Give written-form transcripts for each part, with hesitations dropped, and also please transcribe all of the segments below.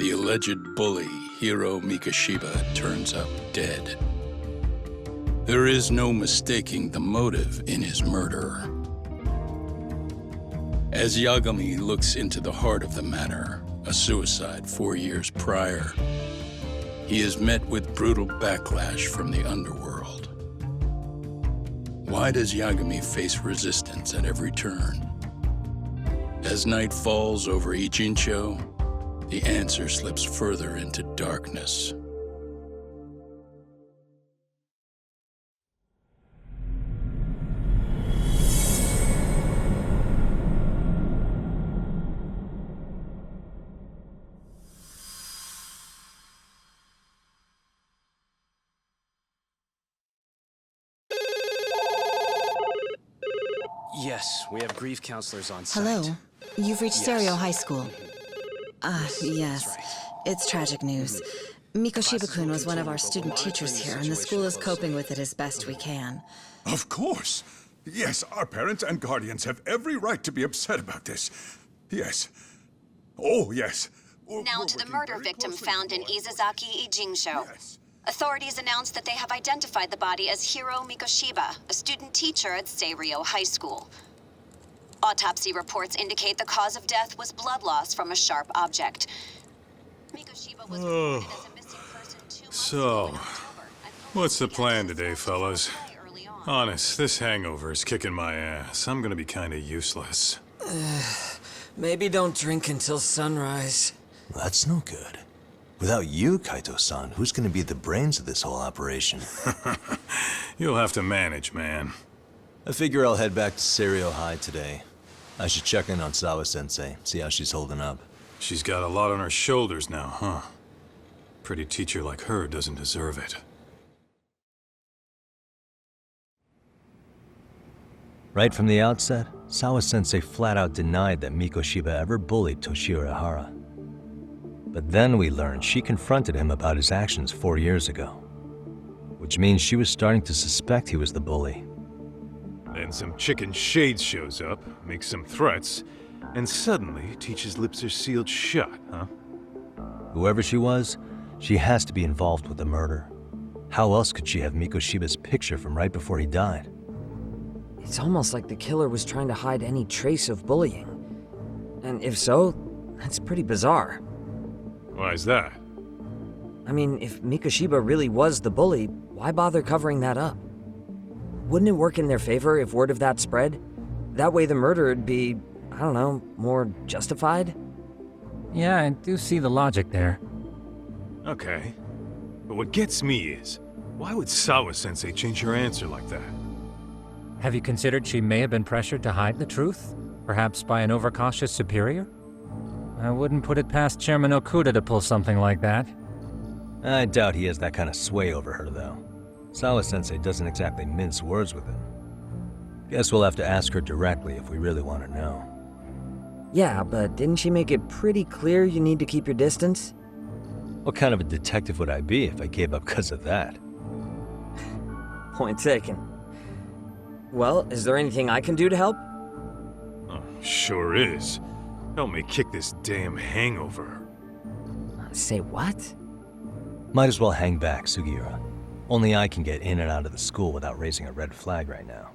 The alleged bully, Hiromichi Mikoshiba, turns up dead. There is no mistaking the motive in his murder. As Yagami looks into the heart of the matter, a suicide 4 years prior, he is met with brutal backlash from the underworld. Why does Yagami face resistance at every turn? As night falls over Ijincho, the answer slips further into darkness. Yes, we have grief counselors on site. Hello. You've reached Yes. Serio High School. Yes. That's right. It's tragic news. Mikoshiba-kun was one of our student teachers here, and the school is coping with it as best we can. Of course. Yes, our parents and guardians have every right to be upset about this. Yes. Oh, yes. Now to the murder victim found in Isezaki Ijincho. Yes. Authorities announced that they have identified the body as Hiromichi Mikoshiba, a student teacher at Serio High School. Autopsy reports indicate the cause of death was blood loss from a sharp object. Mikoshiba was reported as a missing person 2 months ago in October. What's the plan today, fellas? Early on. Honest, this hangover is kicking my ass. I'm gonna be kinda useless. Maybe don't drink until sunrise. That's no good. Without you, Kaito-san, who's gonna be the brains of this whole operation? You'll have to manage, man. I figure I'll head back to Serio High today. I should check in on Sawa-sensei, see how she's holding up. She's got a lot on her shoulders now, huh? Pretty teacher like her doesn't deserve it. Right from the outset, Sawa-sensei flat out denied that Mikoshiba ever bullied Toshiro Ihara. But then we learned she confronted him about his actions 4 years ago. Which means she was starting to suspect he was the bully. Then some chicken shade shows up, makes some threats, and suddenly teacher's lips are sealed shut, huh? Whoever she was, she has to be involved with the murder. How else could she have Mikoshiba's picture from right before he died? It's almost like the killer was trying to hide any trace of bullying. And if so, that's pretty bizarre. Why's that? I mean, if Mikoshiba really was the bully, why bother covering that up? Wouldn't it work in their favor if word of that spread? That way the murder would be, I don't know, more justified? Yeah, I do see the logic there. Okay. But what gets me is, why would Sawa-sensei change her answer like that? Have you considered she may have been pressured to hide the truth? Perhaps by an overcautious superior? I wouldn't put it past Chairman Okuda to pull something like that. I doubt he has that kind of sway over her, though. Sawa-sensei doesn't exactly mince words with him. Guess we'll have to ask her directly if we really want to know. Yeah, but didn't she make it pretty clear you need to keep your distance? What kind of a detective would I be if I gave up because of that? Point taken. Well, is there anything I can do to help? Oh, sure is. Help me kick this damn hangover. Say what? Might as well hang back, Sugiura. Only I can get in and out of the school without raising a red flag right now.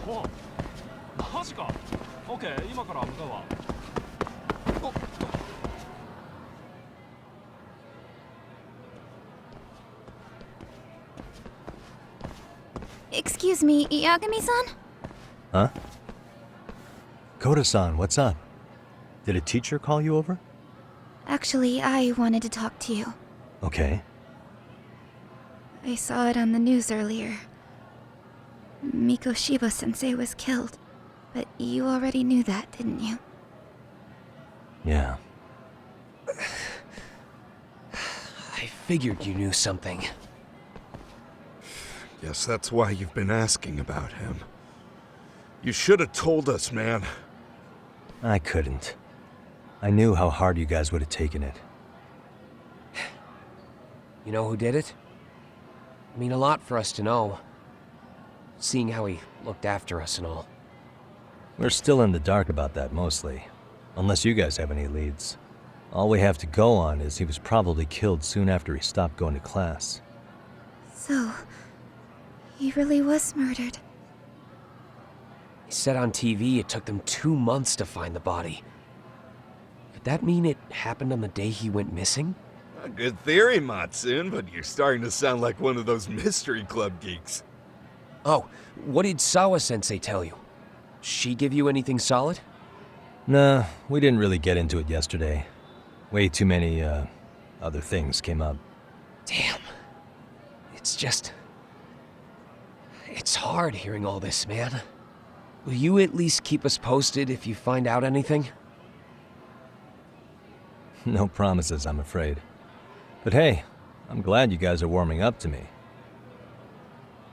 お、マジか。オッケー、今から向かうわ。お。Excuse me, Yagami-san? Huh? Koda-san, what's up? Did a teacher call you over? Actually, I wanted to talk to you. Okay. I saw it on the news earlier. Mikoshiba-sensei was killed. But you already knew that, didn't you? Yeah. I figured you knew something. Guess that's why you've been asking about him. You should have told us, man. I couldn't. I knew how hard you guys would have taken it. You know who did it? I mean a lot for us to know. Seeing how he looked after us and all. We're still in the dark about that, mostly. Unless you guys have any leads. All we have to go on is he was probably killed soon after he stopped going to class. So, he really was murdered. He said on TV it took them 2 months to find the body. Could that mean it happened on the day he went missing? A good theory, Matsun, but you're starting to sound like one of those mystery club geeks. Oh, what did Sawa-sensei tell you? She give you anything solid? Nah, we didn't really get into it yesterday. Way too many, other things came up. Damn. It's just... It's hard hearing all this, man. Will you at least keep us posted if you find out anything? No promises, I'm afraid. But hey, I'm glad you guys are warming up to me.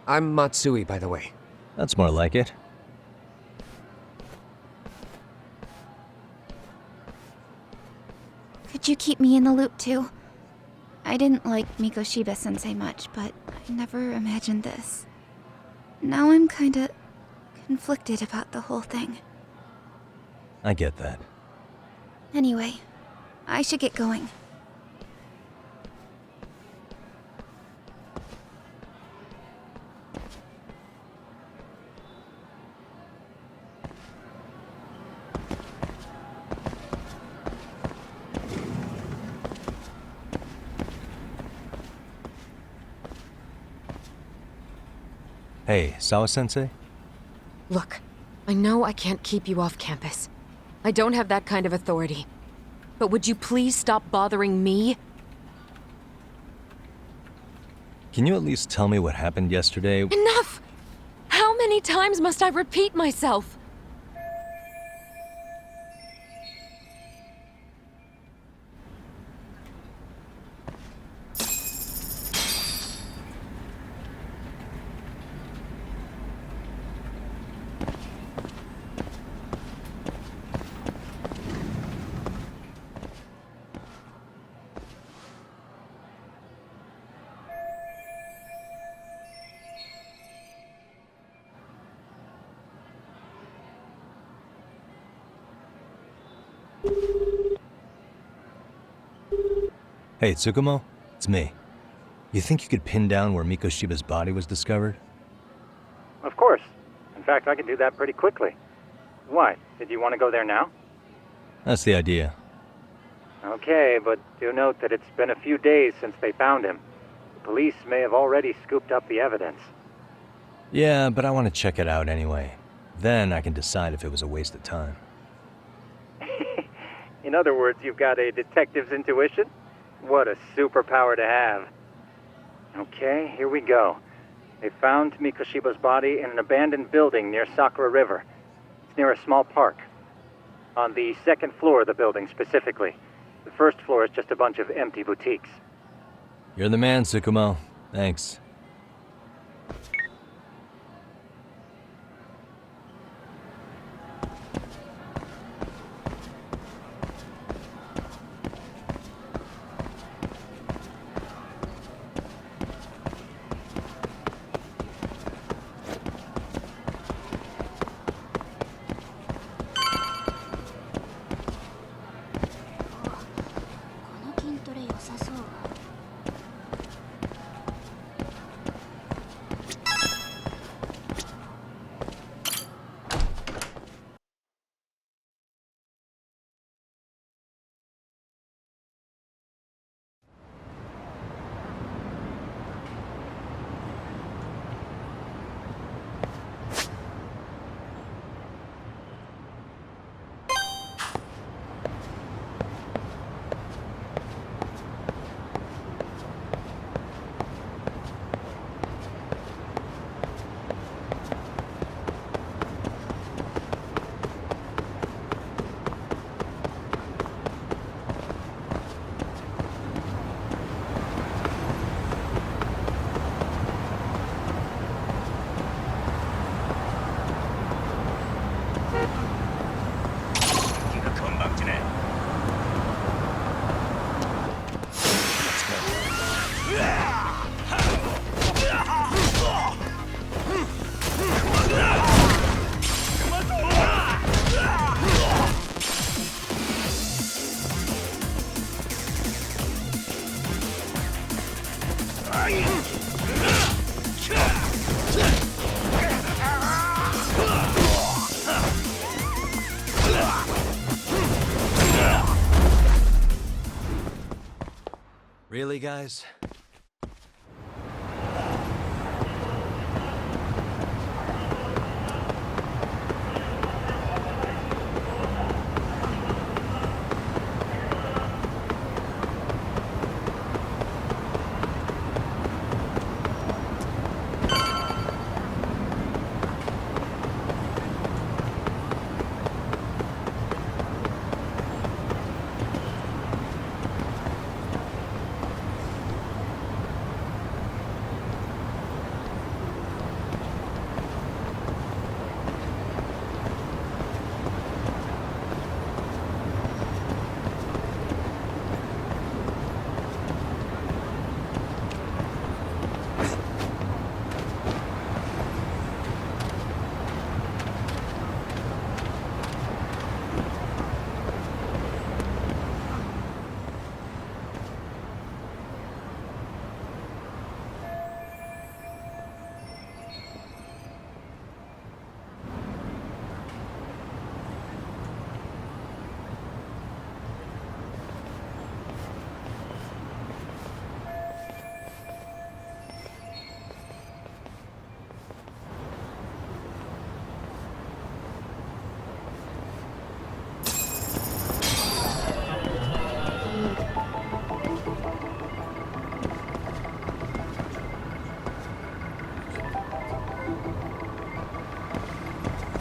I'm Matsui, by the way. That's more like it. Could you keep me in the loop too? I didn't like Mikoshiba-sensei much, but I never imagined this. Now I'm kinda conflicted about the whole thing. I get that. Anyway, I should get going. Hey, Sawa-sensei? Look, I know I can't keep you off campus. I don't have that kind of authority. But would you please stop bothering me? Can you at least tell me what happened yesterday? Enough! How many times must I repeat myself? Hey, Tsukumo? It's me. You think you could pin down where Mikoshiba's body was discovered? Of course. In fact, I can do that pretty quickly. Why? Did you want to go there now? That's the idea. Okay, but do note that it's been a few days since they found him. The police may have already scooped up the evidence. Yeah, but I want to check it out anyway. Then I can decide if it was a waste of time. In other words, you've got a detective's intuition? What a superpower to have. Okay, here we go. They found Mikoshiba's body in an abandoned building near Sakura River. It's near a small park. On the second floor of the building, specifically. The first floor is just a bunch of empty boutiques. You're the man, Tsukumo. Thanks. Really, guys?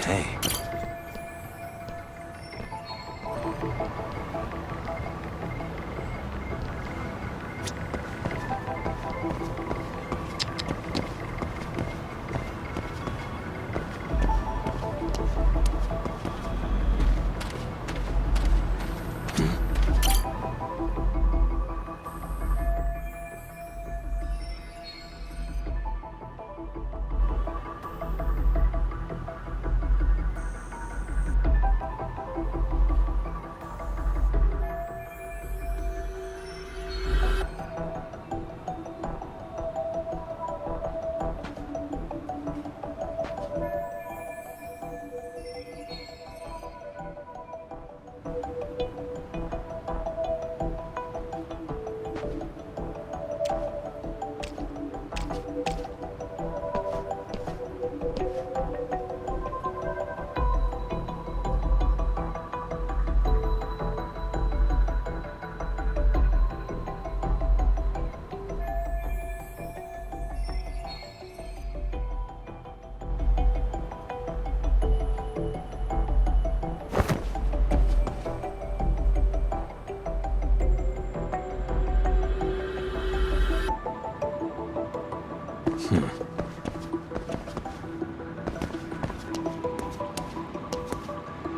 Hey.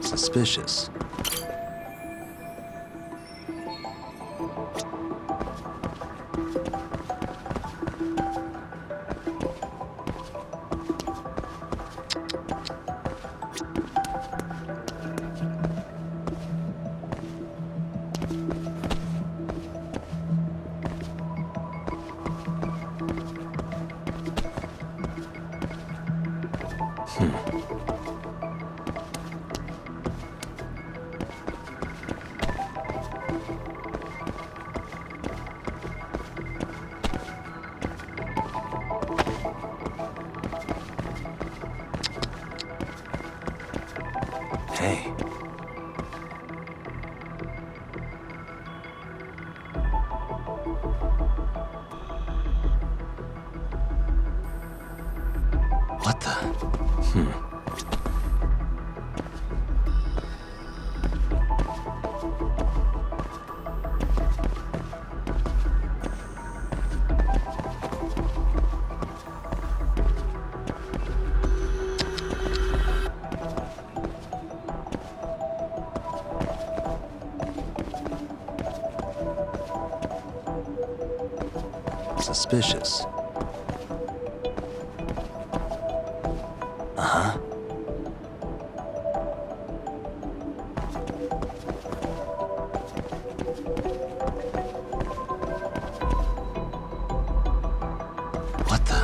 Suspicious. Hey. What the? Suspicious. Uh-huh. What the?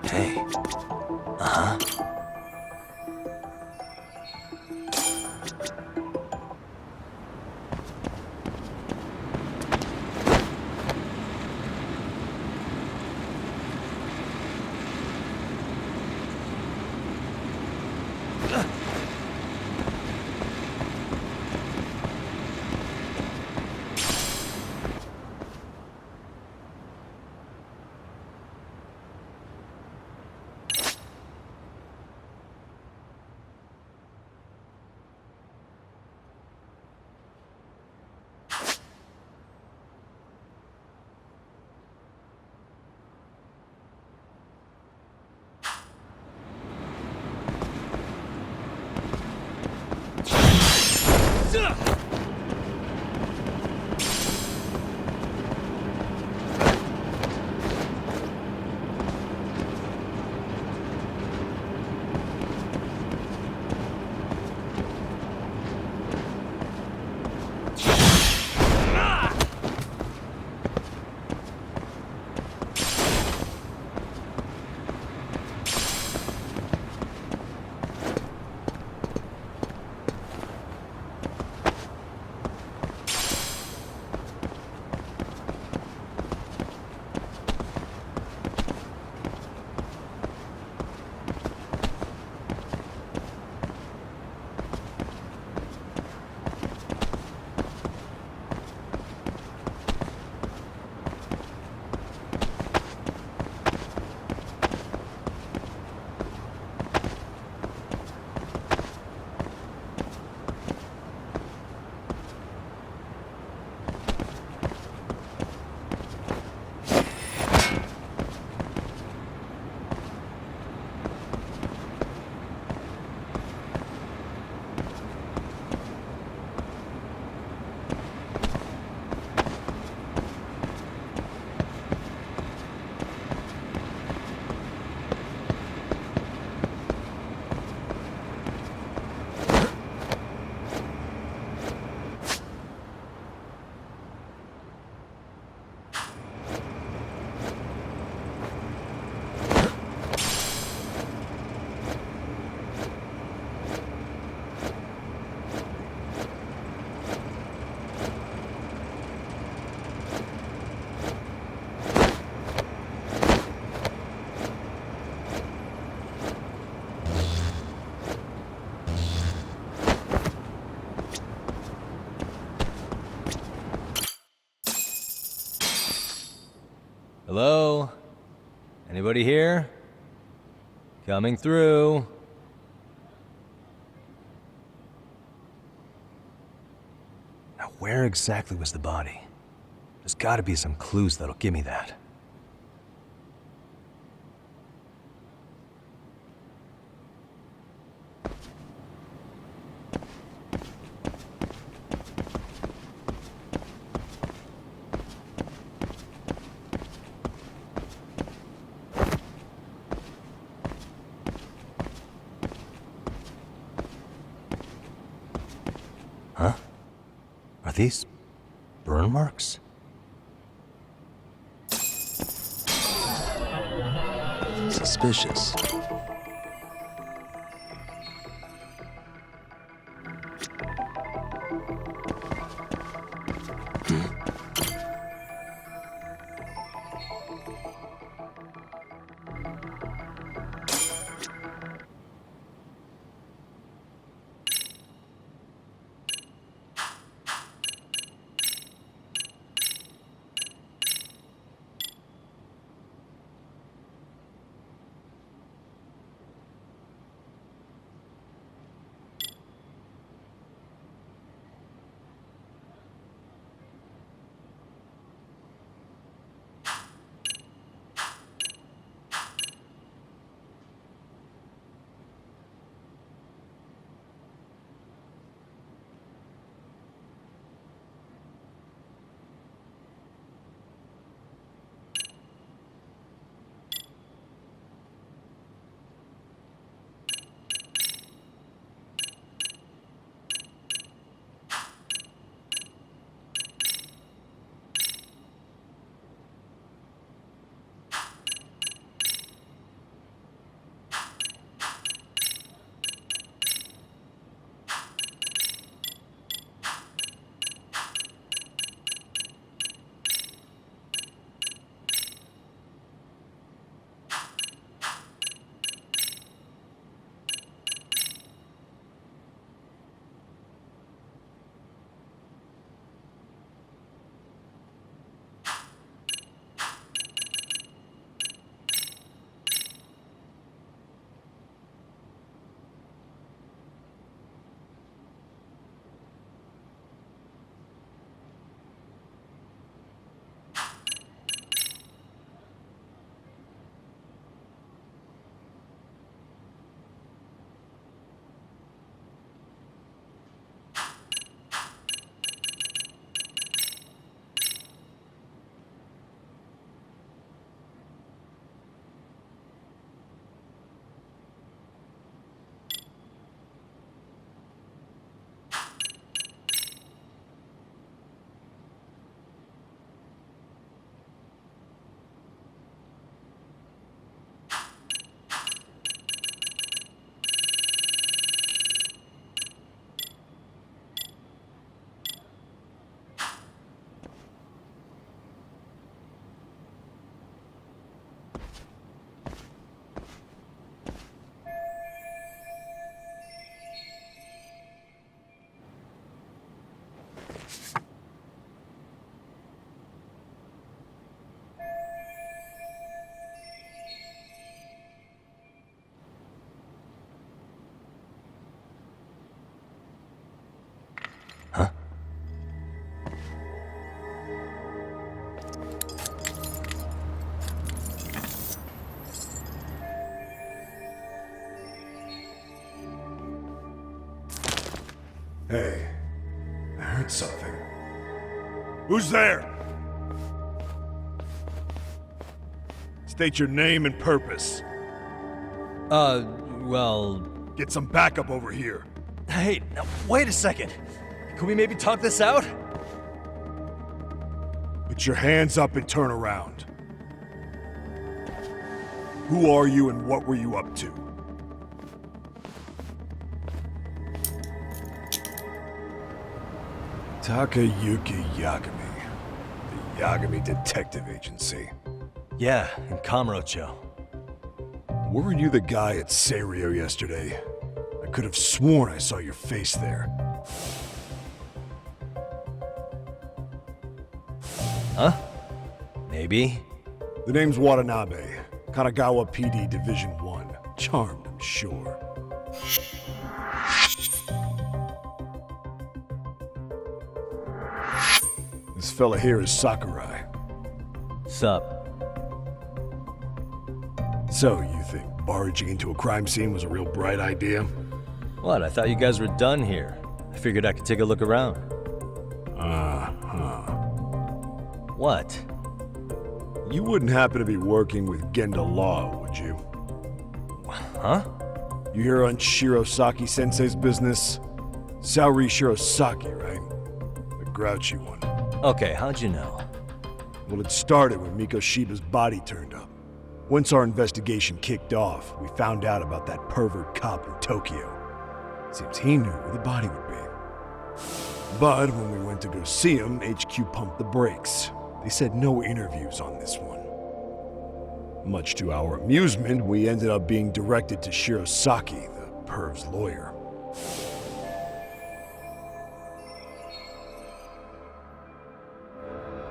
Hey. Uh-huh. Hello? Anybody here? Coming through. Now, where exactly was the body? There's gotta be some clues that'll give me that. Huh? Are these burn marks? Suspicious. Hey, I heard something. Who's there? State your name and purpose. Well... Get some backup over here. Hey, now, wait a second. Can we maybe talk this out? Put your hands up and turn around. Who are you and what were you up to? Takayuki Yagami. The Yagami Detective Agency. Yeah, in Kamurocho. Weren't you the guy at Serio yesterday? I could have sworn I saw your face there. Huh? Maybe. The name's Watanabe. Kanagawa PD Division 1. Charmed, I'm sure. This fella here is Sakurai. Sup? So, you think barging into a crime scene was a real bright idea? What, I thought you guys were done here. I figured I could take a look around. What? You wouldn't happen to be working with Genda Law, would you? Huh? You hear on Shirosaki-sensei's business? Saori Shirosaki, right? The grouchy one. Okay, how'd you know? Well, it started when Mikoshiba's body turned up. Once our investigation kicked off, we found out about that pervert cop in Tokyo. Seems he knew where the body would be. But when we went to go see him, HQ pumped the brakes. They said no interviews on this one. Much to our amusement, we ended up being directed to Shirosaki, the perv's lawyer.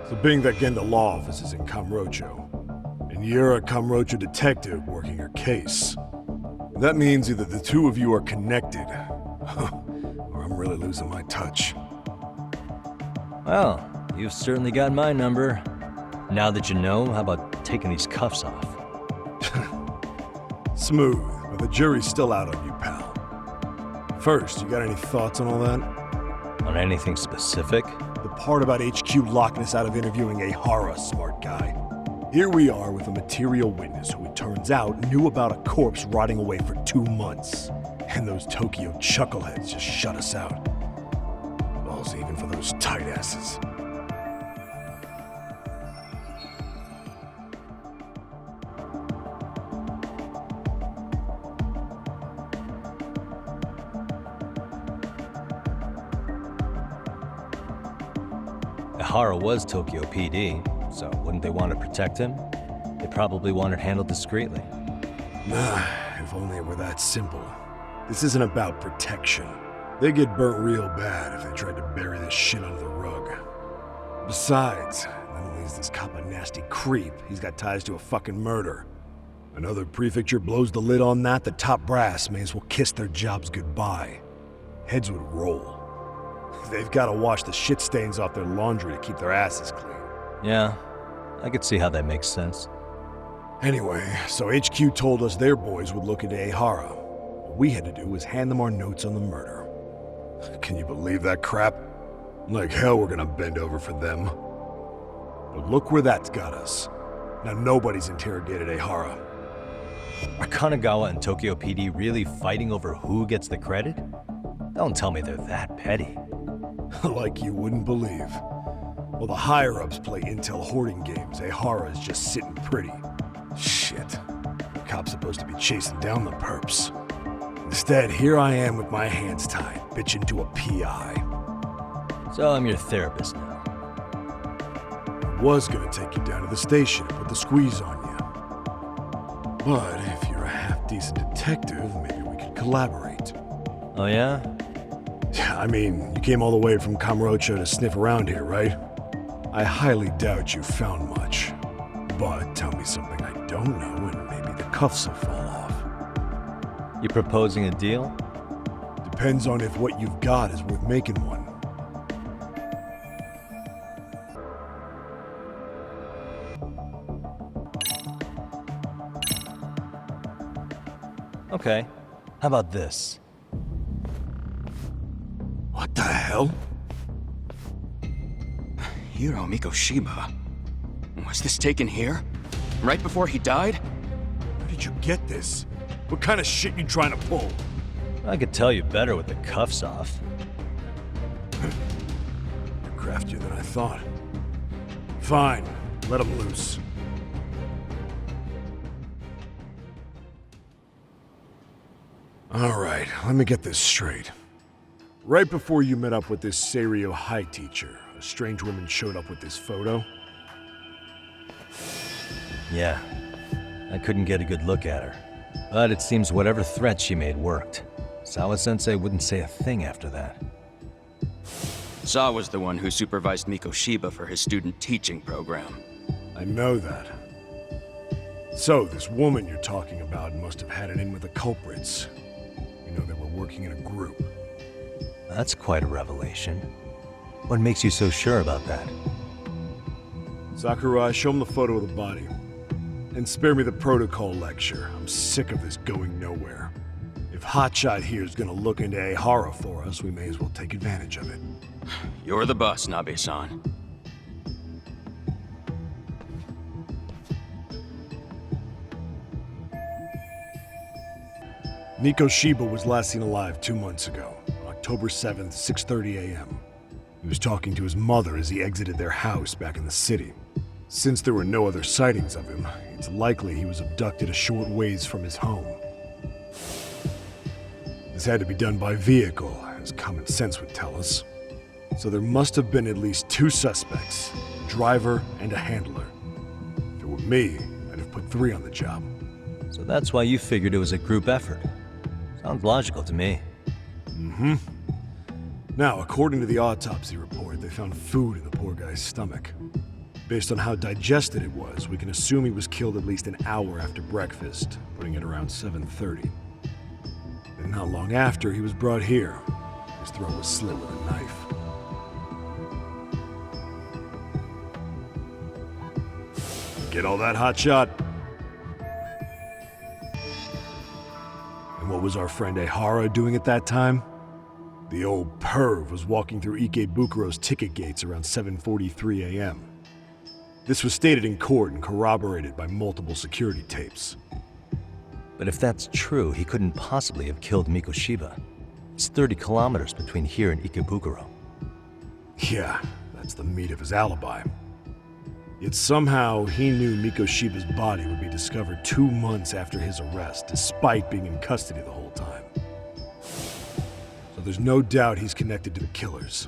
So being that Genda Law office is in Kamurocho, and you're a Kamurocho detective working your case, that means either the two of you are connected, or I'm really losing my touch. Well, you've certainly got my number. Now that you know, how about taking these cuffs off? Smooth, but the jury's still out on you, pal. First, you got any thoughts on all that? On anything specific? The part about HQ locking us out of interviewing Ihara, smart guy. Here we are with a material witness who it turns out knew about a corpse rotting away for 2 months. And those Tokyo chuckleheads just shut us out. Balls even for those tight asses. Ihara was Tokyo PD, so wouldn't they want to protect him? They probably want it handled discreetly. Nah, if only it were that simple. This isn't about protection. They get burnt real bad if they tried to bury this shit under the rug. Besides, not only is this cop a nasty creep, he's got ties to a fucking murder. Another prefecture blows the lid on that, the top brass may as well kiss their jobs goodbye. Heads would roll. They've got to wash the shit stains off their laundry to keep their asses clean. Yeah, I could see how that makes sense. Anyway, so HQ told us their boys would look into Ihara. What we had to do was hand them our notes on the murder. Can you believe that crap? Like hell we're gonna bend over for them. But look where that's got us. Now nobody's interrogated Ihara. Are Kanagawa and Tokyo PD really fighting over who gets the credit? Don't tell me they're that petty. Like you wouldn't believe. While the higher-ups play intel hoarding games, Ihara is just sitting pretty. Shit. The cop's supposed to be chasing down the perps. Instead, here I am with my hands tied, bitching to a PI. So I'm your therapist now. I was gonna take you down to the station and put the squeeze on you. But if you're a half-decent detective, maybe we could collaborate. Oh yeah? I mean, you came all the way from Kamurocho to sniff around here, right? I highly doubt you found much. But tell me something I don't know and maybe the cuffs will fall off. You proposing a deal? Depends on if what you've got is worth making one. Okay, how about this? What the hell? Hiro Mikoshiba. Was this taken here? Right before he died? Where did you get this? What kind of shit you trying to pull? I could tell you better with the cuffs off. You're craftier than I thought. Fine, let him loose. All right, let me get this straight. Right before you met up with this Serio high teacher, a strange woman showed up with this photo? Yeah. I couldn't get a good look at her. But it seems whatever threat she made worked. Sawa-sensei wouldn't say a thing after that. Sawa's the one who supervised Mikoshiba for his student teaching program. I know that. So, this woman you're talking about must have had it in with the culprits. You know, they were working in a group. That's quite a revelation. What makes you so sure about that? Sakurai, show him the photo of the body. And spare me the protocol lecture. I'm sick of this going nowhere. If Hotshot here is gonna look into Ihara for us, we may as well take advantage of it. You're the boss, Nabe-san. Mikoshiba was last seen alive 2 months ago, October 7th, 6:30 a.m. He was talking to his mother as he exited their house back in the city. Since there were no other sightings of him, it's likely he was abducted a short ways from his home. This had to be done by vehicle, as common sense would tell us. So there must have been at least 2 suspects, a driver and a handler. If it were me, I'd have put 3 on the job. So that's why you figured it was a group effort. Sounds logical to me. Mm-hmm. Now, according to the autopsy report, they found food in the poor guy's stomach. Based on how digested it was, we can assume he was killed at least an hour after breakfast, putting it around 7:30. And not long after, he was brought here. His throat was slit with a knife. Get all that, Hotshot? And what was our friend Ihara doing at that time? The old perv was walking through Ikebukuro's ticket gates around 7:43 a.m. This was stated in court and corroborated by multiple security tapes. But if that's true, he couldn't possibly have killed Mikoshiba. It's 30 kilometers between here and Ikebukuro. Yeah, that's the meat of his alibi. Yet somehow he knew Mikoshiba's body would be discovered 2 months after his arrest, despite being in custody the whole time. So there's no doubt he's connected to the killers.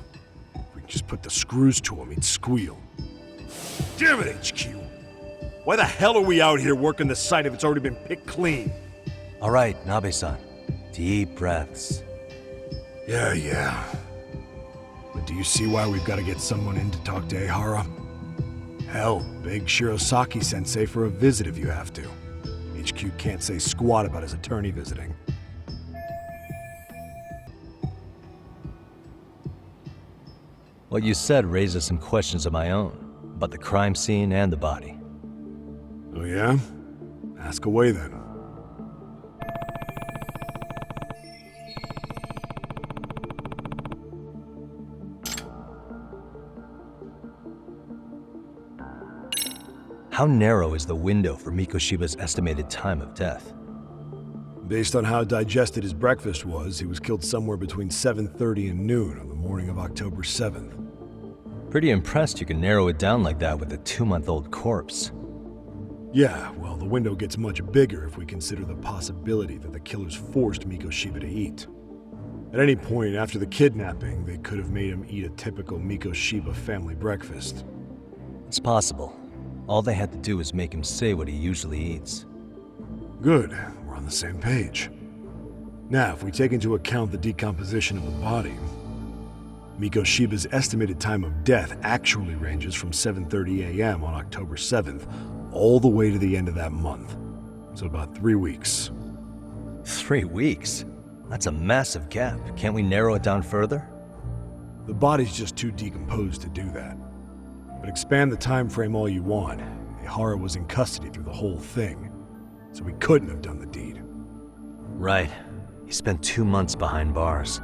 If we could just put the screws to him, he'd squeal. Damn it, HQ! Why the hell are we out here working the site if it's already been picked clean? All right, Nabe-san. Deep breaths. Yeah. But do you see why we've got to get someone in to talk to Ihara? Hell, beg Shirosaki-sensei for a visit if you have to. HQ can't say squat about his attorney visiting. What you said raises some questions of my own, about the crime scene and the body. Oh yeah? Ask away then. How narrow is the window for Mikoshiba's estimated time of death? Based on how digested his breakfast was, he was killed somewhere between 7:30 and noon on the morning of October 7th. Pretty impressed you can narrow it down like that with a 2-month-old corpse. Yeah, well, the window gets much bigger if we consider the possibility that the killers forced Mikoshiba to eat. At any point after the kidnapping, they could have made him eat a typical Mikoshiba family breakfast. It's possible. All they had to do was make him say what he usually eats. Good, we're on the same page. Now, if we take into account the decomposition of the body, Mikoshiba's estimated time of death actually ranges from 7:30 a.m. on October 7th all the way to the end of that month. So about 3 weeks. 3 weeks? That's a massive gap. Can't we narrow it down further? The body's just too decomposed to do that. But expand the time frame all you want. Ihara was in custody through the whole thing, so he couldn't have done the deed. Right. He spent 2 months behind bars.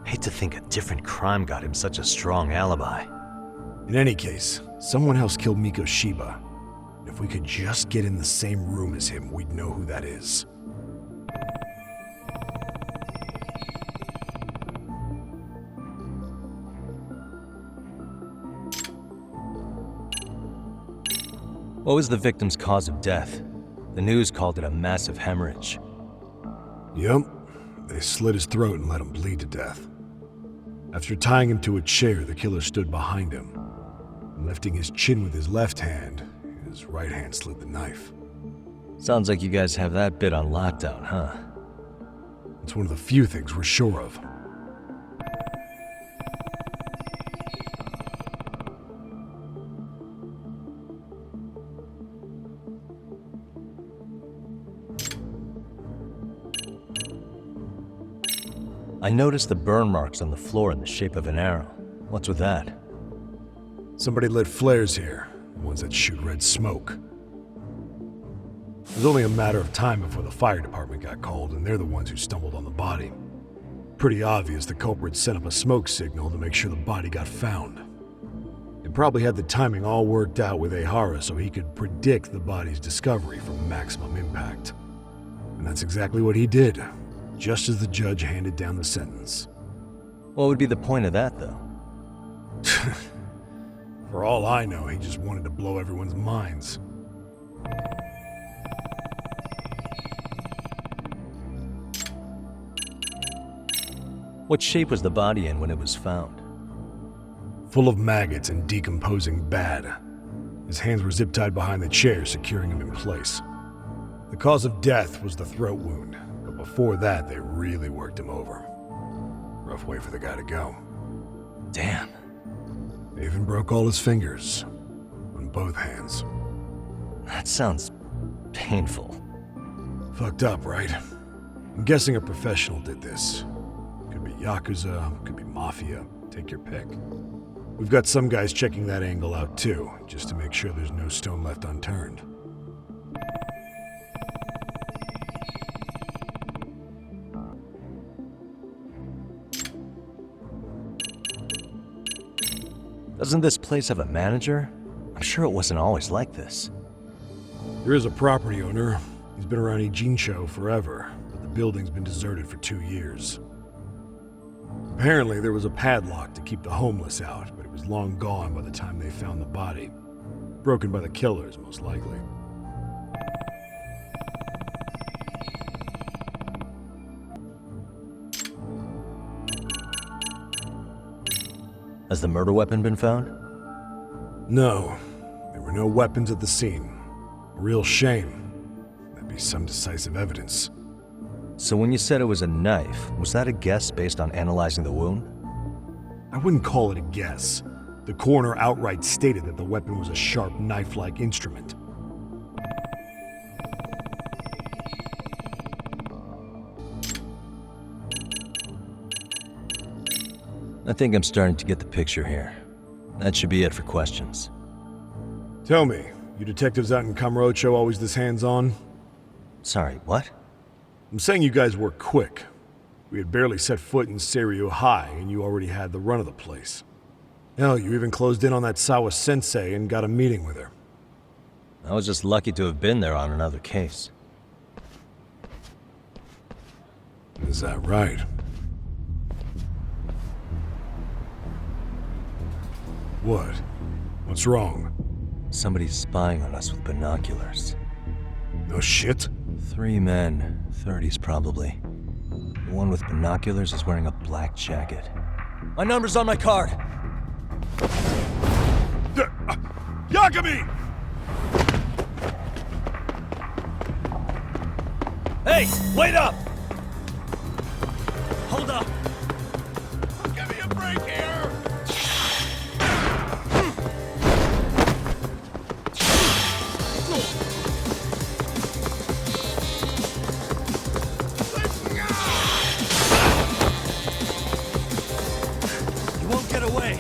Hate to think a different crime got him such a strong alibi. In any case, someone else killed Mikoshiba. If we could just get in the same room as him, we'd know who that is. What was the victim's cause of death? The news called it a massive hemorrhage. Yep. They slit his throat and let him bleed to death. After tying him to a chair, the killer stood behind him. And lifting his chin with his left hand, his right hand slid the knife. Sounds like you guys have that bit on lockdown, huh? It's one of the few things we're sure of. I noticed the burn marks on the floor in the shape of an arrow. What's with that? Somebody lit flares here, the ones that shoot red smoke. It was only a matter of time before the fire department got called, and they're the ones who stumbled on the body. Pretty obvious the culprit set up a smoke signal to make sure the body got found. They probably had the timing all worked out with Ihara so he could predict the body's discovery from maximum impact. And that's exactly what he did, just as the judge handed down the sentence. What would be the point of that, though? For all I know, he just wanted to blow everyone's minds. What shape was the body in when it was found? Full of maggots and decomposing bad. His hands were zip-tied behind the chair, securing him in place. The cause of death was the throat wound, but before that, they really worked him over. Rough way for the guy to go. Damn. They even broke all his fingers. On both hands. That sounds painful. Fucked up, right? I'm guessing a professional did this. Could be Yakuza, could be Mafia. Take your pick. We've got some guys checking that angle out too, just to make sure there's no stone left unturned. Doesn't this place have a manager? I'm sure it wasn't always like this. There is a property owner. He's been around Ijincho forever, but the building's been deserted for 2 years. Apparently, there was a padlock to keep the homeless out, but it was long gone by the time they found the body. Broken by the killers, most likely. Has the murder weapon been found? No. There were no weapons at the scene. A real shame. That'd be some decisive evidence. So when you said it was a knife, was that a guess based on analyzing the wound? I wouldn't call it a guess. The coroner outright stated that the weapon was a sharp knife-like instrument. I think I'm starting to get the picture here. That should be it for questions. Tell me, you detectives out in Kamurocho always this hands-on? Sorry, what? I'm saying you guys work quick. We had barely set foot in Serio High, and you already had the run of the place. Hell, you even closed in on that Sawa-sensei and got a meeting with her. I was just lucky to have been there on another case. Is that right? What? What's wrong? Somebody's spying on us with binoculars. No shit? 3 men, 30s probably. The one with binoculars is wearing a black jacket. My number's on my card! Yagami! Hey, wait up! Hold up! Give me a break here! You won't get away!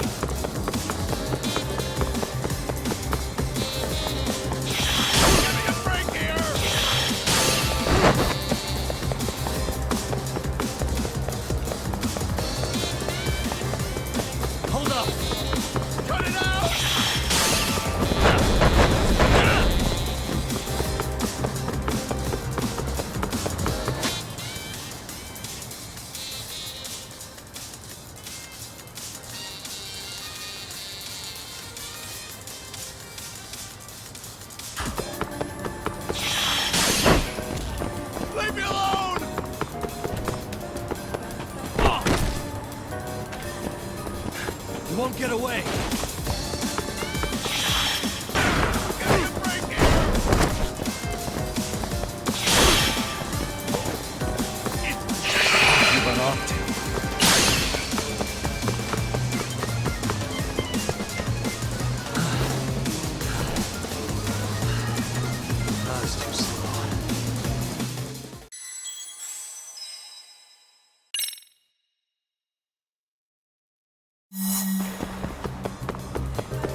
Give me a break here! You won't get away!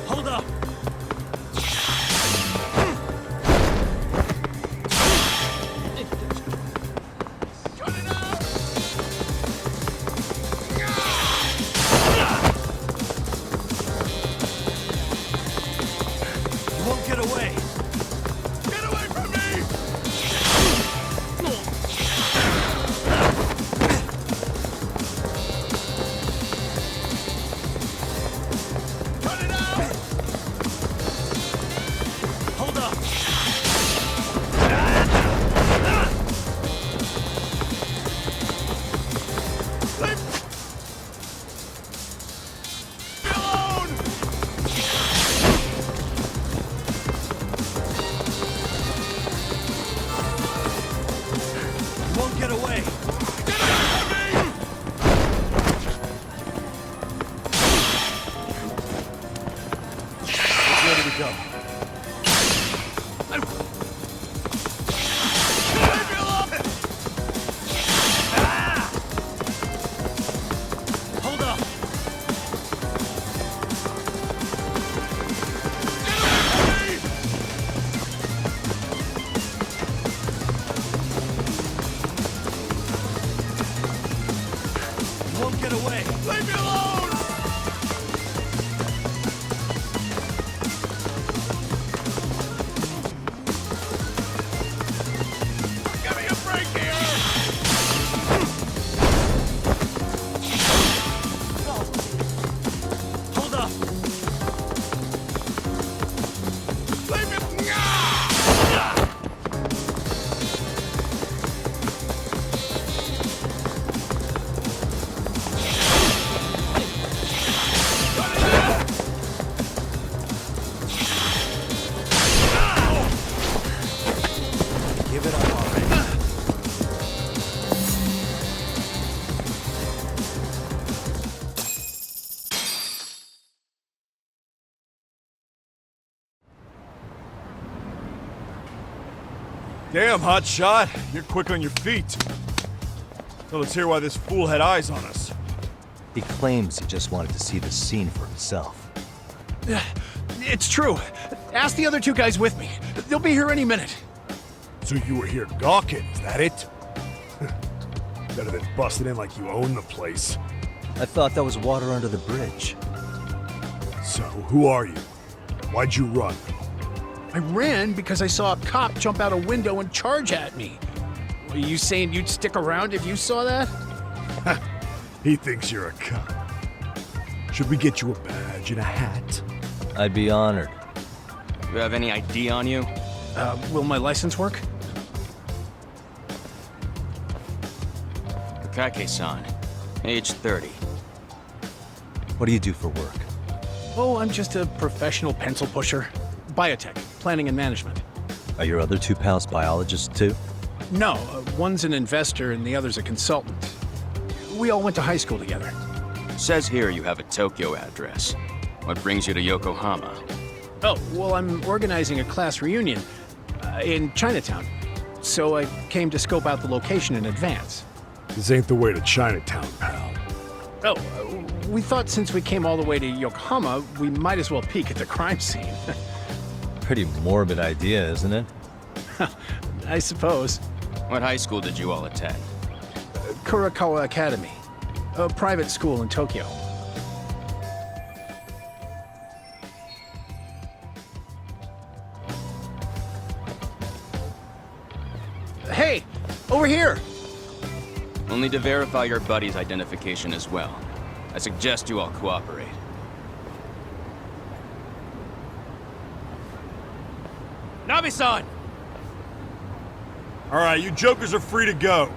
Hold up! You won't get away! Get away from me! Cut it out! Hold up! You won't get away! Where do we go? Hold up! You won't get away! Leave me alone! Give me a break here! Hold up! Leave me... Give it up already. Damn, hot shot. You're quick on your feet. So let's hear why this fool had eyes on us. He claims he just wanted to see the scene for himself. It's true. Ask the other two guys with me. They'll be here any minute. So you were here gawking, is that it? Better than busting in like you own the place. I thought that was water under the bridge. So, who are you? Why'd you run? I ran because I saw a cop jump out a window and charge at me. Are you saying you'd stick around if you saw that? He thinks you're a cop. Should we get you a badge and a hat? I'd be honored. You have any ID on you? Will my license work? Kakake-san, age 30. What do you do for work? Oh, I'm just a professional pencil pusher. Biotech, planning and management. Are your other two pals biologists too? No, one's an investor and the other's a consultant. We all went to high school together. Says here you have a Tokyo address. What brings you to Yokohama? Oh, well, I'm organizing a class reunion in Chinatown. So I came to scope out the location in advance. This ain't the way to Chinatown, pal. Oh, we thought since we came all the way to Yokohama, we might as well peek at the crime scene. Pretty morbid idea, isn't it? I suppose. What high school did you all attend? Kurakawa Academy, a private school in Tokyo. Hey, over here! We'll need to verify your buddy's identification as well. I suggest you all cooperate. Nabe-san! All right, you jokers are free to go.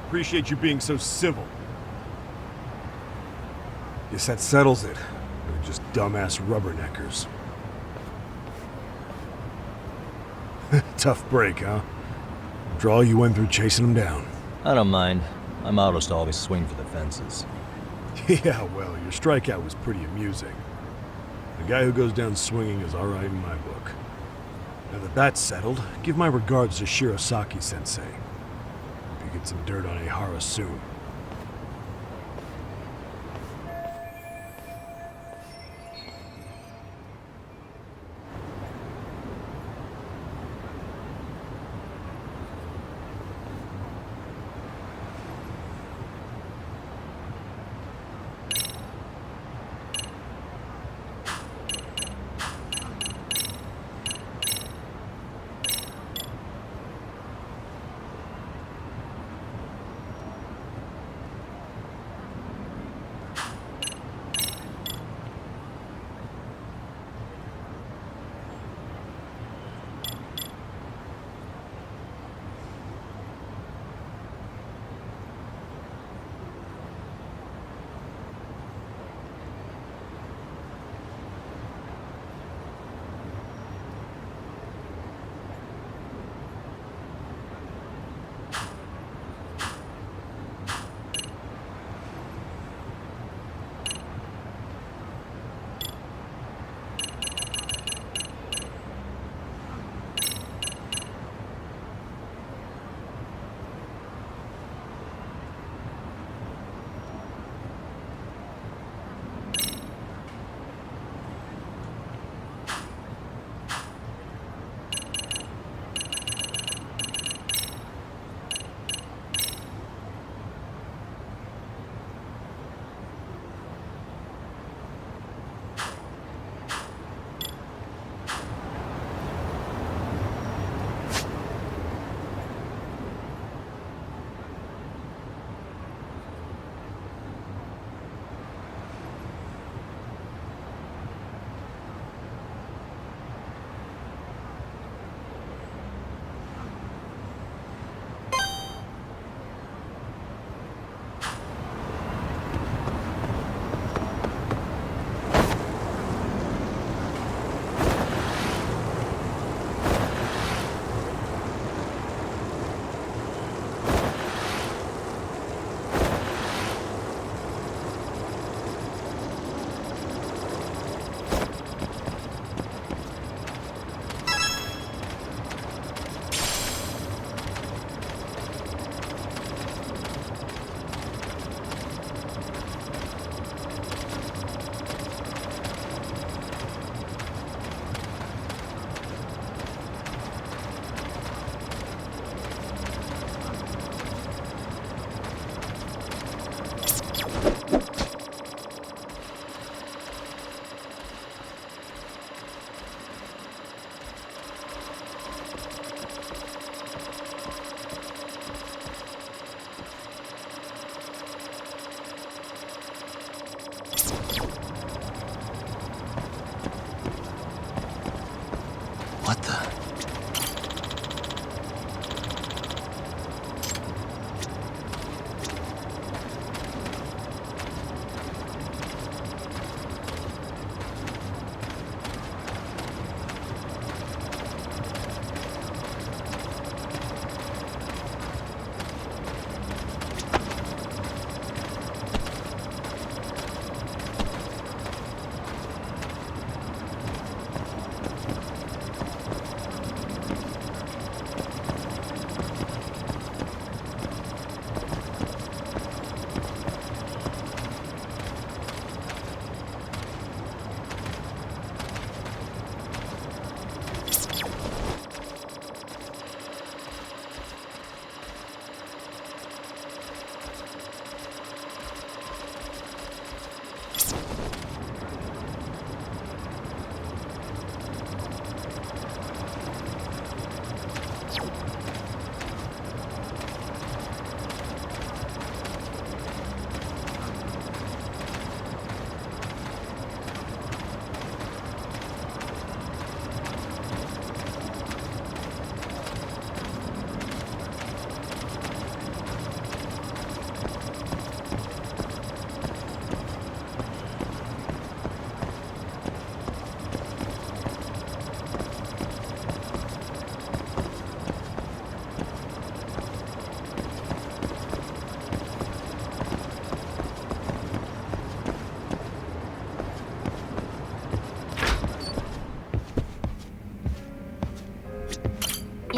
Appreciate you being so civil. Guess that settles it. They're just dumbass rubberneckers. Tough break, huh? After all you went through chasing them down. I don't mind. My motto's to always swing for the fences. Yeah, well, your strikeout was pretty amusing. The guy who goes down swinging is alright in my book. Now that that's settled, give my regards to Shirosaki-sensei. Hope you get some dirt on Ihara soon.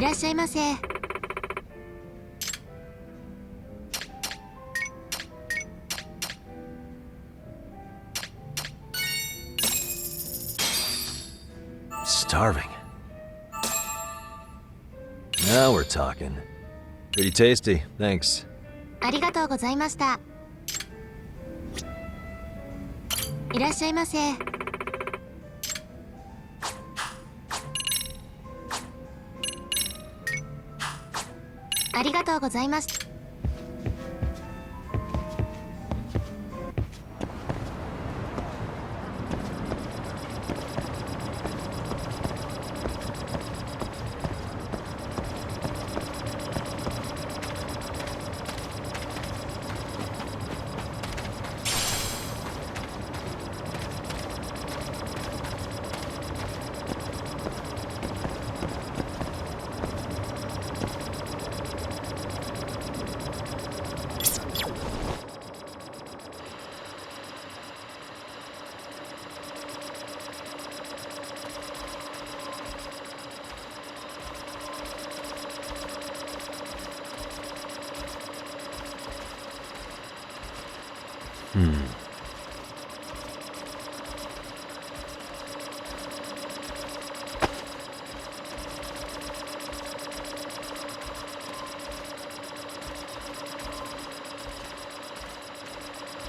らっしゃいませ。Starving. Now we're talking. Pretty tasty, thanks. ありがとうございました。いらっしゃいませ。ありがとうございます。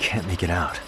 Can't make it out.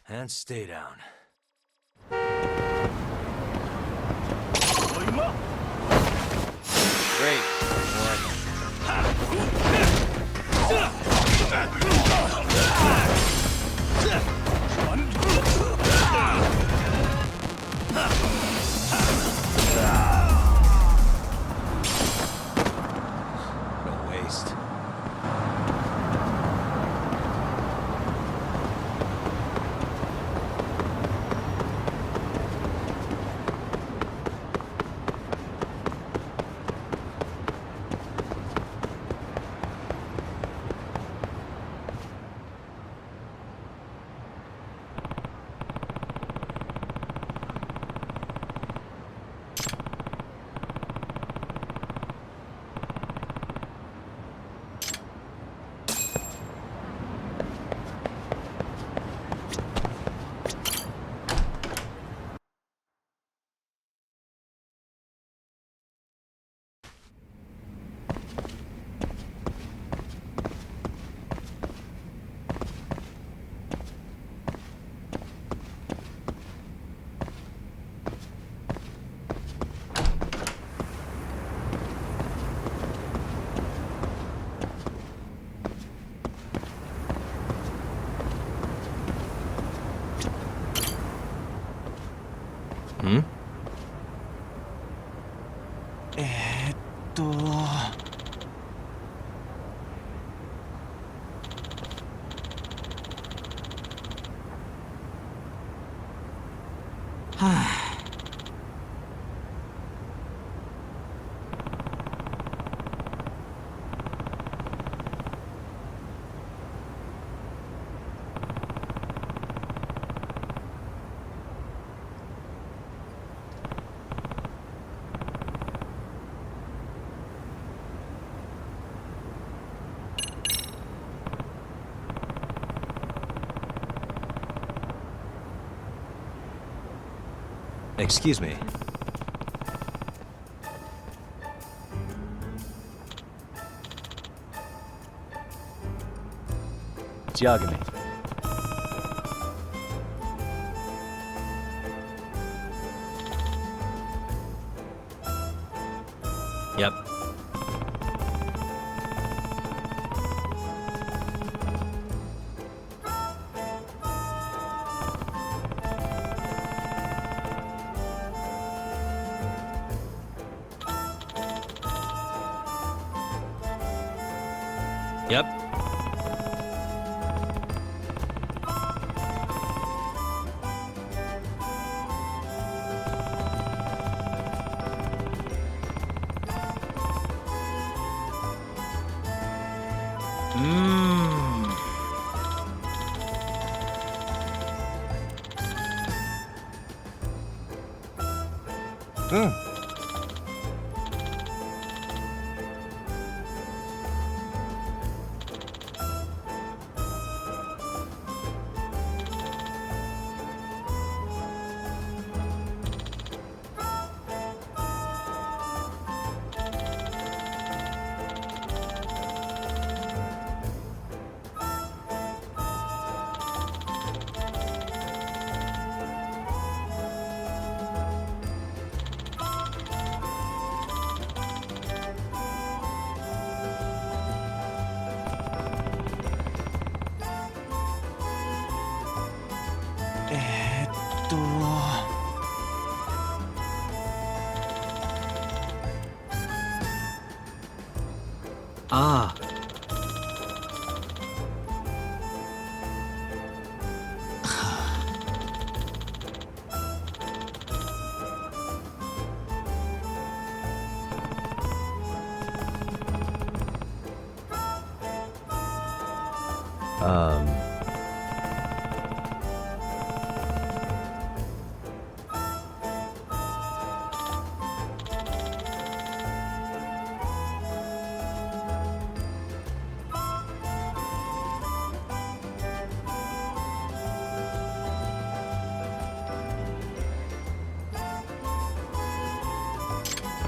And stay down. Great. No waste. Hmm? Excuse me. It's Yagami. Yep. Yep. Ah.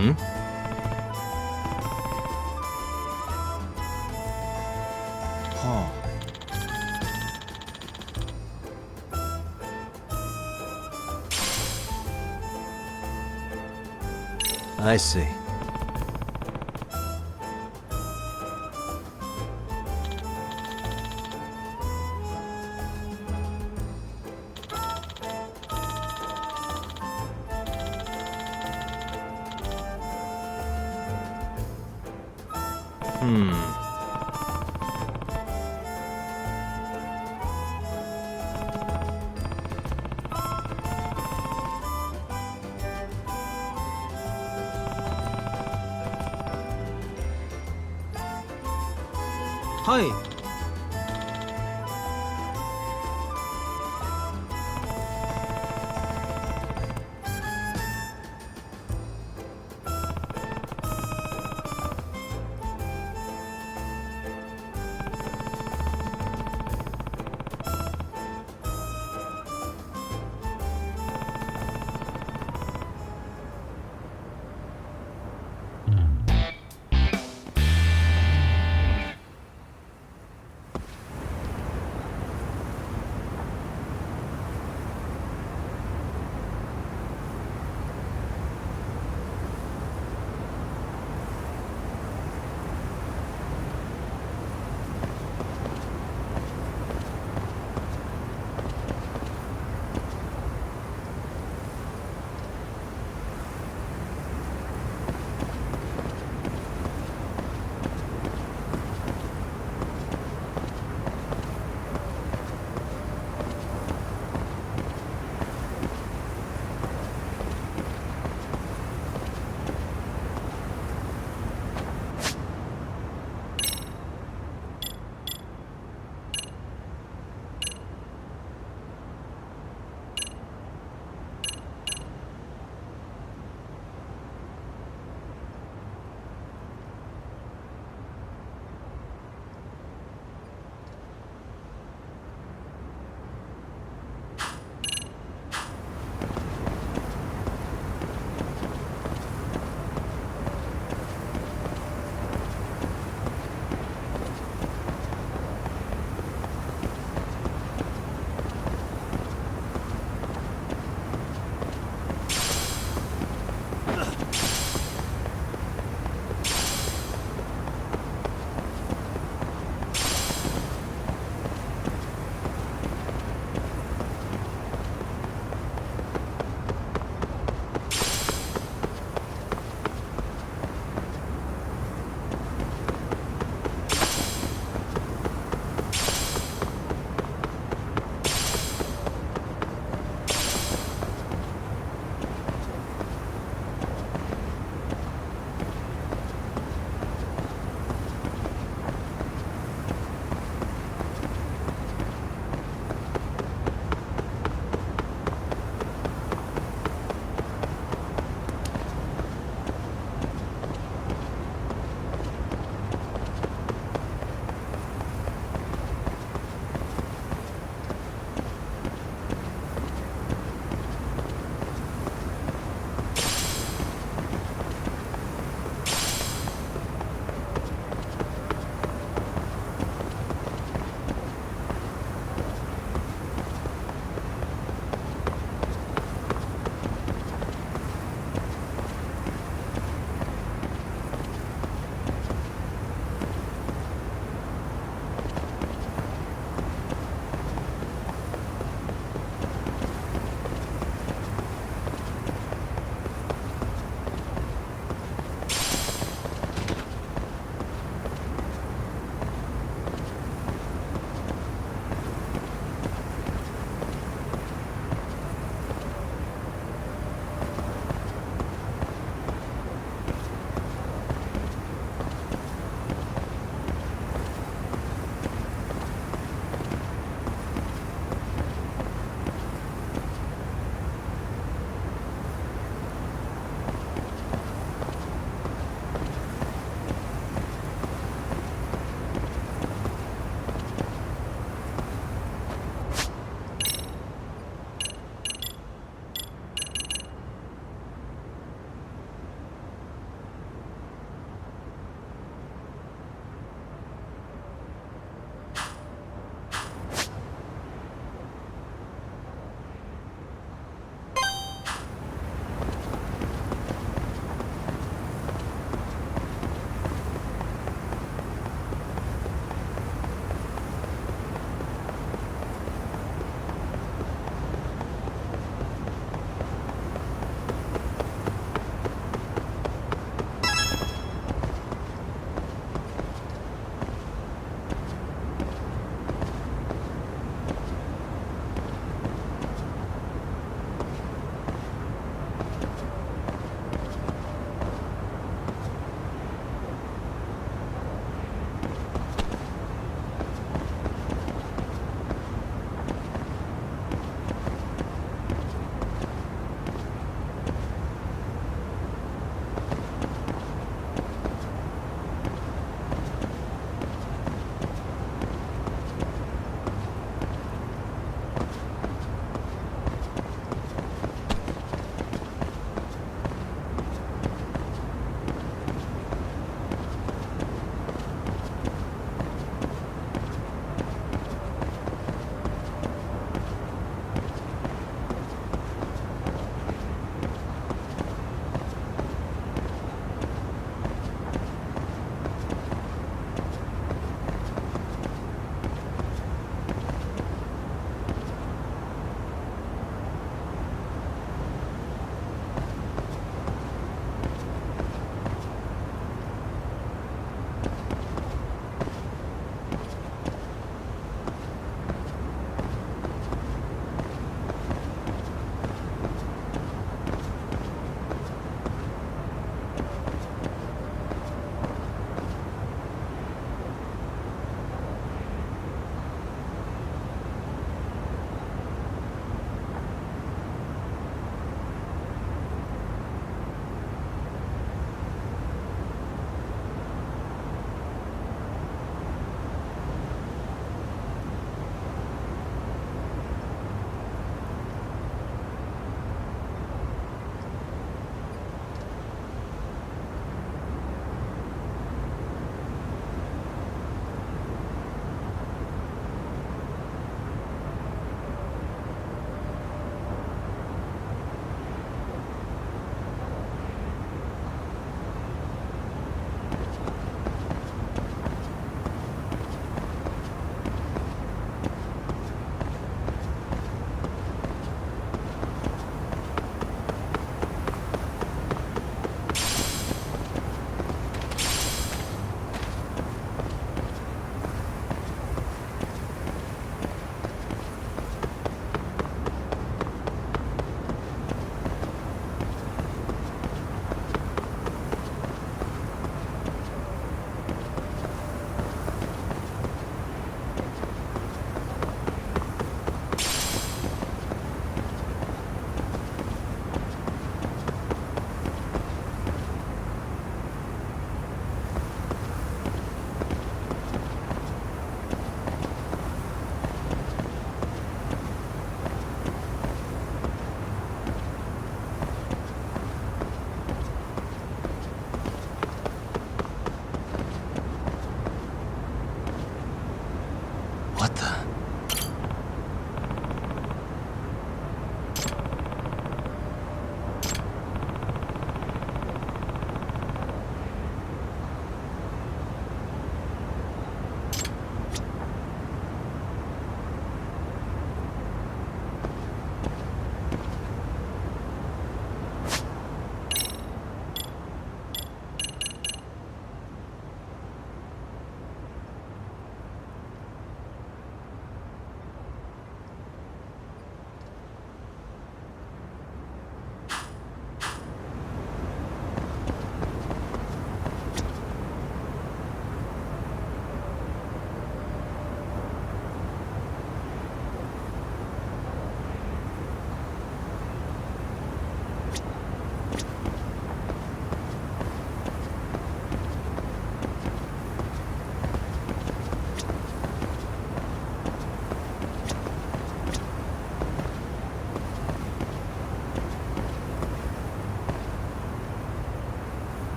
Hmm? Huh. I see. Hi.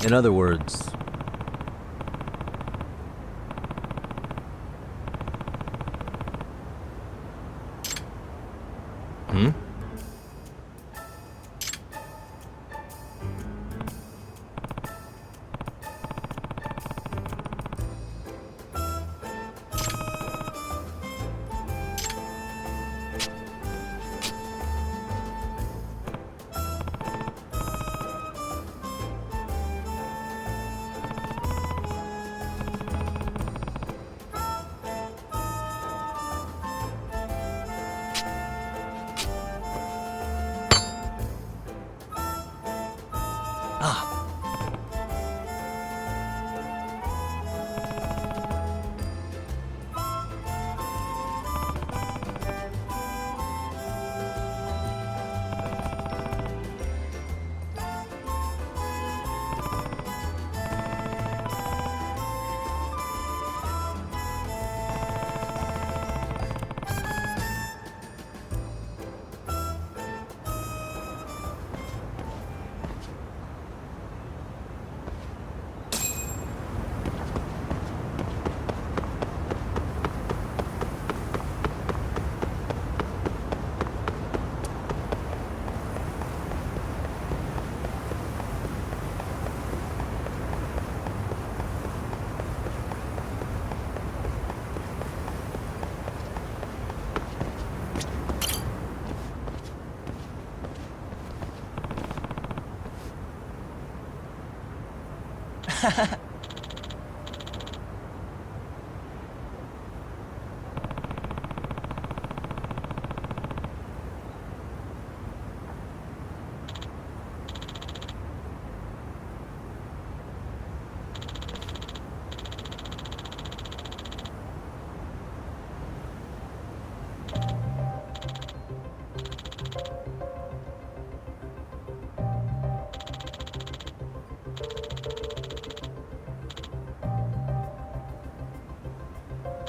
In other words... Hmm?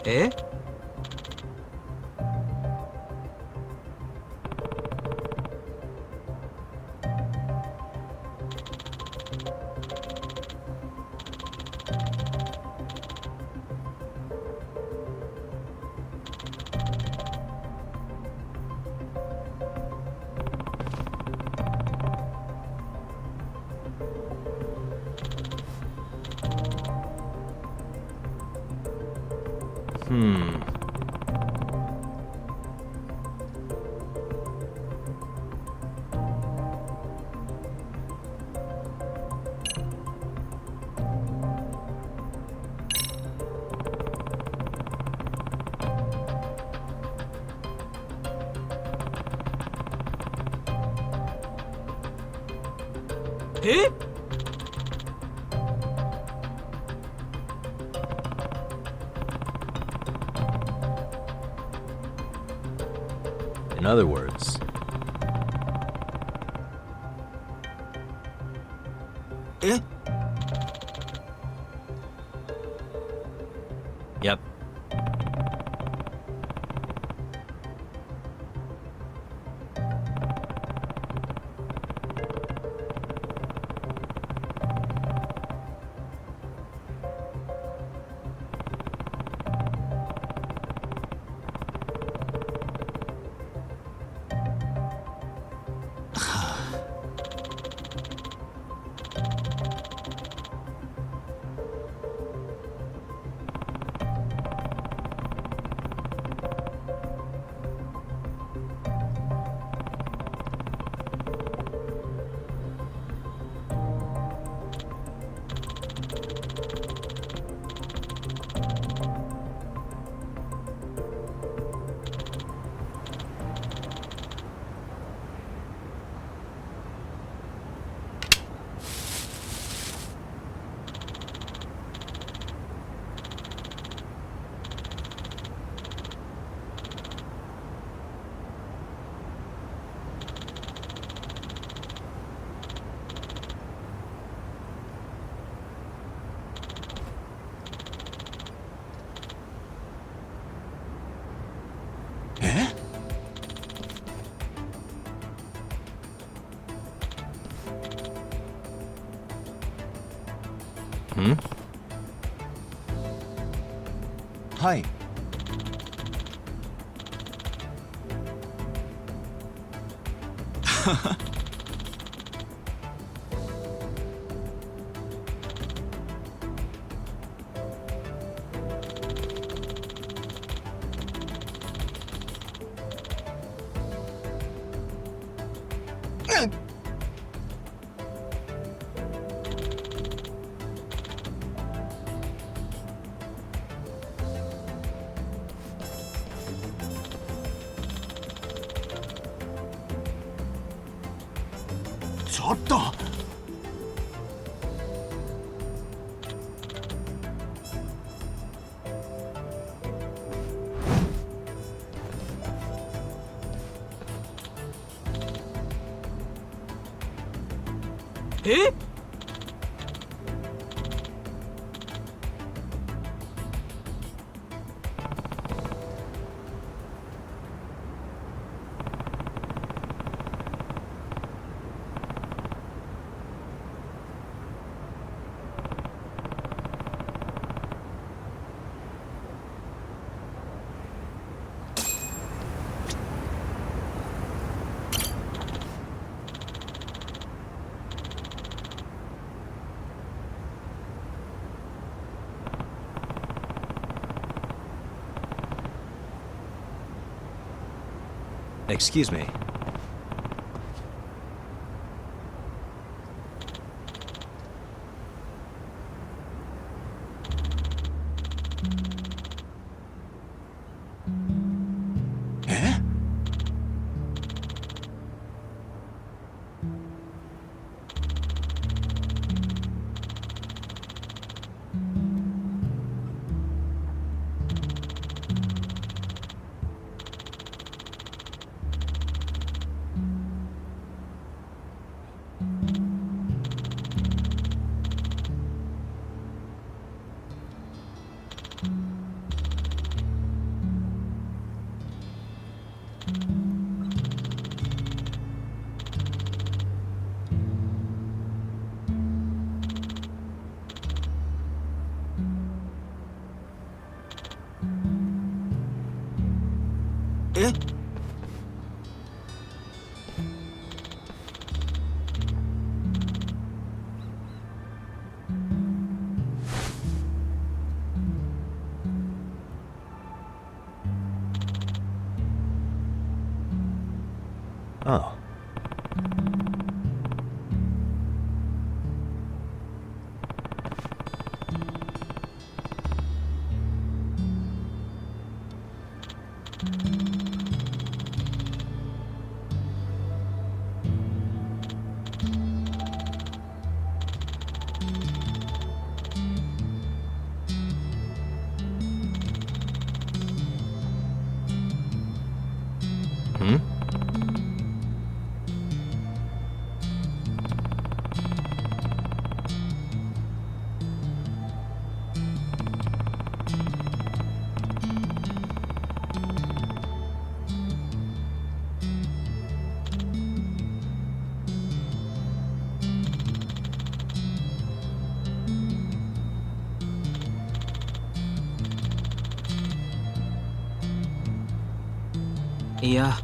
Eh? Eh? In other words... Eh? Yep. Hi. Excuse me. Oh. Yeah.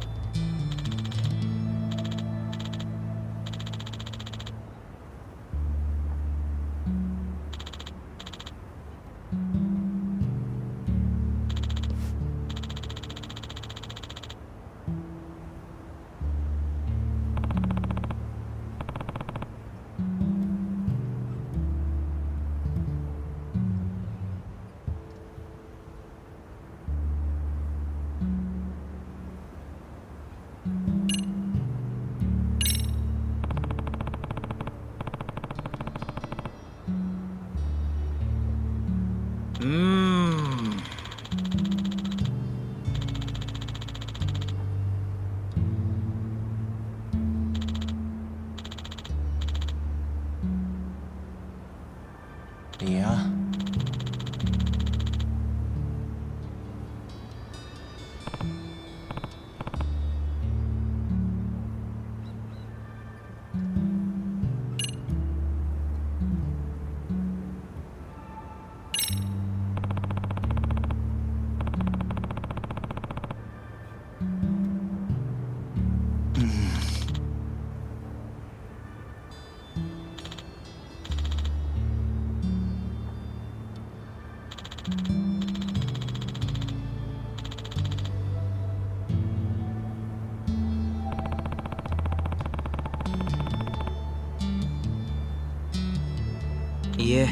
Yeah. Yeah.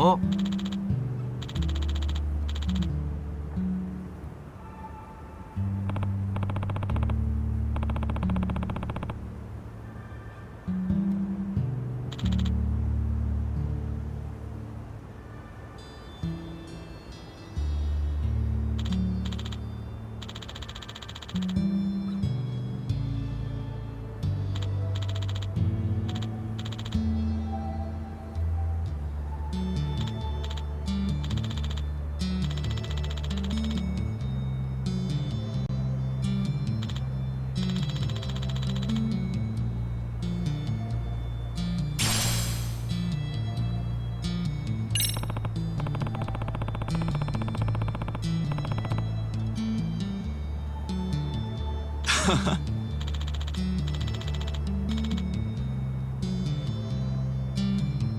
Oh.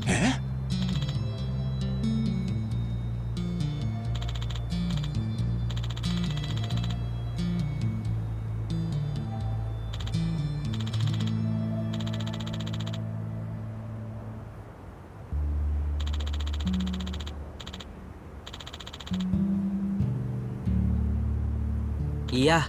Eh? Yeah.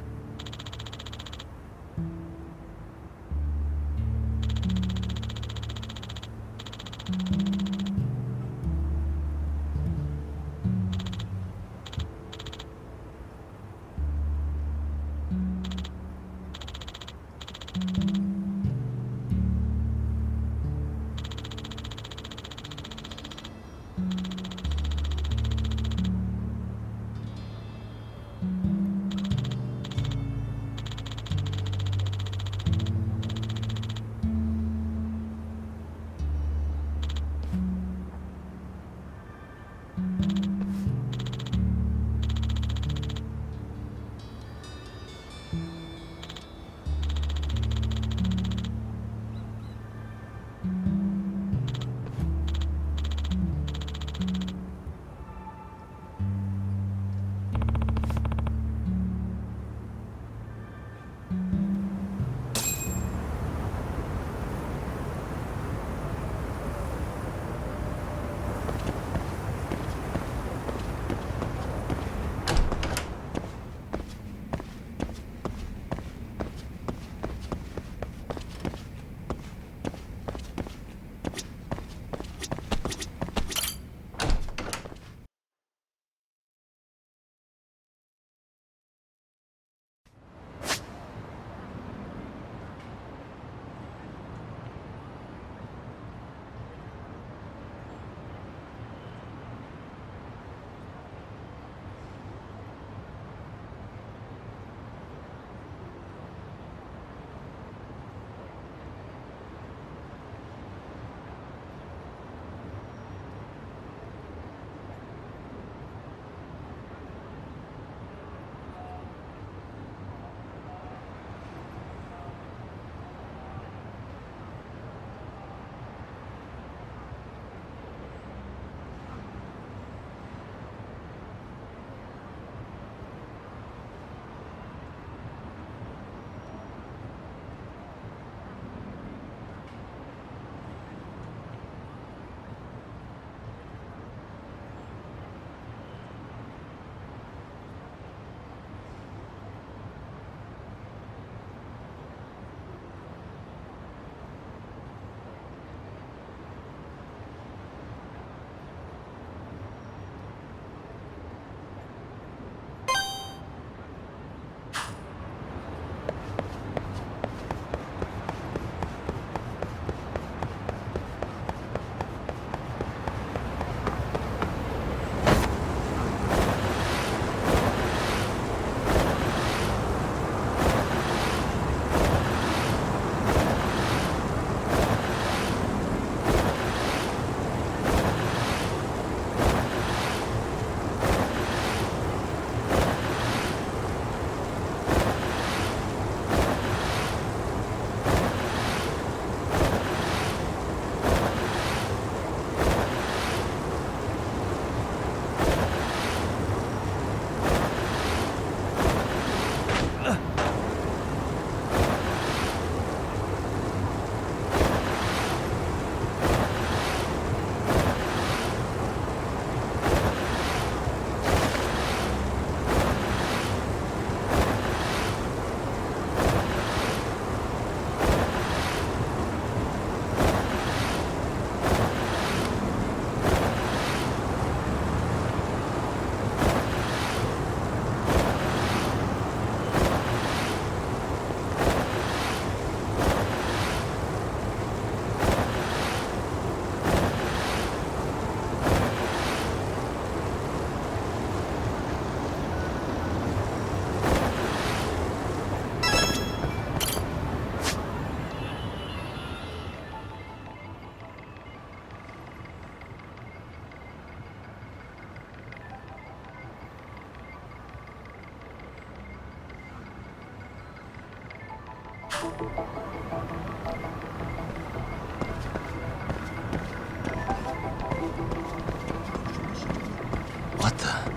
What the?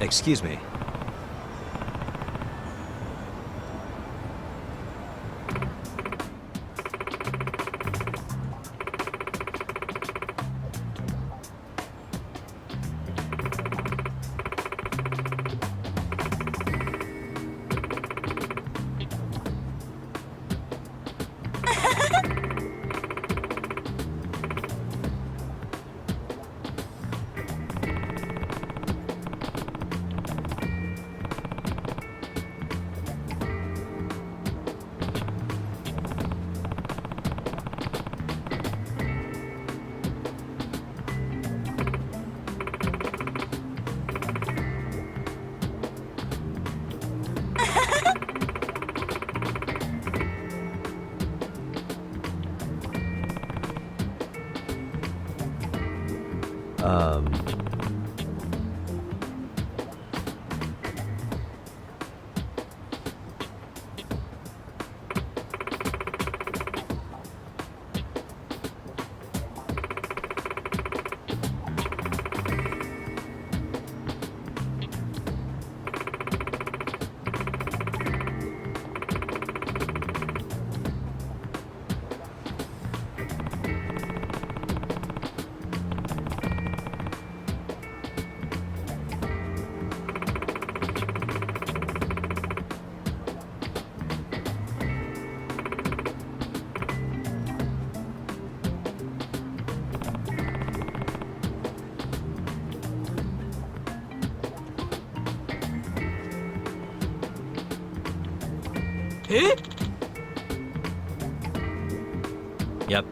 Excuse me. Eh? Yep.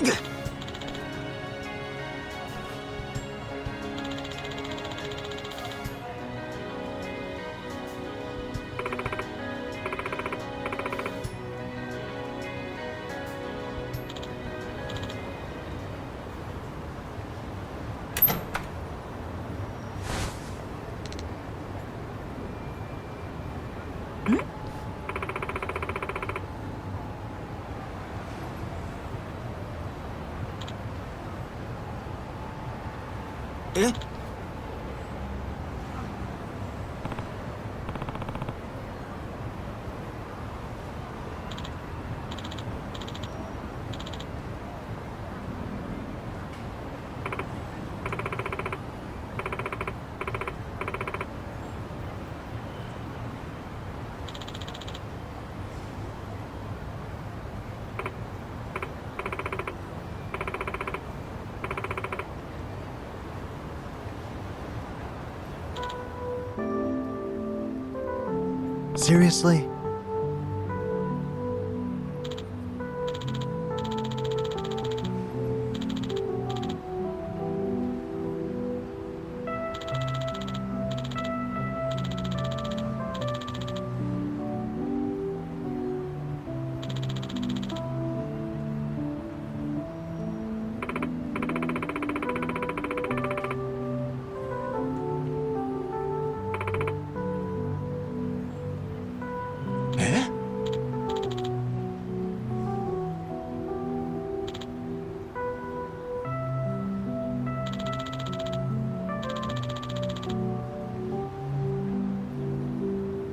え？Seriously?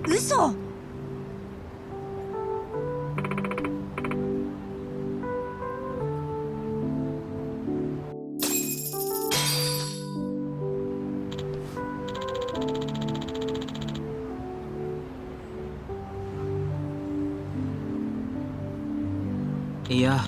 嘘。いや。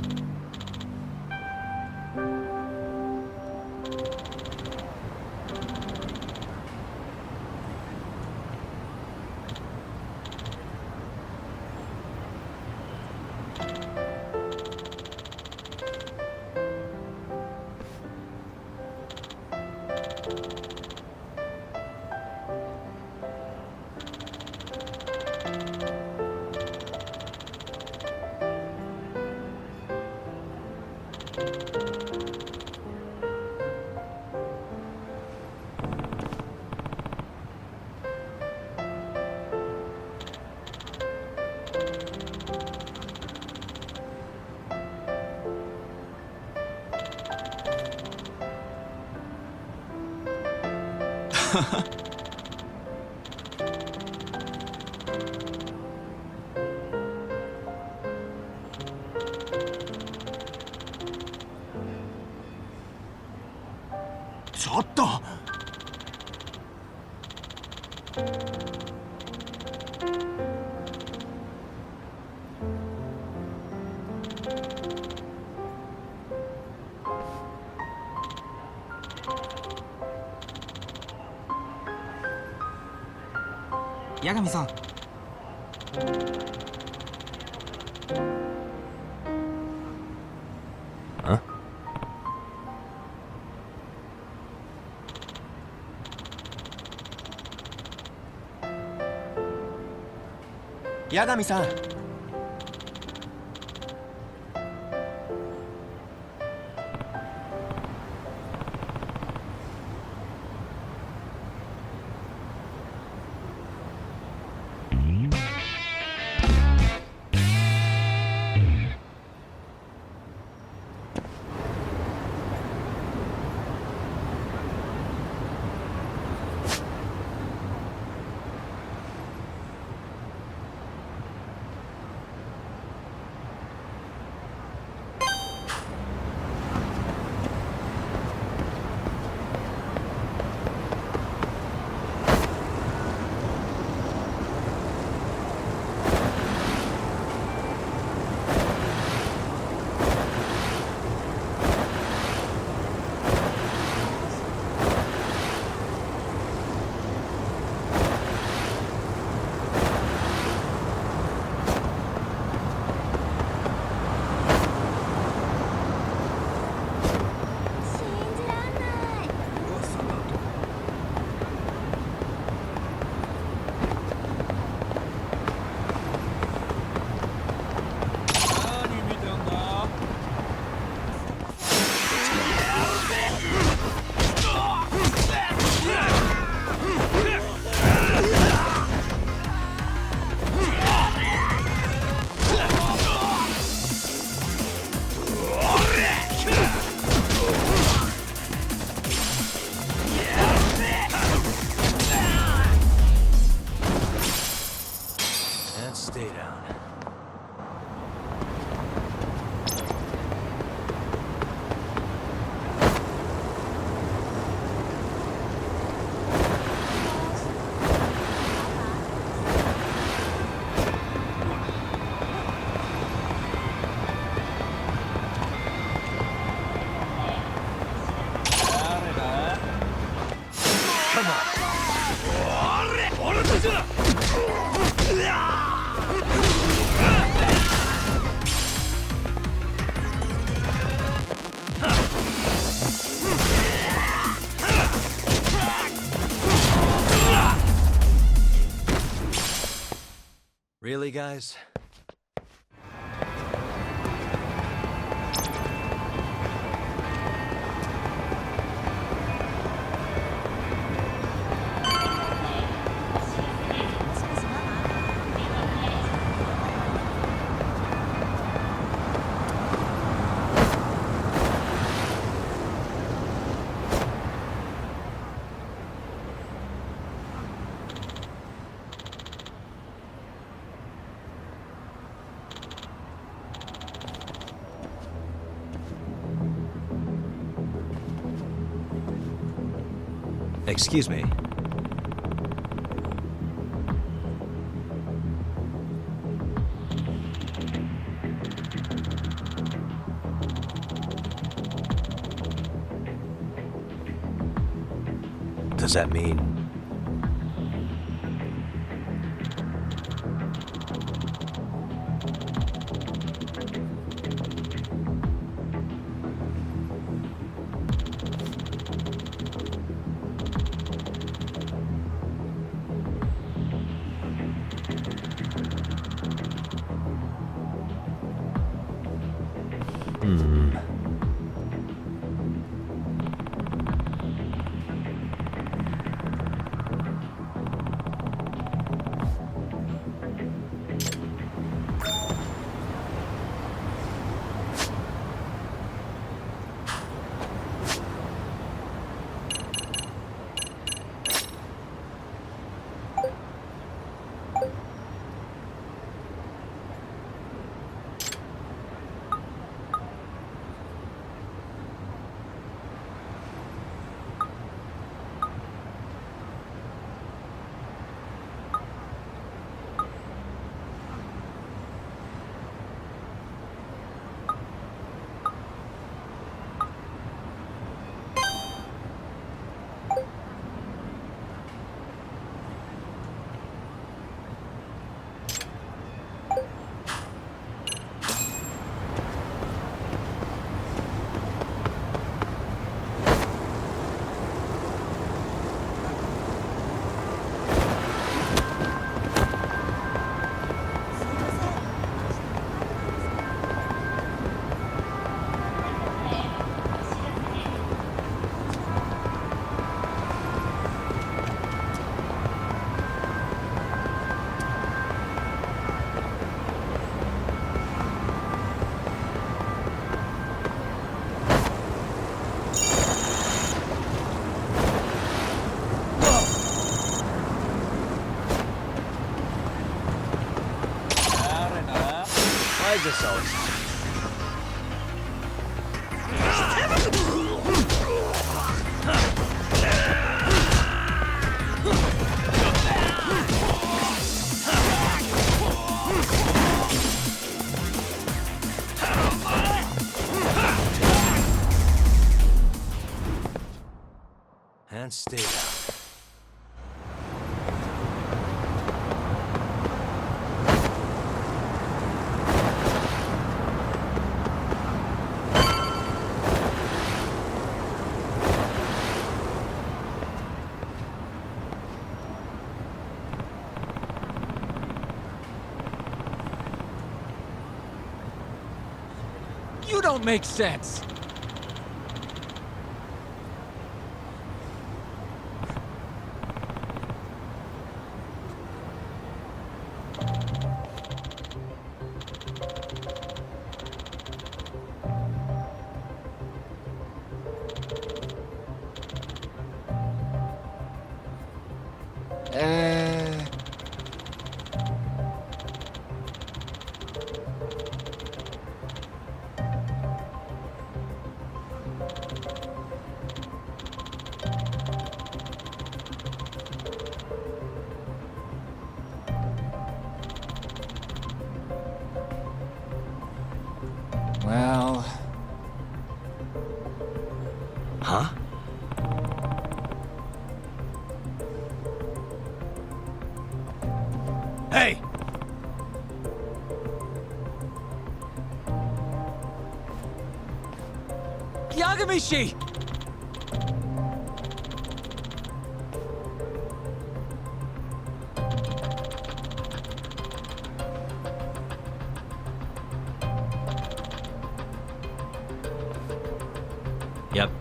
ちょっと。八神さん。あ？八神さん。And stay down. Really, guys? Excuse me. Does that mean... And stay down. You don't make sense! Yagami-shi! Yep.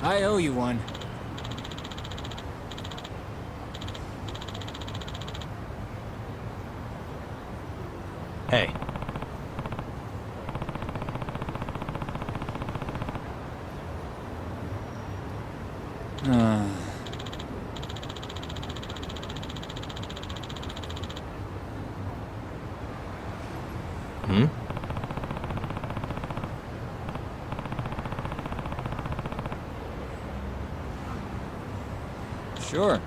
I owe you one. Hey. Hmm? Sure.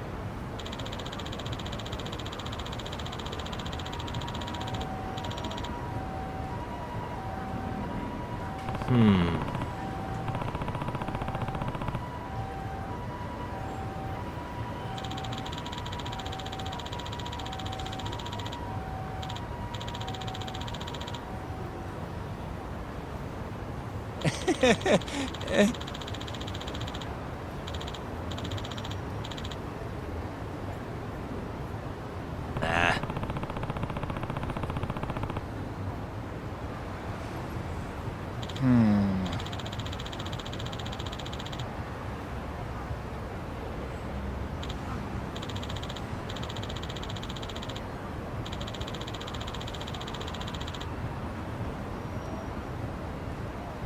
Nah.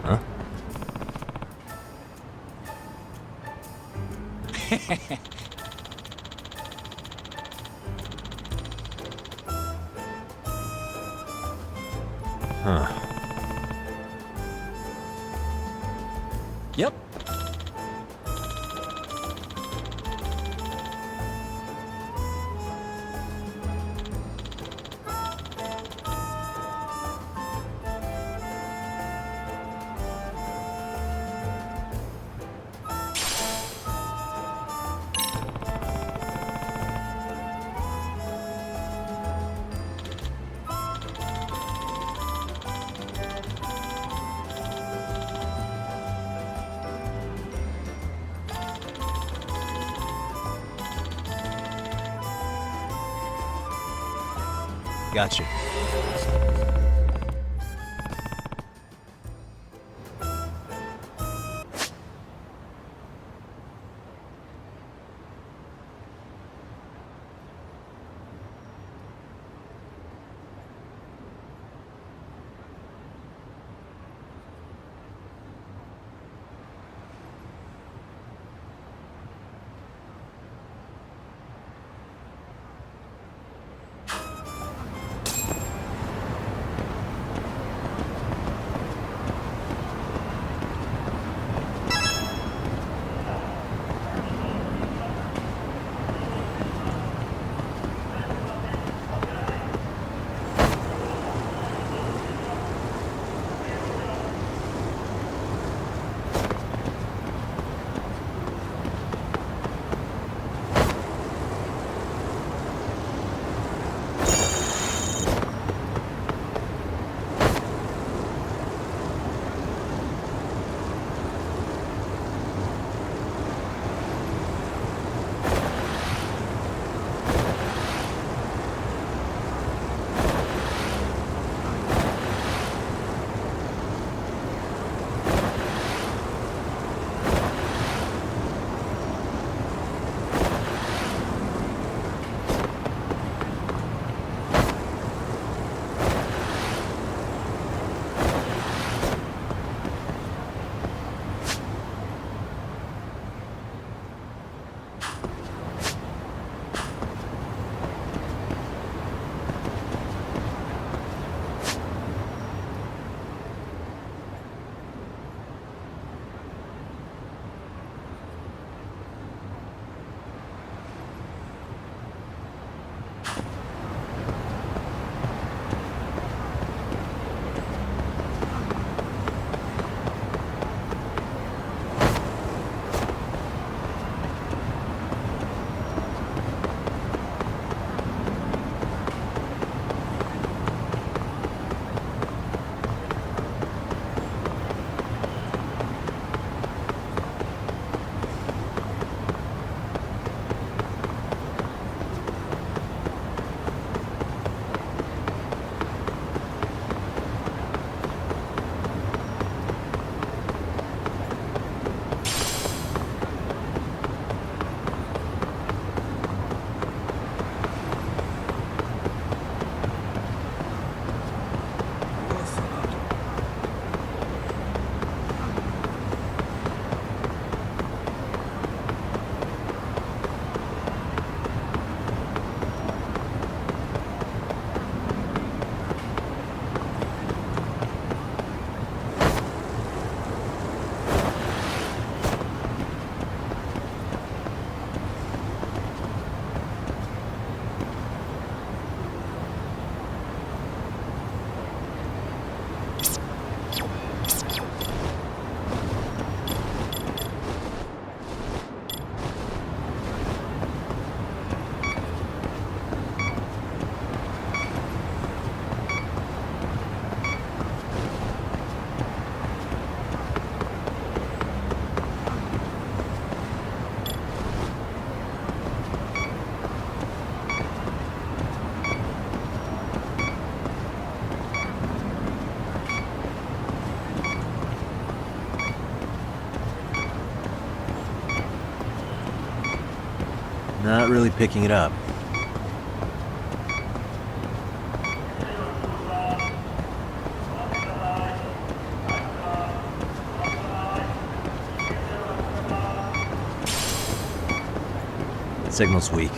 Huh? Huh. Yep. Got you. Not really picking it up. Signal's weak.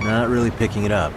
Not really picking it up.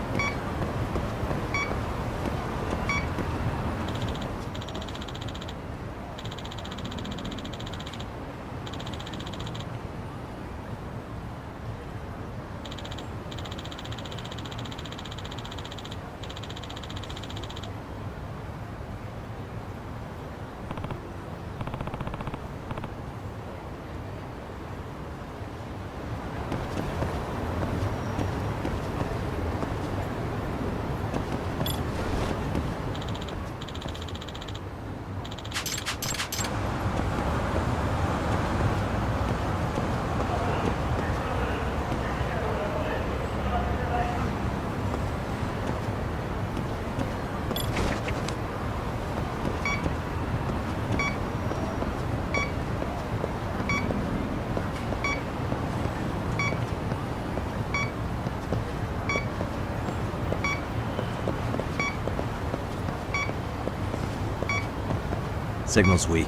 Signal's weak.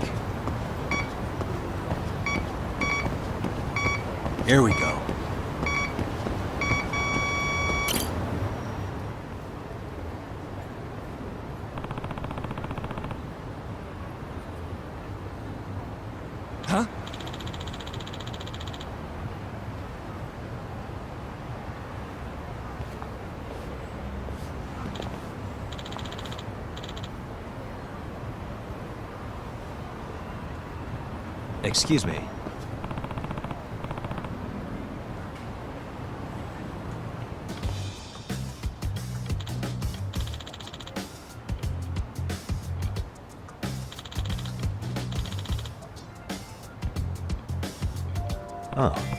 Here we go. Huh? Excuse me. Oh.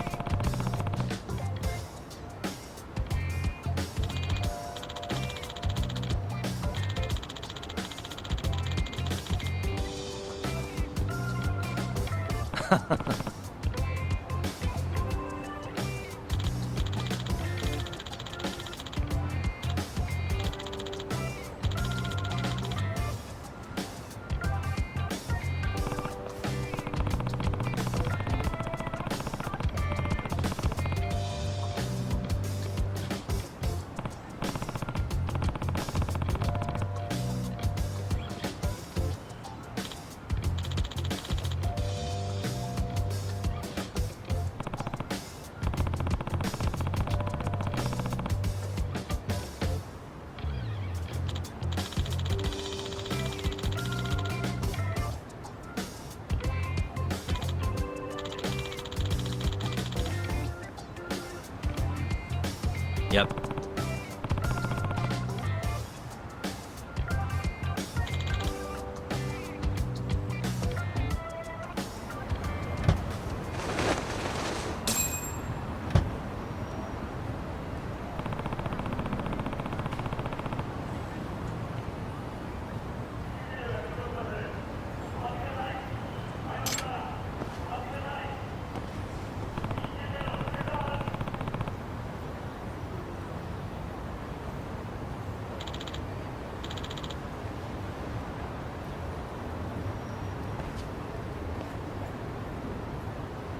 Yep.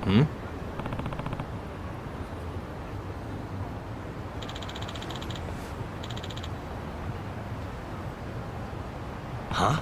Hmm? Huh?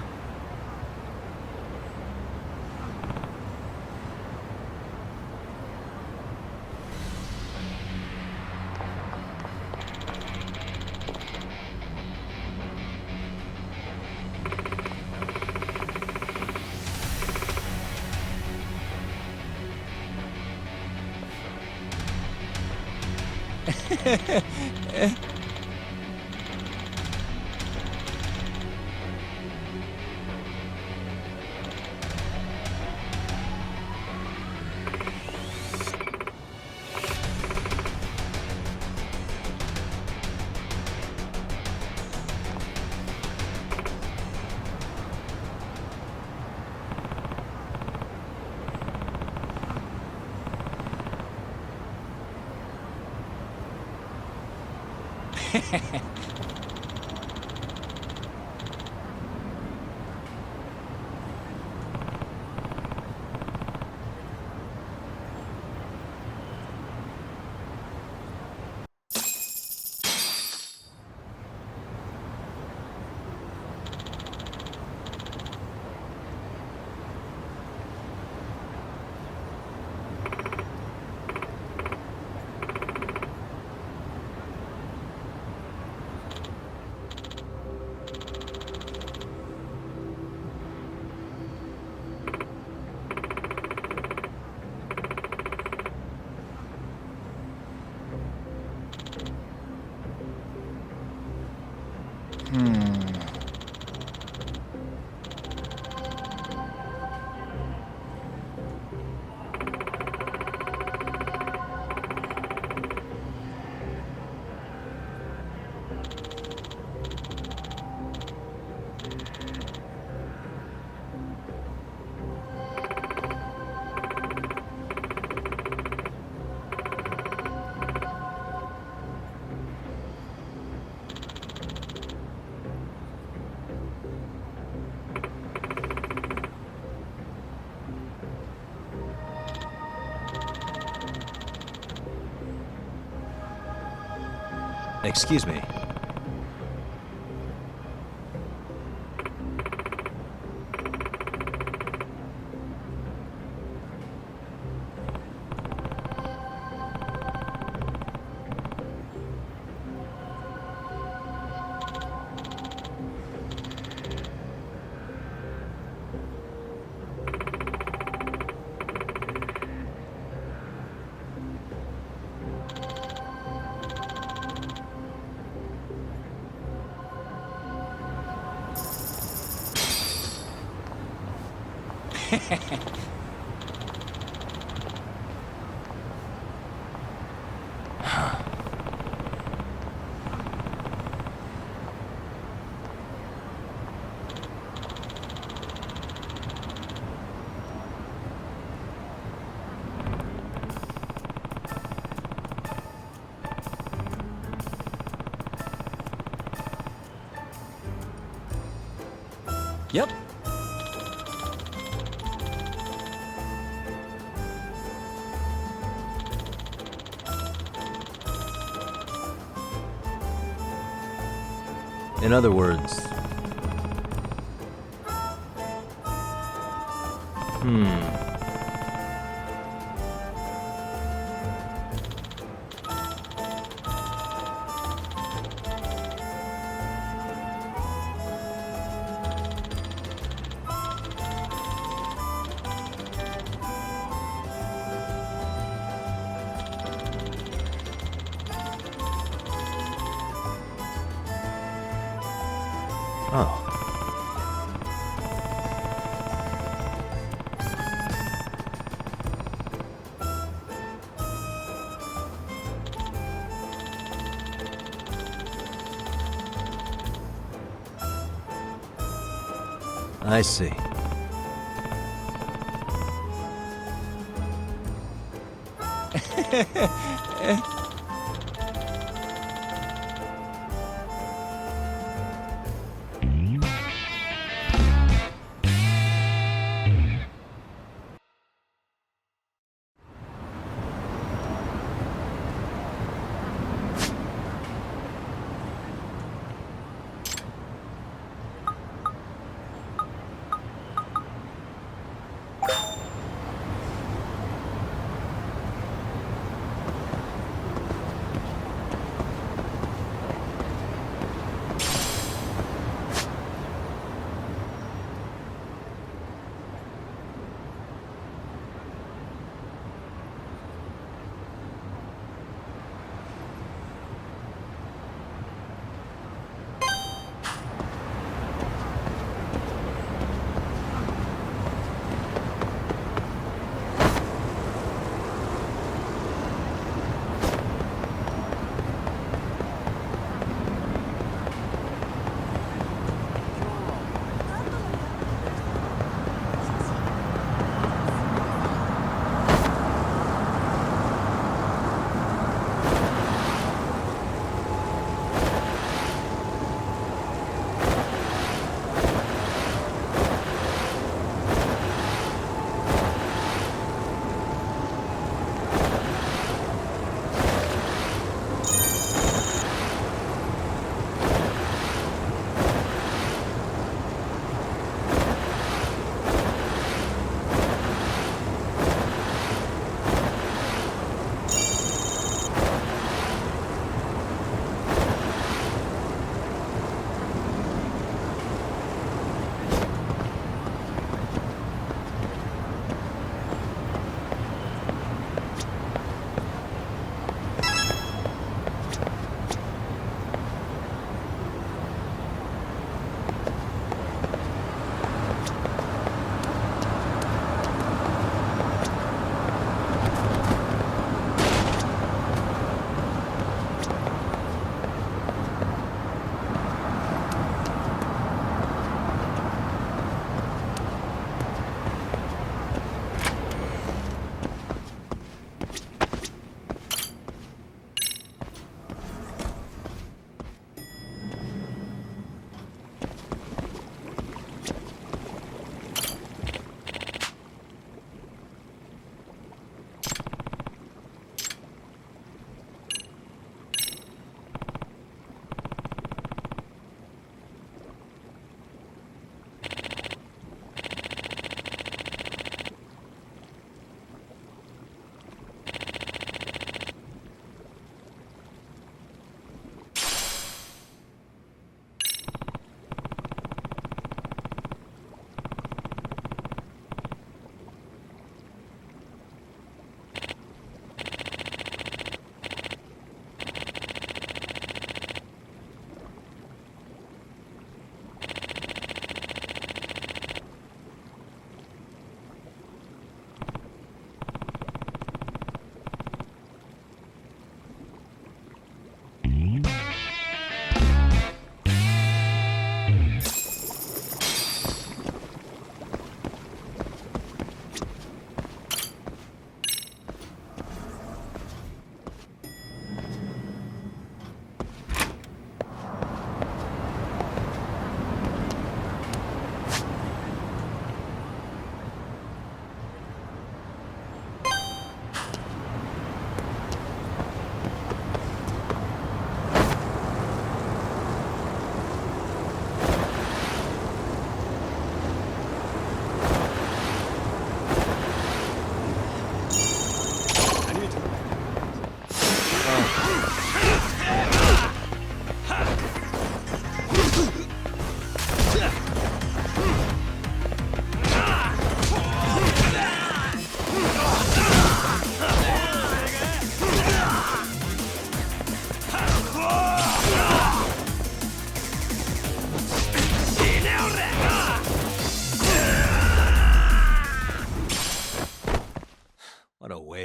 Excuse me. Yep. In other words... Oh. I see.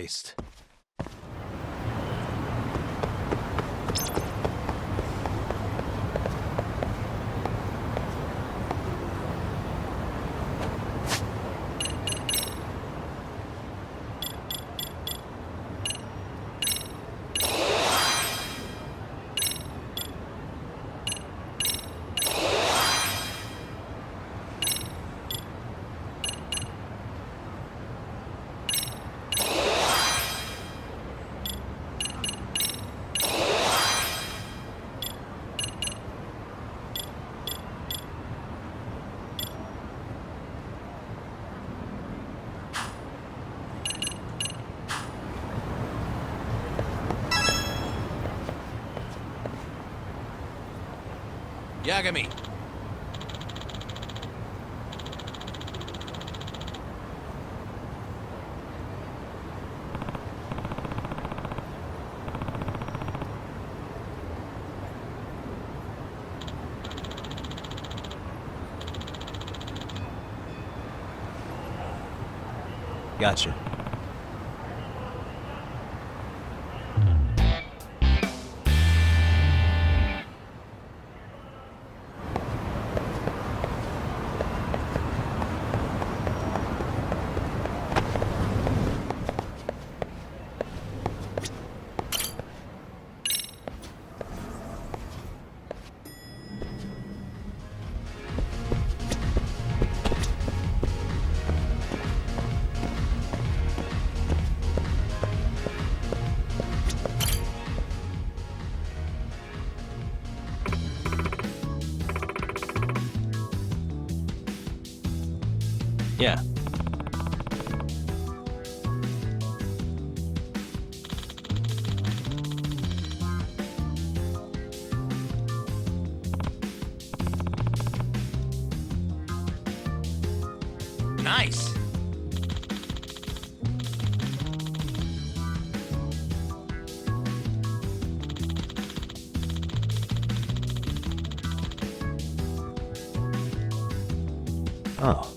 waste. Yagami! Gotcha. Yeah. Nice! Oh.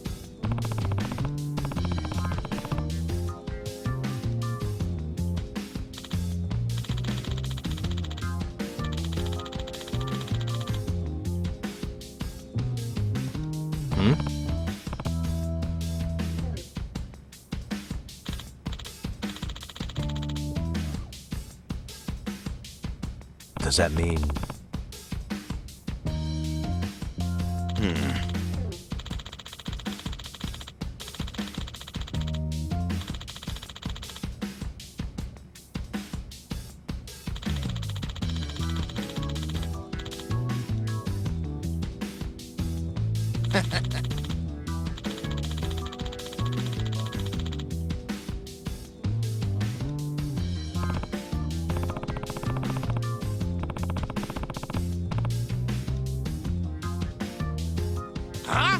Hmm? Does that mean... Huh?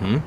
Hmm?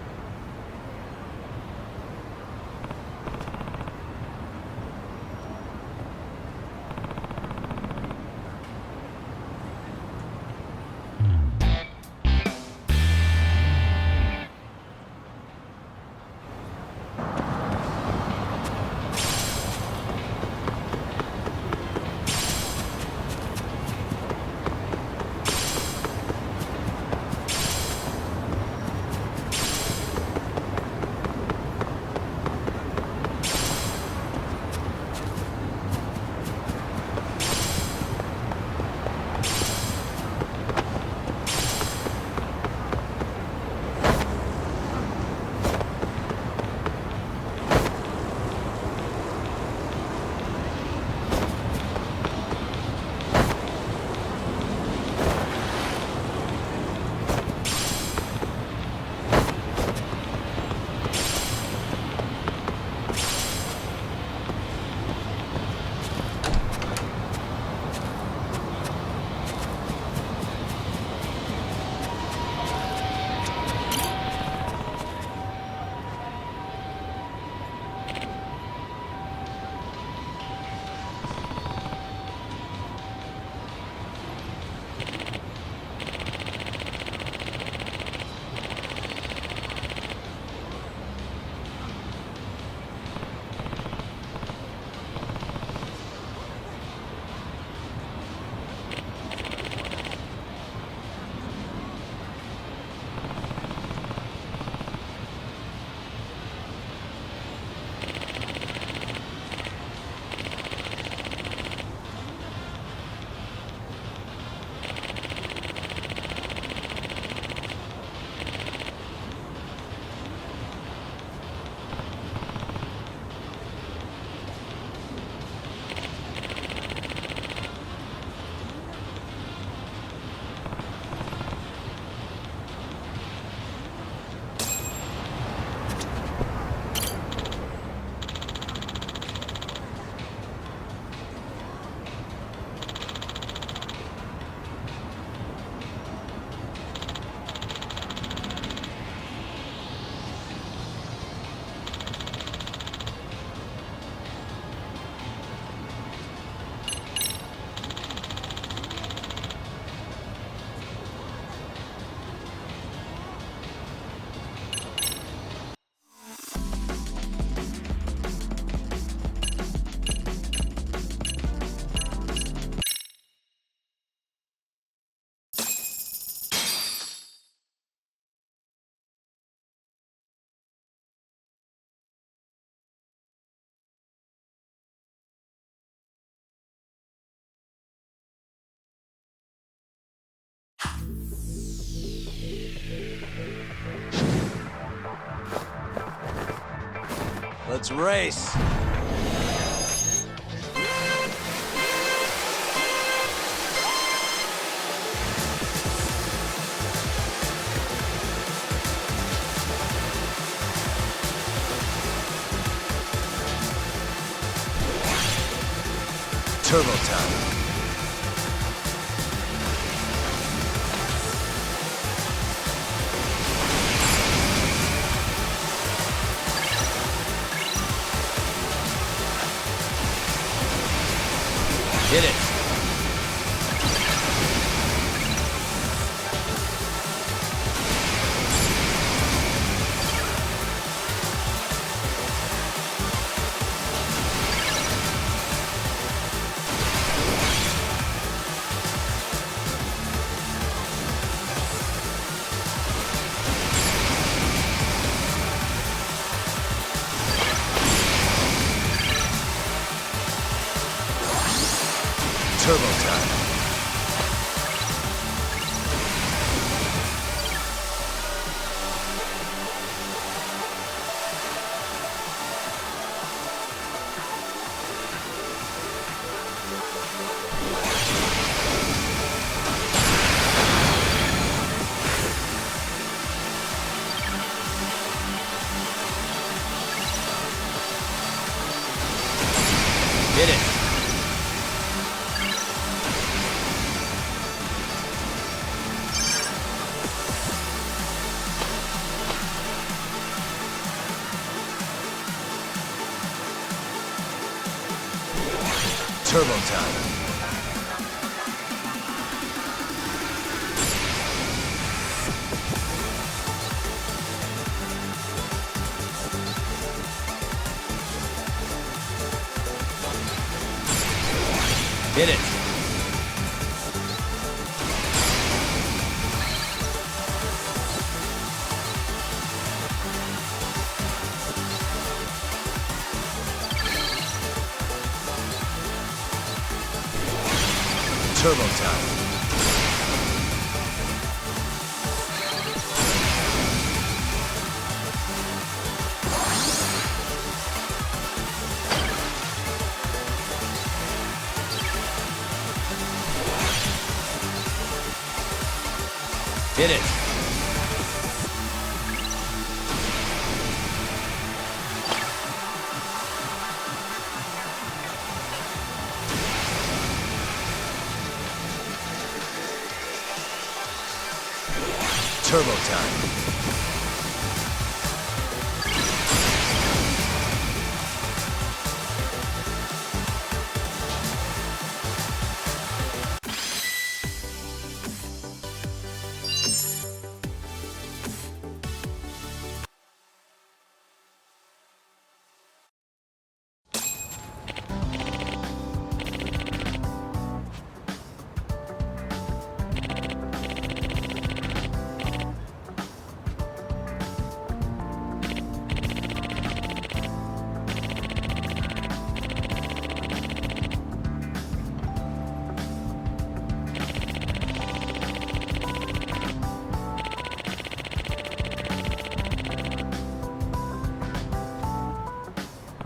Let's race! Turbo time. Hit it. Turbo time. Hit it. Turbo time. Hit it. Turbo time. Hit it. Turbo time.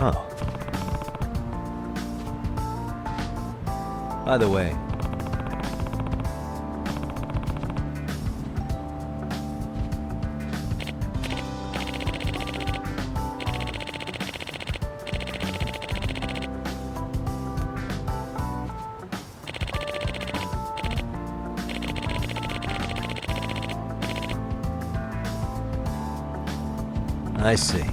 Oh. By the way, I see.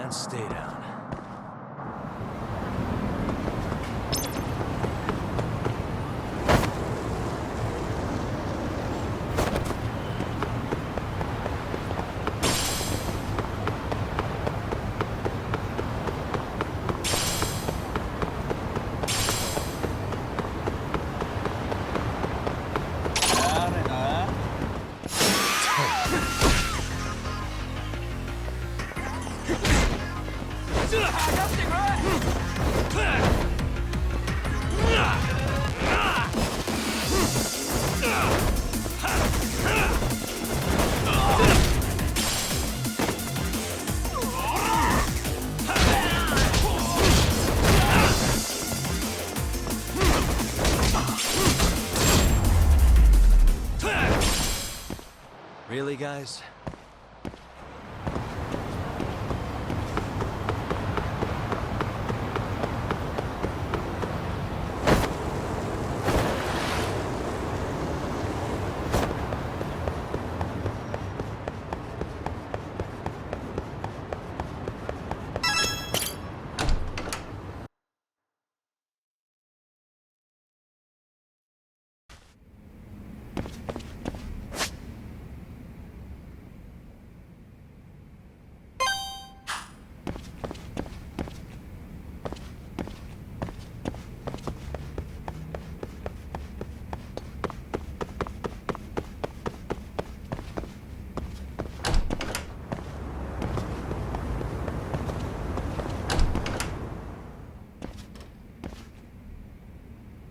And stay down. Really, guys?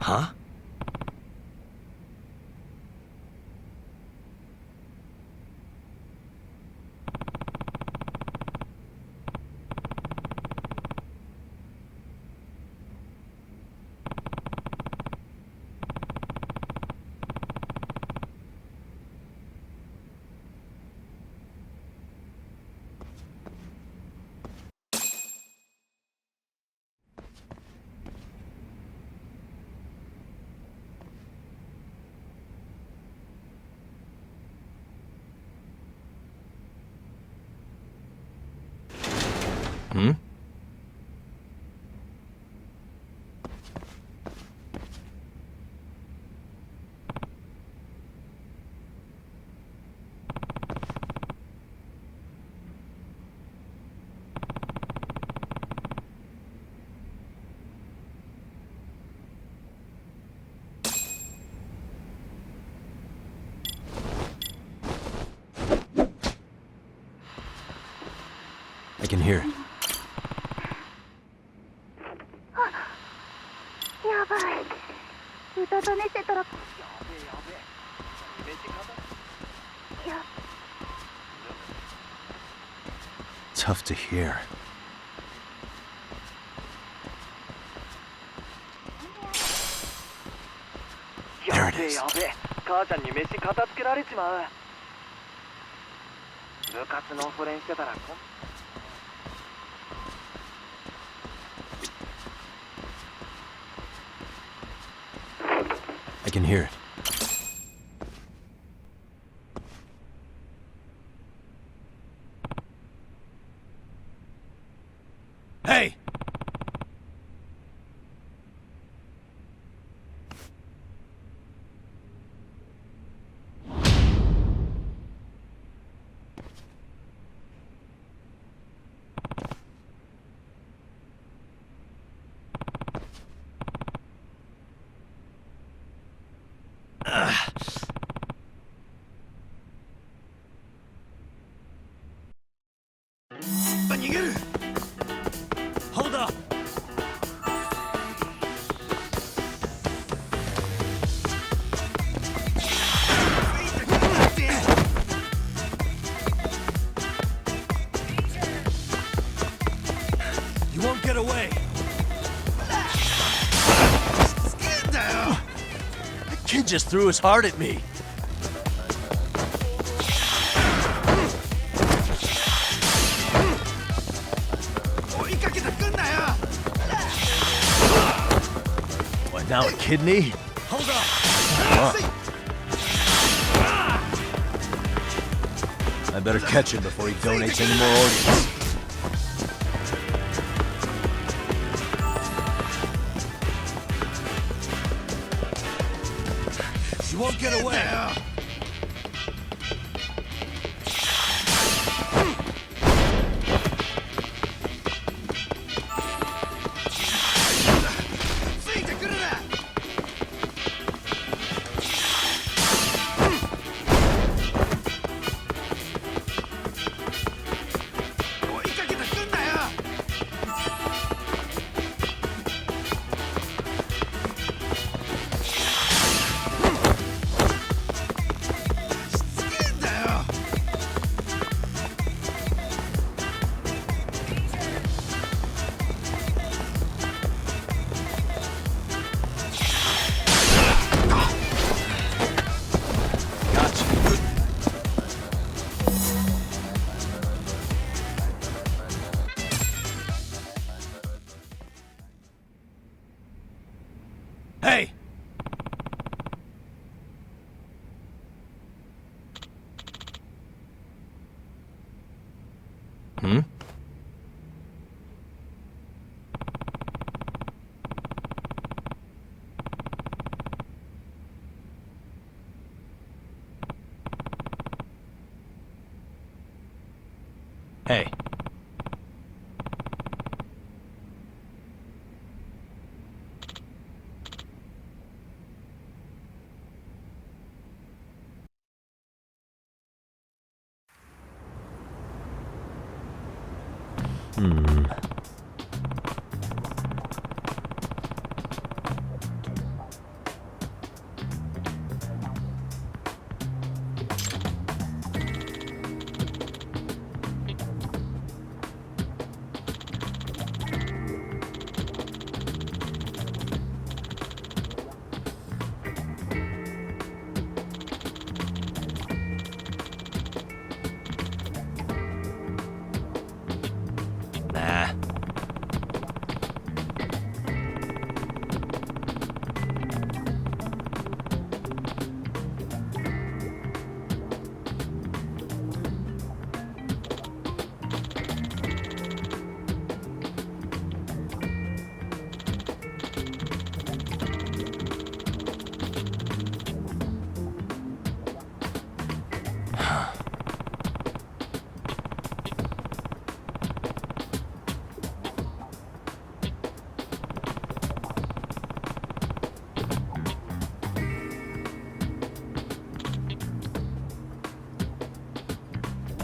Huh? Hmm? I can hear it. やばい。うたた寝してたら。やべえ。 Tough to hear. There it is. やべえ。母ちゃんに飯片付けられちまう。部活のそれにしてたらI can hear it. Hey! Hold up! You won't get away! The kid just threw his heart at me! What, now a kidney? Hold up! I better catch him before he donates any more organs. You won't get away! Hey! Hmm? Hey.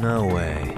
No way.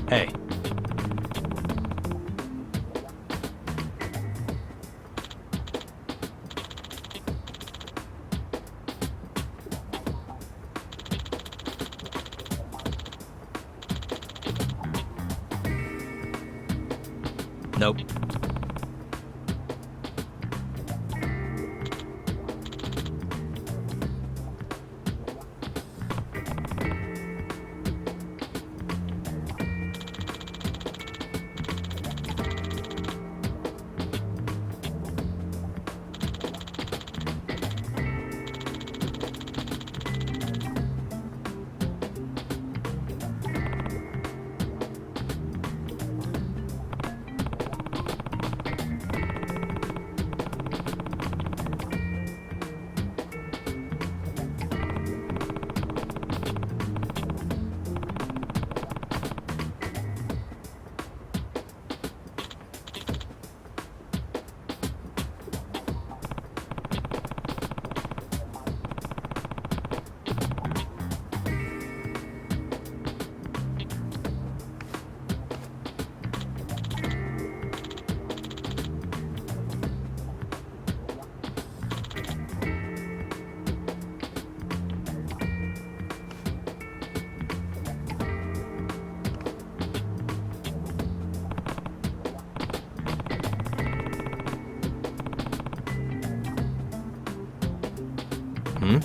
Hey. Nope. Hmm?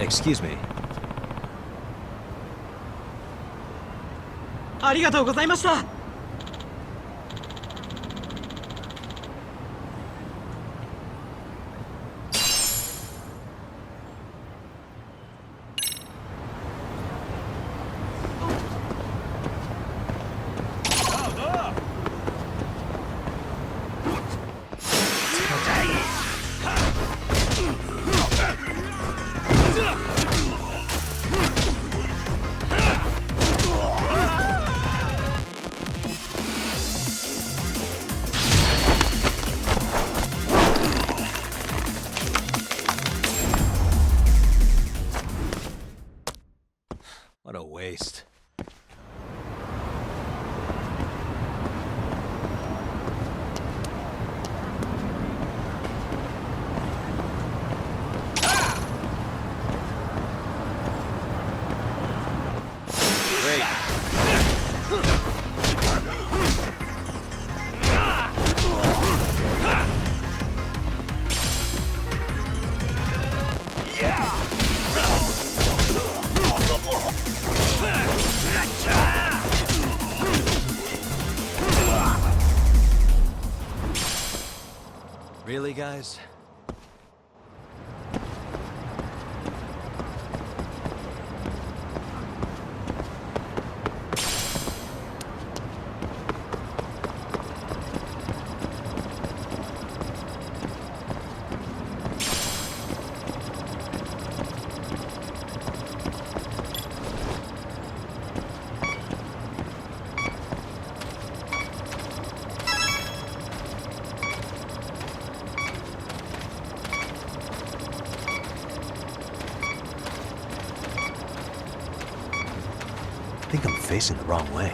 Excuse me. ありがとうございました。What a waste. Really, guys? I think I'm facing the wrong way.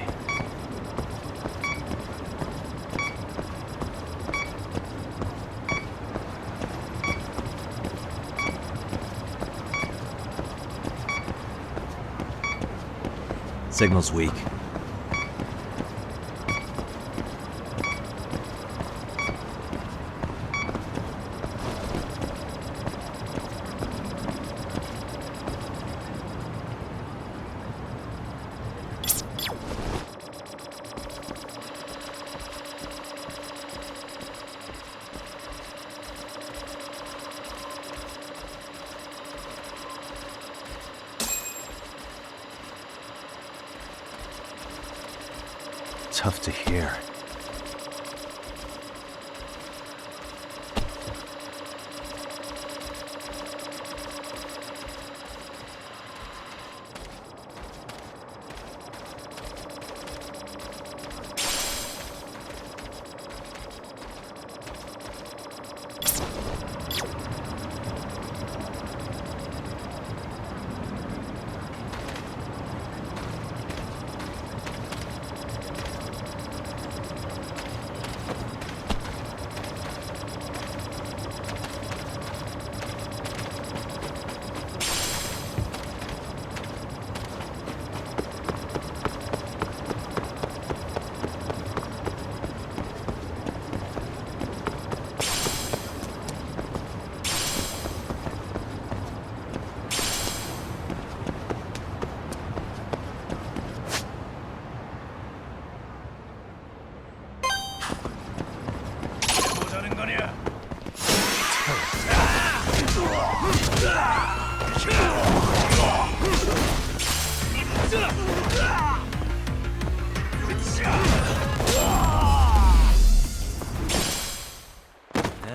Signal's weak. Tough to hear.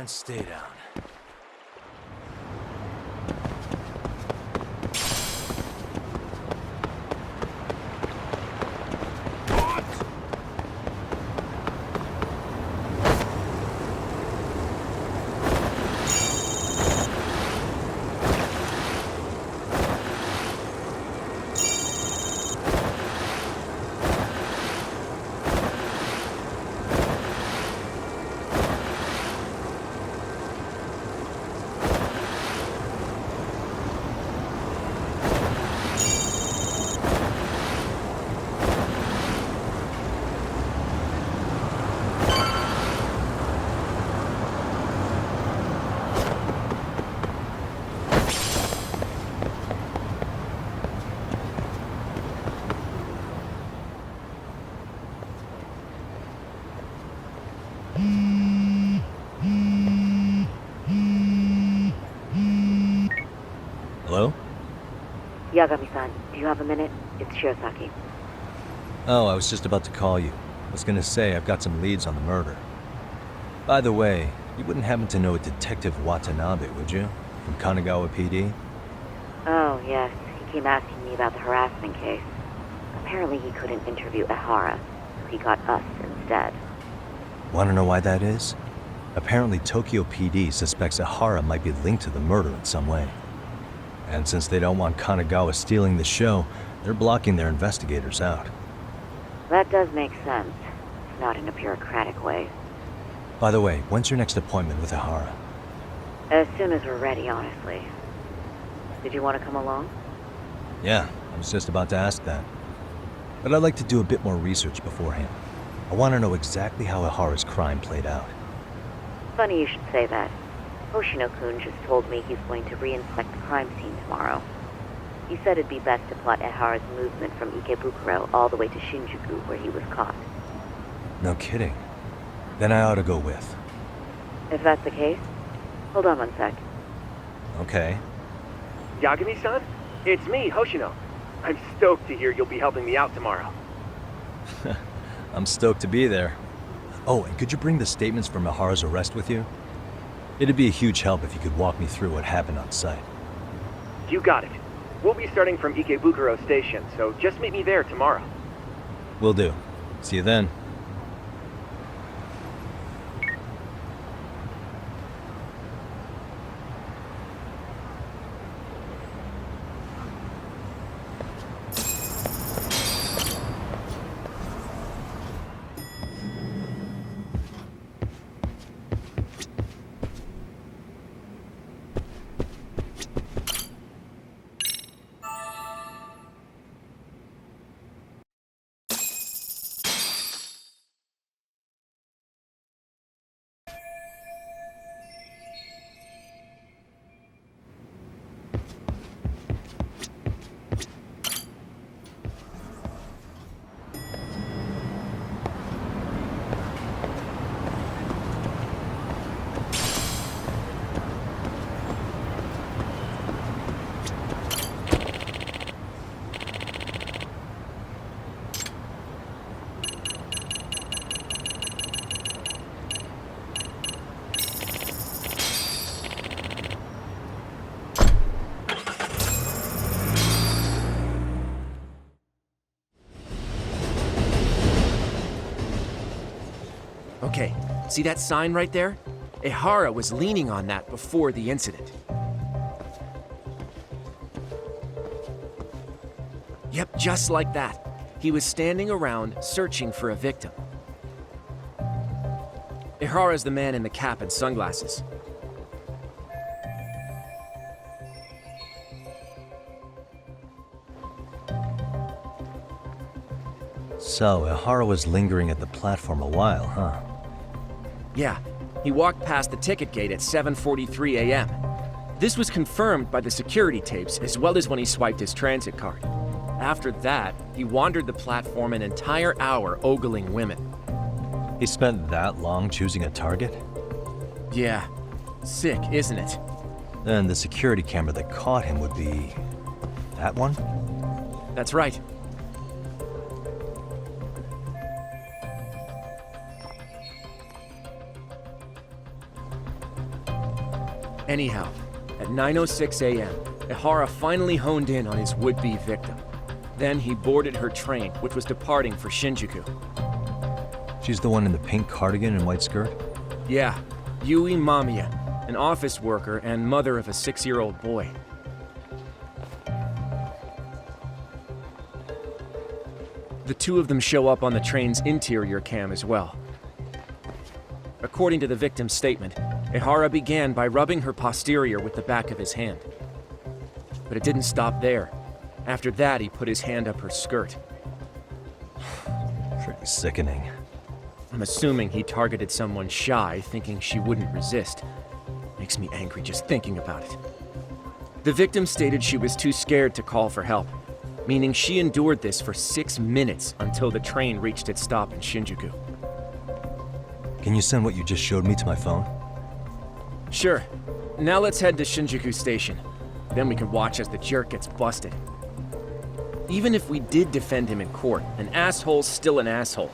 And stay down. Yagami-san, do you have a minute? It's Shiosaki. Oh, I was just about to call you. I was gonna say I've got some leads on the murder. By the way, you wouldn't happen to know a Detective Watanabe, would you? From Kanagawa PD? Oh, yes. He came asking me about the harassment case. Apparently he couldn't interview Ihara, so he got us instead. Wanna know why that is? Apparently Tokyo PD suspects Ihara might be linked to the murder in some way. And since they don't want Kanagawa stealing the show, they're blocking their investigators out. That does make sense. It's not in a bureaucratic way. By the way, when's your next appointment with Ihara? As soon as we're ready, honestly. Did you want to come along? Yeah, I was just about to ask that. But I'd like to do a bit more research beforehand. I want to know exactly how Ihara's crime played out. Funny you should say that. Hoshino-kun just told me he's going to reinspect the crime scene tomorrow. He said it'd be best to plot Ihara's movement from Ikebukuro all the way to Shinjuku, where he was caught. No kidding. Then I ought to go with. If that's the case, hold on one sec. Okay. Yagami-san? It's me, Hoshino. I'm stoked to hear you'll be helping me out tomorrow. I'm stoked to be there. Oh, and could you bring the statements from Ihara's arrest with you? It'd be a huge help if you could walk me through what happened on site. You got it. We'll be starting from Ikebukuro Station, so just meet me there tomorrow. Will do. See you then. Okay, see that sign right there? Ihara was leaning on that before the incident. Yep, just like that. He was standing around searching for a victim. Ihara's the man in the cap and sunglasses. So, Ihara was lingering at the platform a while, huh? Yeah, he walked past the ticket gate at 7:43 a.m. This was confirmed by the security tapes as well as when he swiped his transit card. After that, he wandered the platform an entire hour ogling women. He spent that long choosing a target? Yeah, sick, isn't it? Then the security camera that caught him would be... that one? That's right. Anyhow, at 9:06 a.m., Ihara finally honed in on his would-be victim. Then he boarded her train, which was departing for Shinjuku. She's the one in the pink cardigan and white skirt? Yeah, Yui Mamiya, an office worker and mother of a 6-year-old boy. The two of them show up on the train's interior cam as well. According to the victim's statement, Ihara began by rubbing her posterior with the back of his hand. But it didn't stop there. After that, he put his hand up her skirt. Pretty sickening. I'm assuming he targeted someone shy, thinking she wouldn't resist. Makes me angry just thinking about it. The victim stated she was too scared to call for help, meaning she endured this for 6 minutes until the train reached its stop in Shinjuku. Can you send what you just showed me to my phone? Sure. Now let's head to Shinjuku Station. Then we can watch as the jerk gets busted. Even if we did defend him in court, an asshole's still an asshole.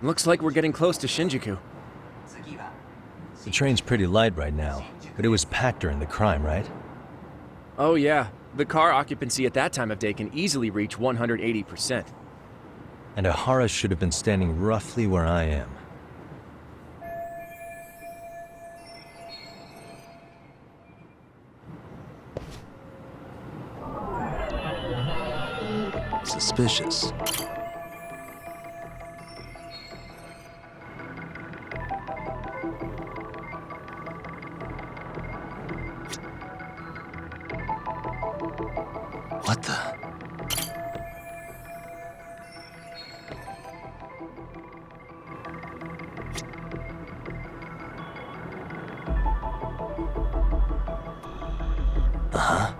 Looks like we're getting close to Shinjuku. The train's pretty light right now, but it was packed during the crime, right? Oh yeah, the car occupancy at that time of day can easily reach 180%. And Ihara should have been standing roughly where I am. Suspicious. What the? Uh-huh.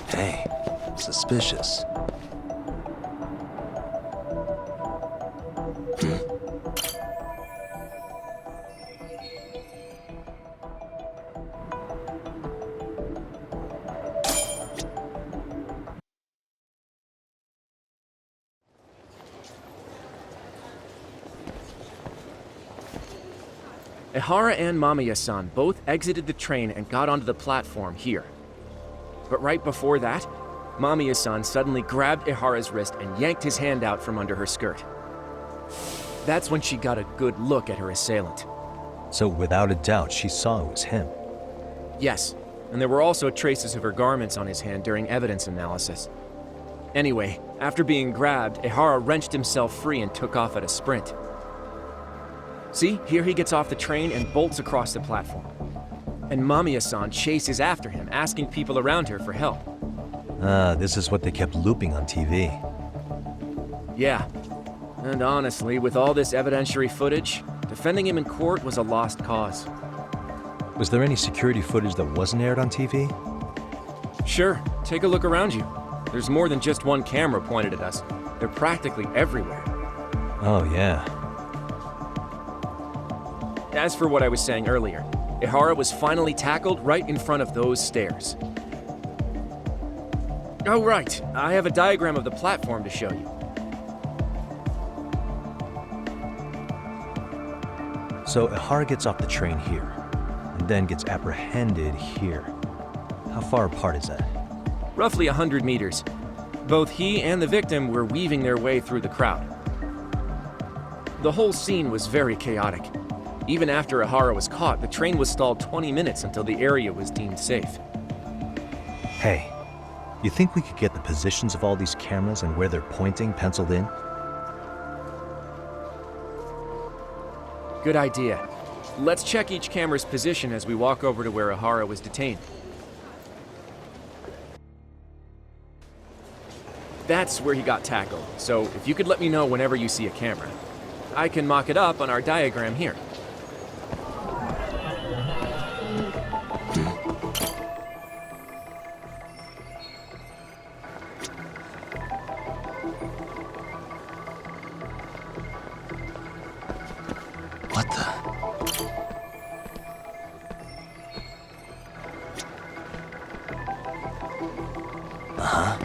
Hey, suspicious. Ihara and Mamiya-san both exited the train and got onto the platform here. But right before that, Mamiya-san suddenly grabbed Ihara's wrist and yanked his hand out from under her skirt. That's when she got a good look at her assailant. So without a doubt, she saw it was him. Yes, and there were also traces of her garments on his hand during evidence analysis. Anyway, after being grabbed, Ihara wrenched himself free and took off at a sprint. See, here he gets off the train and bolts across the platform. And Mamiya-san chases after him, asking people around her for help. Ah, this is what they kept looping on TV. Yeah. And honestly, with all this evidentiary footage, defending him in court was a lost cause. Was there any security footage that wasn't aired on TV? Sure, take a look around you. There's more than just one camera pointed at us. They're practically everywhere. Oh, yeah. As for what I was saying earlier, Ihara was finally tackled right in front of those stairs. Oh, right. I have a diagram of the platform to show you. So Ihara gets off the train here, and then gets apprehended here. How far apart is that? Roughly 100 meters. Both he and the victim were weaving their way through the crowd. The whole scene was very chaotic. Even after Ihara was caught, the train was stalled 20 minutes until the area was deemed safe. Hey, you think we could get the positions of all these cameras and where they're pointing penciled in? Good idea. Let's check each camera's position as we walk over to where Ihara was detained. That's where he got tackled, so if you could let me know whenever you see a camera. I can mock it up on our diagram here. What the? Uh-huh.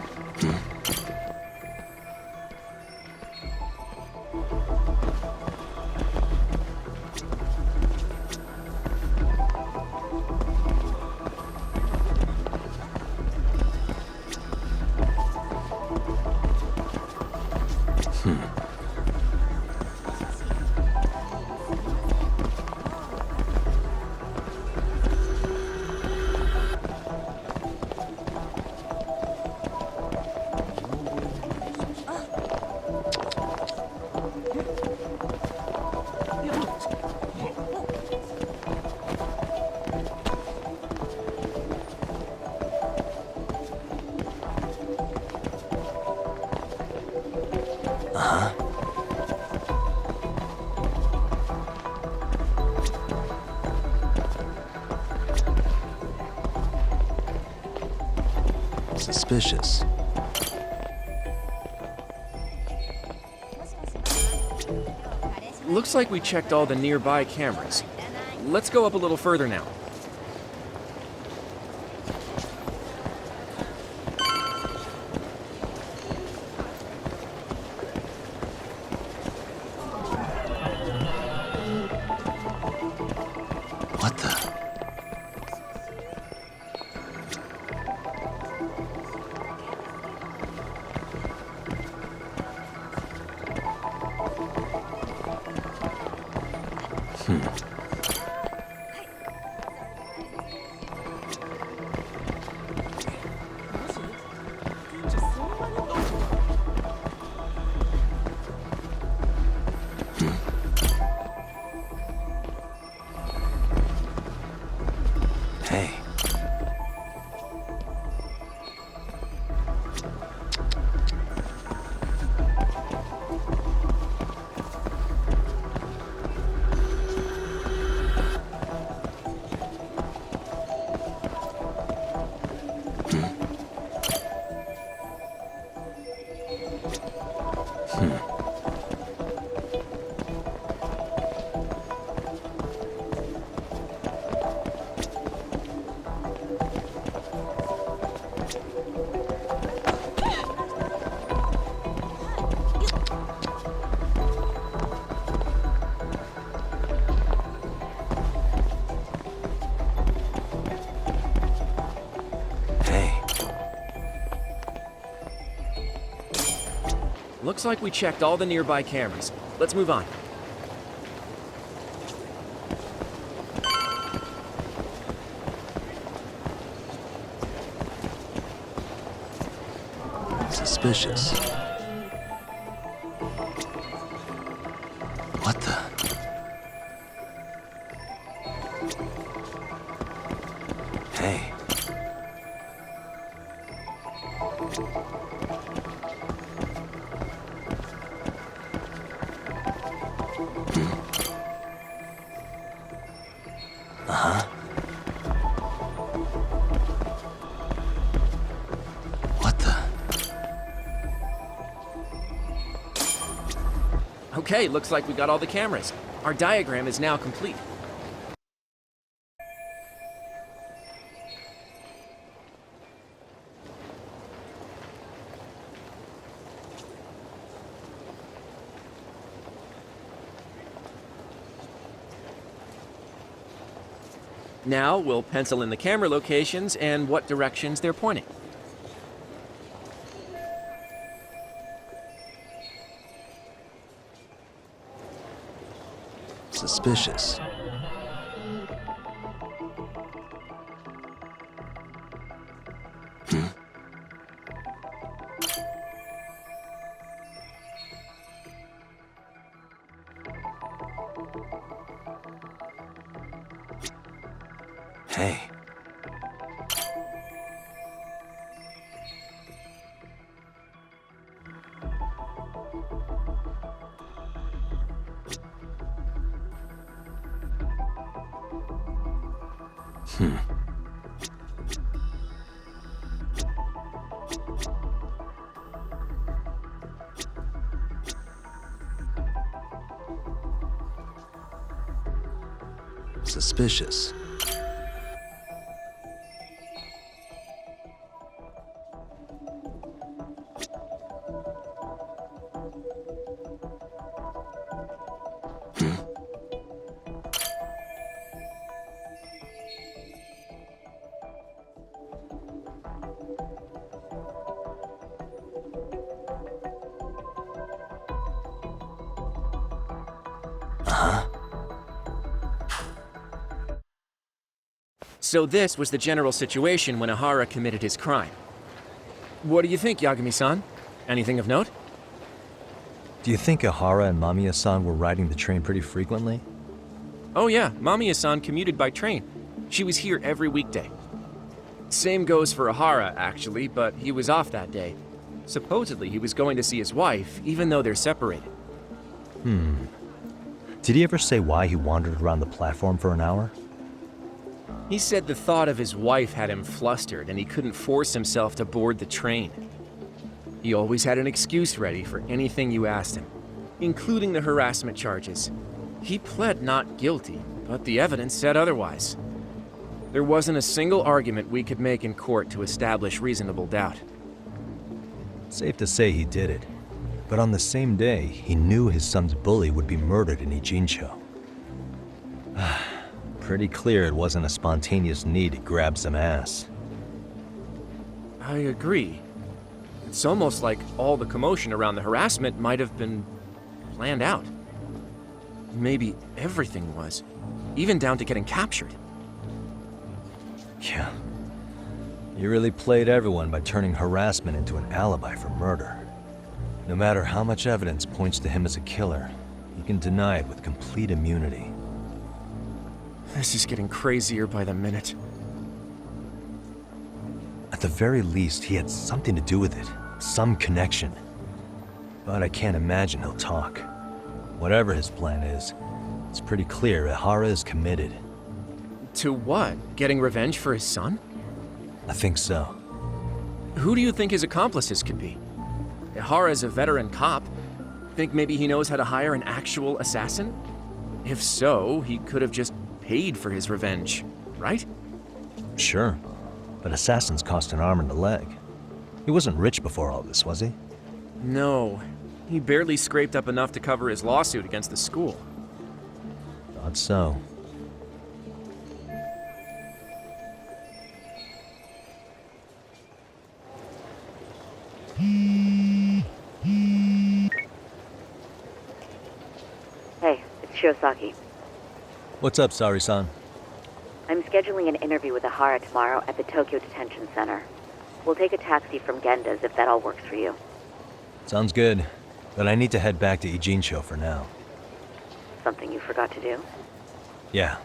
Suspicious. Looks like we checked all the nearby cameras. Let's go up a little further now. What the? Hey. Looks like we checked all the nearby cameras. Let's move on. Suspicious. What the? Hey. Uh-huh. What the? Okay, looks like we got all the cameras. Our diagram is now complete. Now we'll pencil in the camera locations and what directions they're pointing. Suspicious. Hey. Suspicious. So this was the general situation when Ihara committed his crime. What do you think, Yagami-san? Anything of note? Do you think Ihara and Mamiya-san were riding the train pretty frequently? Oh yeah, Mamiya-san commuted by train. She was here every weekday. Same goes for Ihara, actually, but he was off that day. Supposedly he was going to see his wife, even though they're separated. Did he ever say why he wandered around the platform for an hour? He said the thought of his wife had him flustered and he couldn't force himself to board the train. He always had an excuse ready for anything you asked him, including the harassment charges. He pled not guilty, but the evidence said otherwise. There wasn't a single argument we could make in court to establish reasonable doubt. Safe to say he did it. But on the same day, he knew his son's bully would be murdered in Ijincho. Pretty clear it wasn't a spontaneous need to grab some ass. I agree. It's almost like all the commotion around the harassment might have been planned out. Maybe everything was, even down to getting captured. Yeah. You really played everyone by turning harassment into an alibi for murder. No matter how much evidence points to him as a killer, he can deny it with complete immunity. This is getting crazier by the minute. At the very least, he had something to do with it. Some connection. But I can't imagine he'll talk. Whatever his plan is, it's pretty clear Ihara is committed. To what? Getting revenge for his son? I think so. Who do you think his accomplices could be? Ihara is a veteran cop. Think maybe he knows how to hire an actual assassin? If so, he could have just paid for his revenge, right? Sure, but assassins cost an arm and a leg. He wasn't rich before all this, was he? No, he barely scraped up enough to cover his lawsuit against the school. Thought so. Hey, it's Shirosaki. What's up, Sari-san? I'm scheduling an interview with Ihara tomorrow at the Tokyo Detention Center. We'll take a taxi from Genda's if that all works for you. Sounds good, but I need to head back to Ijincho for now. Something you forgot to do? Yeah,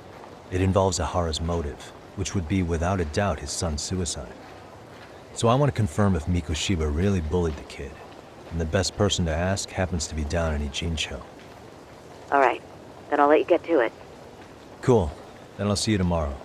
it involves Ihara's motive, which would be without a doubt his son's suicide. So I want to confirm if Mikoshiba really bullied the kid, and the best person to ask happens to be down in Ijincho. All right, then I'll let you get to it. Cool, then I'll see you tomorrow.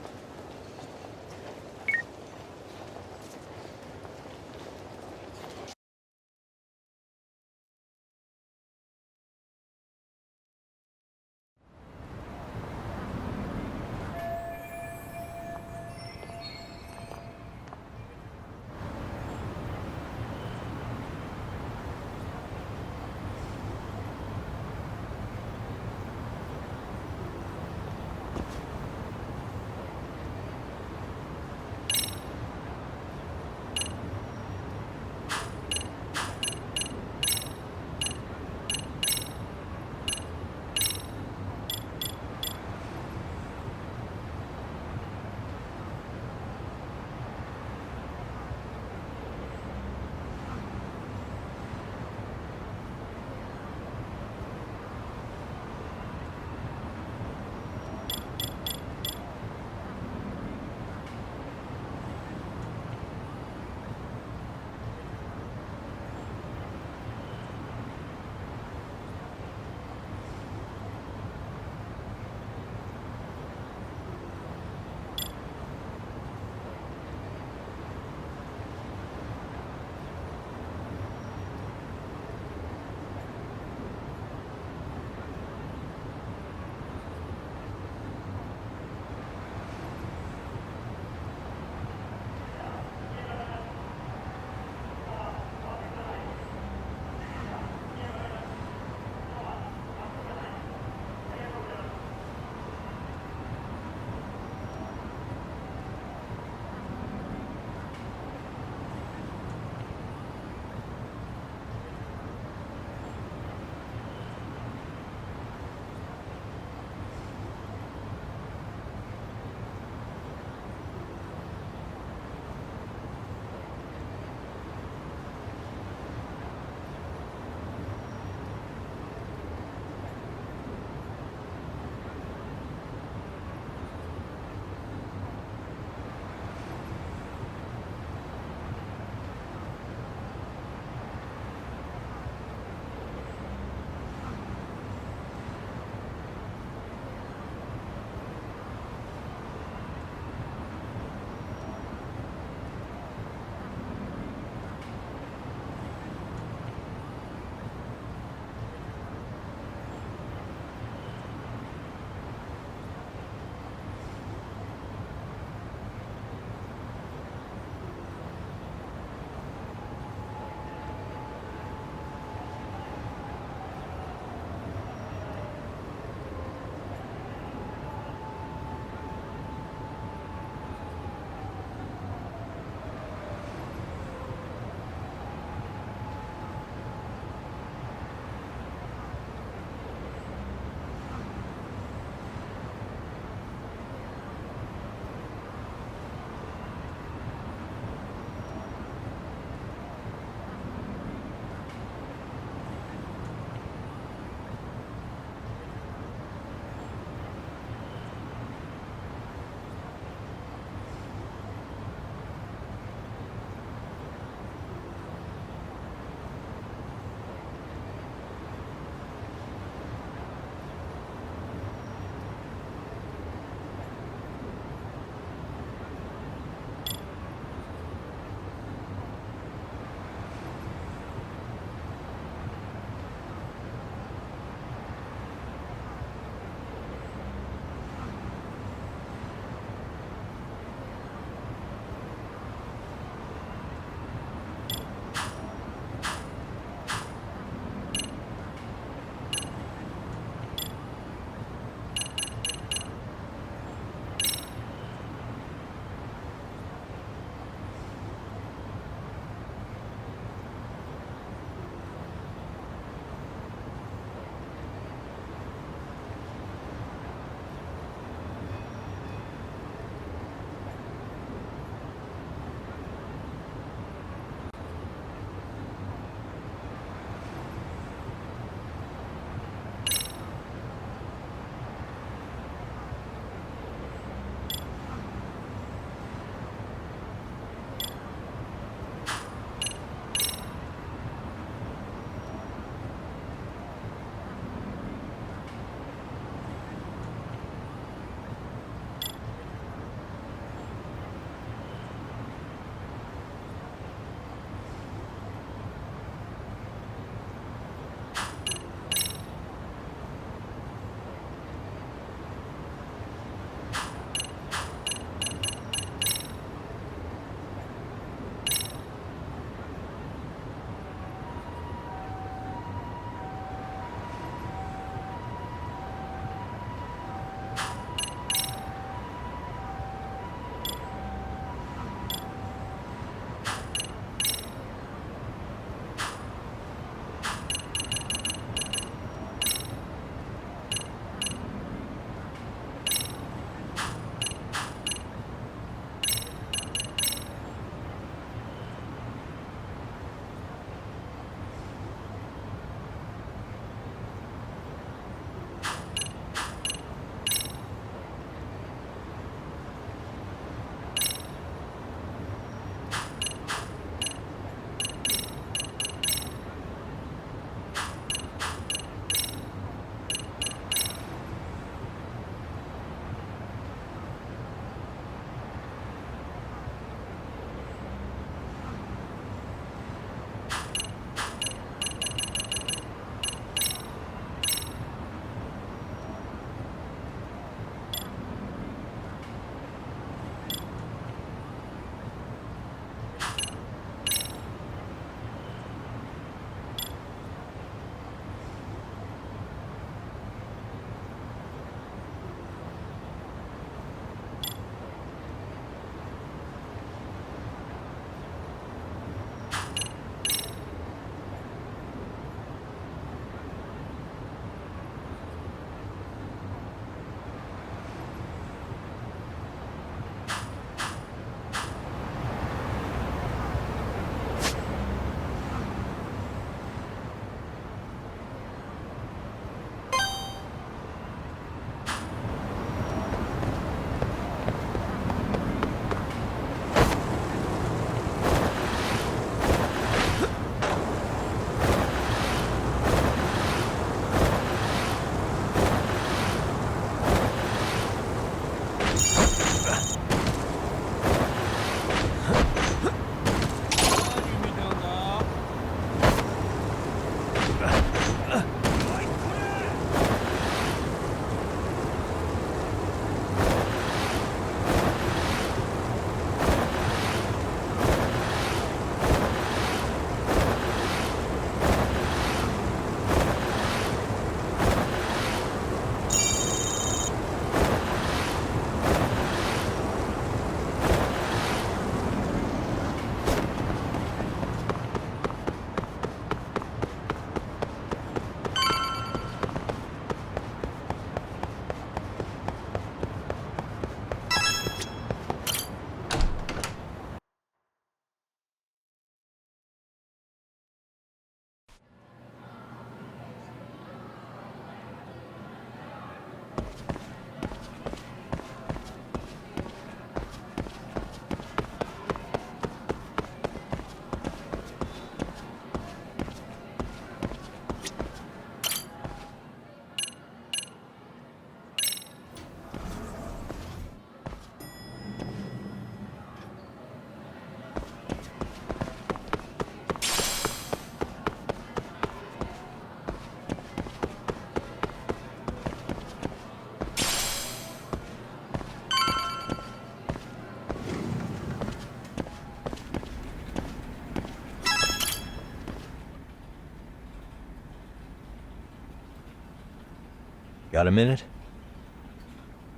Got a minute?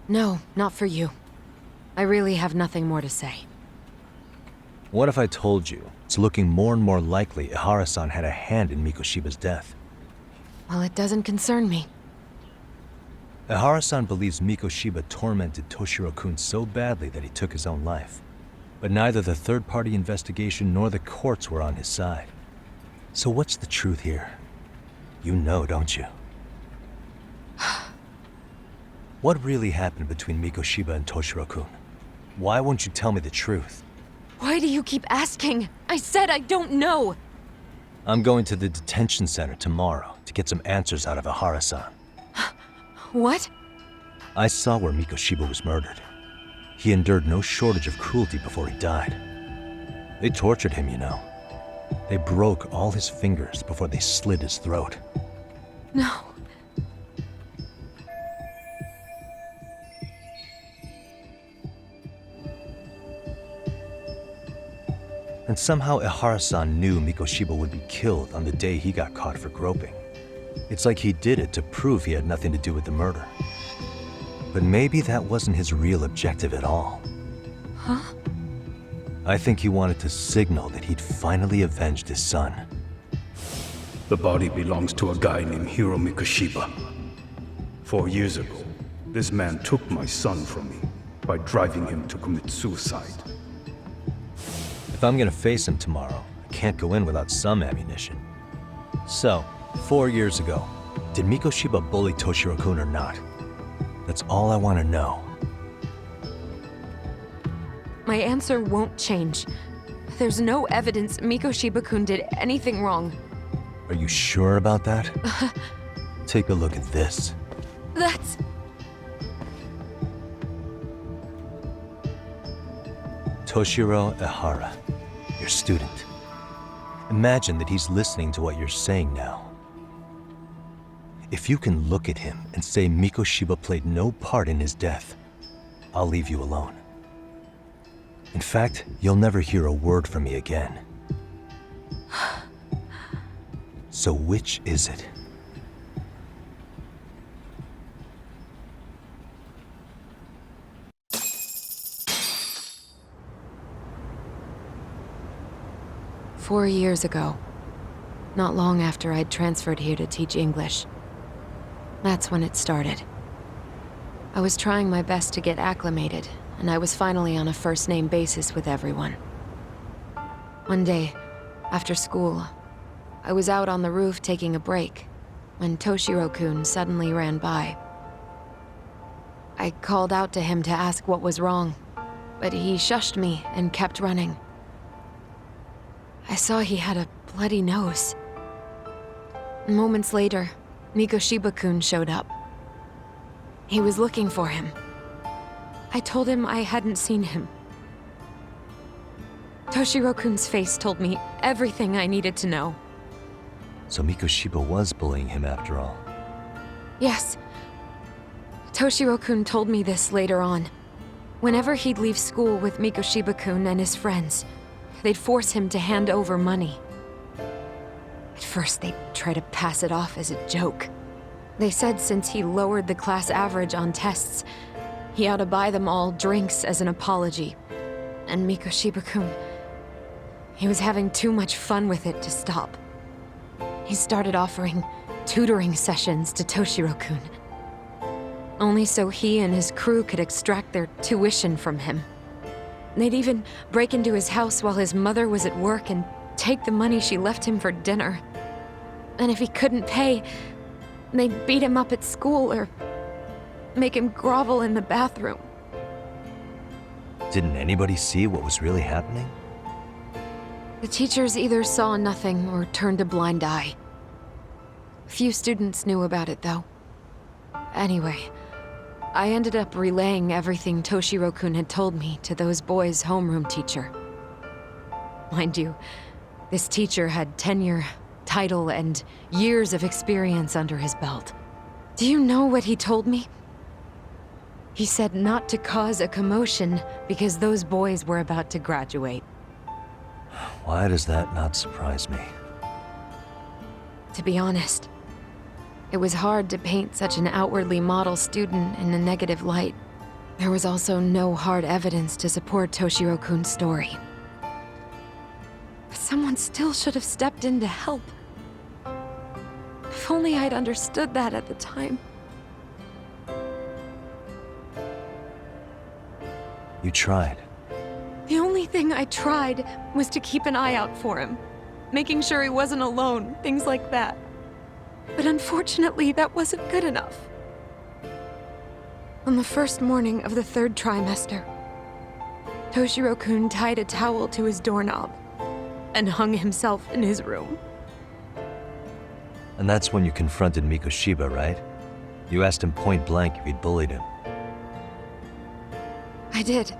No, not for you. I really have nothing more to say. What if I told you it's looking more and more likely Ihara-san had a hand in Mikoshiba's death? Well, it doesn't concern me. Ihara-san believes Mikoshiba tormented Toshiro-kun so badly that he took his own life. But neither the third-party investigation nor the courts were on his side. So what's the truth here? You know, don't you? What really happened between Mikoshiba and Toshiro-kun? Why won't you tell me the truth? Why do you keep asking? I said I don't know! I'm going to the detention center tomorrow to get some answers out of Ihara-san. What? I saw where Mikoshiba was murdered. He endured no shortage of cruelty before he died. They tortured him, you know. They broke all his fingers before they slit his throat. No. And somehow Ihara-san knew Mikoshiba would be killed on the day he got caught for groping. It's like he did it to prove he had nothing to do with the murder. But maybe that wasn't his real objective at all. Huh? I think he wanted to signal that he'd finally avenged his son. The body belongs to a guy named Hiromichi Mikoshiba. 4 years ago, this man took my son from me by driving him to commit suicide. If I'm gonna face him tomorrow, I can't go in without some ammunition. So, 4 years ago, did Mikoshiba bully Toshiro-kun or not? That's all I want to know. My answer won't change. There's no evidence Mikoshiba-kun did anything wrong. Are you sure about that? Take a look at this. That's... Toshiro Ihara, your student. Imagine that he's listening to what you're saying now. If you can look at him and say Mikoshiba played no part in his death, I'll leave you alone. In fact, you'll never hear a word from me again. So which is it? "4 years ago, not long after I'd transferred here to teach English. That's when it started. I was trying my best to get acclimated, and I was finally on a first-name basis with everyone. One day, after school, I was out on the roof taking a break, when Toshiro-kun suddenly ran by. I called out to him to ask what was wrong, but he shushed me and kept running. I saw he had a bloody nose. Moments later, Mikoshiba-kun showed up. He was looking for him. I told him I hadn't seen him. Toshiro-kun's face told me everything I needed to know. So Mikoshiba was bullying him after all. Yes. Toshiro-kun told me this later on. Whenever he'd leave school with Mikoshiba-kun and his friends, they'd force him to hand over money. At first, they'd try to pass it off as a joke. They said since he lowered the class average on tests, he ought to buy them all drinks as an apology. And Mikoshiba-kun, he was having too much fun with it to stop. He started offering tutoring sessions to Toshiro-kun. Only so he and his crew could extract their tuition from him. They'd even break into his house while his mother was at work and take the money she left him for dinner. And if he couldn't pay, they'd beat him up at school or make him grovel in the bathroom. Didn't anybody see what was really happening? The teachers either saw nothing or turned a blind eye. Few students knew about it, though. Anyway, I ended up relaying everything Toshiro-kun had told me to those boys' homeroom teacher. Mind you, this teacher had tenure, title, and years of experience under his belt. Do you know what he told me? He said not to cause a commotion because those boys were about to graduate. Why does that not surprise me? To be honest, It was hard to paint such an outwardly model student in a negative light. There was also no hard evidence to support Toshiro-kun's story. But someone still should have stepped in to help. If only I'd understood that at the time. You tried. The only thing I tried was to keep an eye out for him, making sure he wasn't alone, things like that. But unfortunately, that wasn't good enough. On the first morning of the 3rd trimester, Toshiro-kun tied a towel to his doorknob and hung himself in his room. And that's when you confronted Mikoshiba, right? You asked him point blank if he'd bullied him. I did.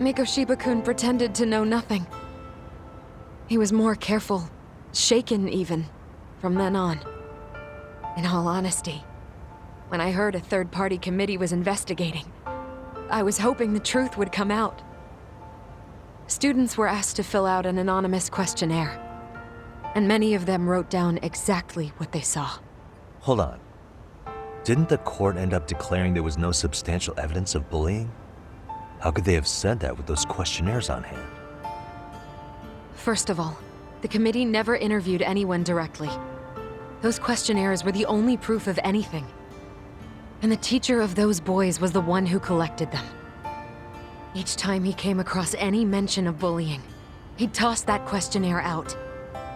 Mikoshiba-kun pretended to know nothing. He was more careful, shaken even, from then on. In all honesty, when I heard a third-party committee was investigating, I was hoping the truth would come out. Students were asked to fill out an anonymous questionnaire, and many of them wrote down exactly what they saw. Hold on. Didn't the court end up declaring there was no substantial evidence of bullying? How could they have said that with those questionnaires on hand? First of all, the committee never interviewed anyone directly. Those questionnaires were the only proof of anything. And the teacher of those boys was the one who collected them. Each time he came across any mention of bullying, he'd toss that questionnaire out.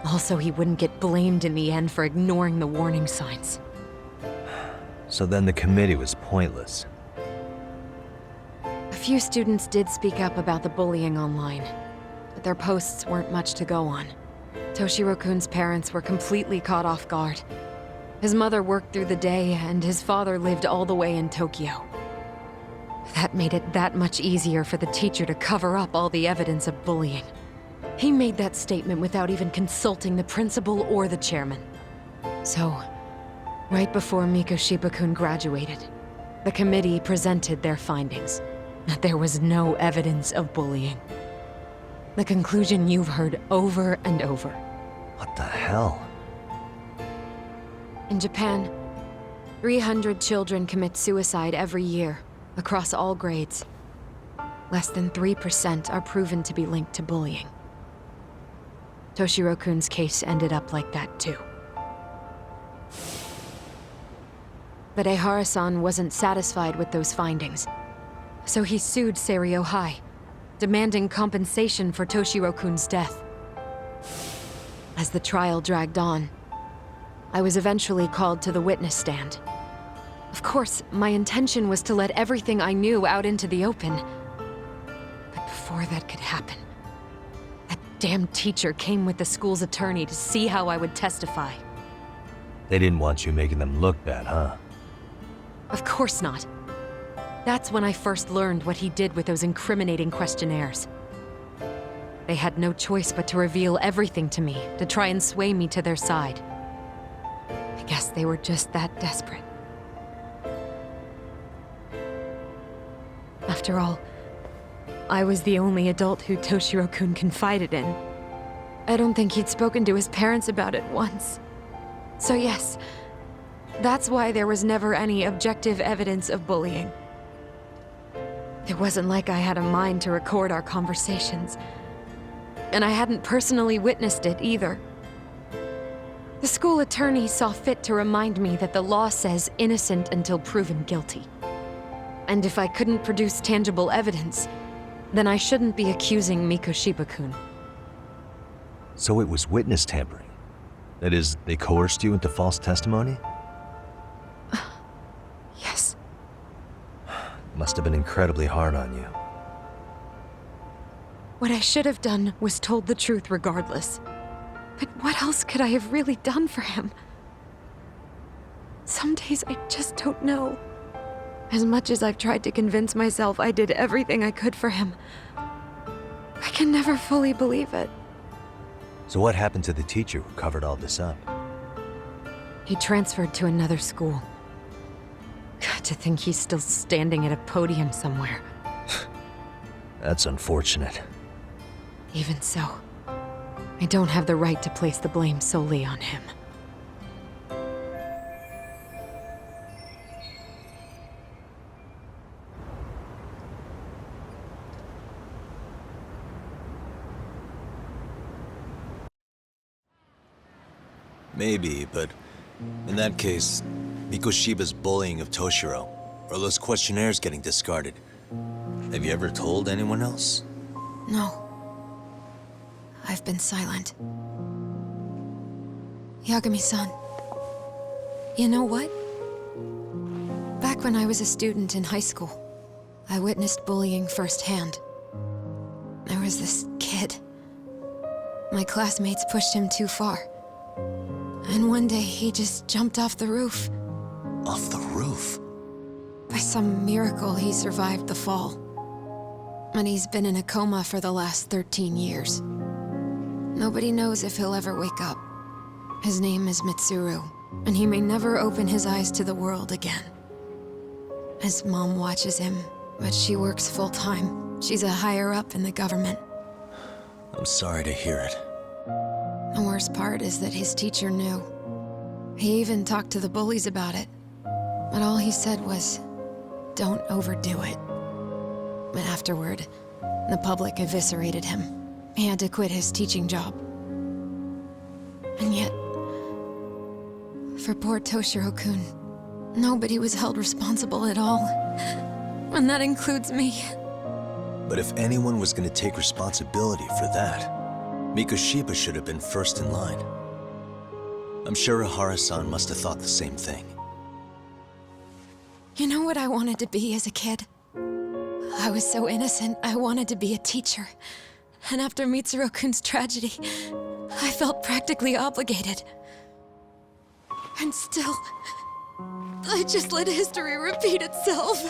Also, he wouldn't get blamed in the end for ignoring the warning signs. So then the committee was pointless. A few students did speak up about the bullying online, but their posts weren't much to go on. Toshiro-kun's parents were completely caught off guard. His mother worked through the day, and his father lived all the way in Tokyo. That made it that much easier for the teacher to cover up all the evidence of bullying. He made that statement without even consulting the principal or the chairman. So, right before Mikoshiba-kun graduated, the committee presented their findings, that there was no evidence of bullying. The conclusion you've heard over and over. What the hell? In Japan, 300 children commit suicide every year, across all grades. Less than 3% are proven to be linked to bullying. Toshiro-kun's case ended up like that too. But Ihara-san wasn't satisfied with those findings, so he sued Serio High, demanding compensation for Toshiro-kun's death. As the trial dragged on, I was eventually called to the witness stand. Of course, my intention was to let everything I knew out into the open. But before that could happen, that damn teacher came with the school's attorney to see how I would testify. They didn't want you making them look bad, huh? Of course not. That's when I first learned what he did with those incriminating questionnaires. They had no choice but to reveal everything to me, to try and sway me to their side. I guess they were just that desperate. After all, I was the only adult who Toshiro-kun confided in. I don't think he'd spoken to his parents about it once. So yes, that's why there was never any objective evidence of bullying. It wasn't like I had a mind to record our conversations. And I hadn't personally witnessed it either. The school attorney saw fit to remind me that the law says innocent until proven guilty. And if I couldn't produce tangible evidence, then I shouldn't be accusing Mikoshiba-kun. So it was witness tampering? That is, they coerced you into false testimony? Yes. Must have been incredibly hard on you. What I should have done was told the truth regardless. But what else could I have really done for him? Some days I just don't know. As much as I've tried to convince myself I did everything I could for him, I can never fully believe it. So what happened to the teacher who covered all this up? He transferred to another school. to think he's still standing at a podium somewhere. That's unfortunate. Even so, I don't have the right to place the blame solely on him. Maybe, but in that case, Mikoshiba's bullying of Toshiro, or those questionnaires getting discarded. Have you ever told anyone else? No. I've been silent. Yagami-san, you know what? Back when I was a student in high school, I witnessed bullying firsthand. There was this kid. My classmates pushed him too far. And one day he just jumped off the roof. Off the roof? By some miracle, he survived the fall. And he's been in a coma for the last 13 years. Nobody knows if he'll ever wake up. His name is Mitsuru, and he may never open his eyes to the world again. His mom watches him, but she works full-time. She's a higher-up in the government. I'm sorry to hear it. The worst part is that his teacher knew. He even talked to the bullies about it. But all he said was, don't overdo it. But afterward, the public eviscerated him. He had to quit his teaching job. And yet, for poor Toshiro-kun, nobody was held responsible at all. And that includes me. But if anyone was going to take responsibility for that, Mikoshiba should have been first in line. I'm sure Ihara-san must have thought the same thing. You know what I wanted to be as a kid? I was so innocent, I wanted to be a teacher. And after Mitsuru-kun's tragedy, I felt practically obligated. And still, I just let history repeat itself.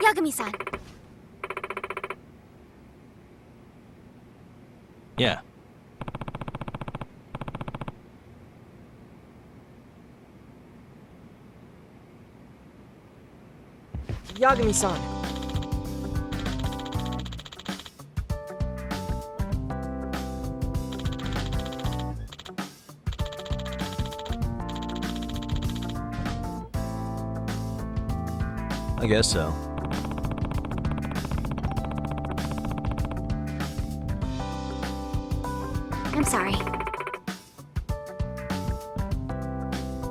Yagami-san. Yeah. Yagami-san. I guess so. I'm sorry.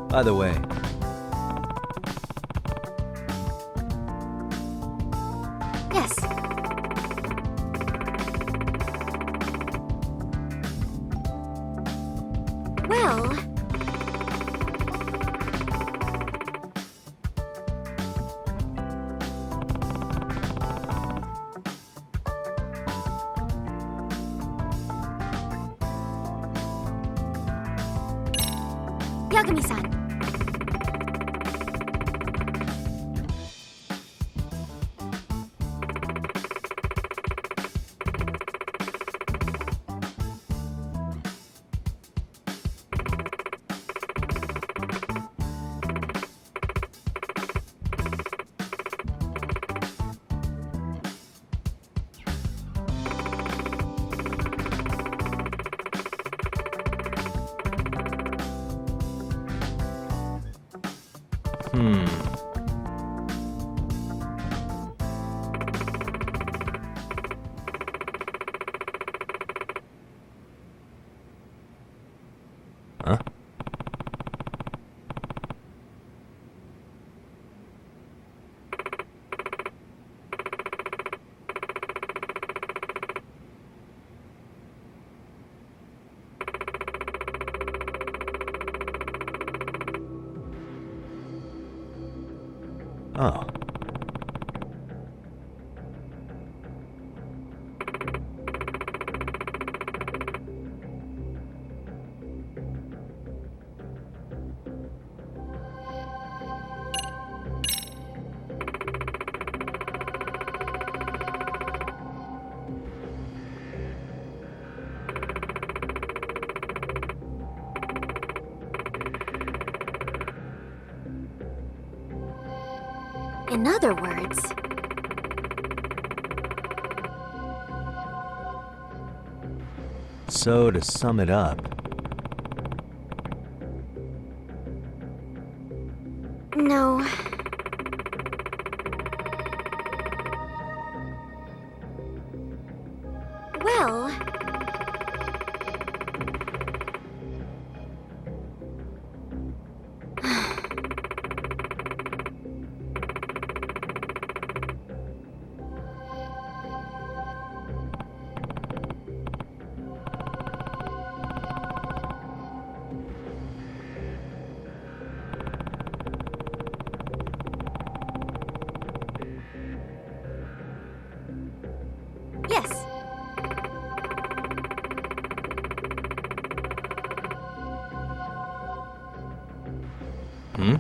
By the way, Yes. Well... Yagami-san. Huh? Oh. In other words... So, to sum it up, No. Well... Yes. Hmm?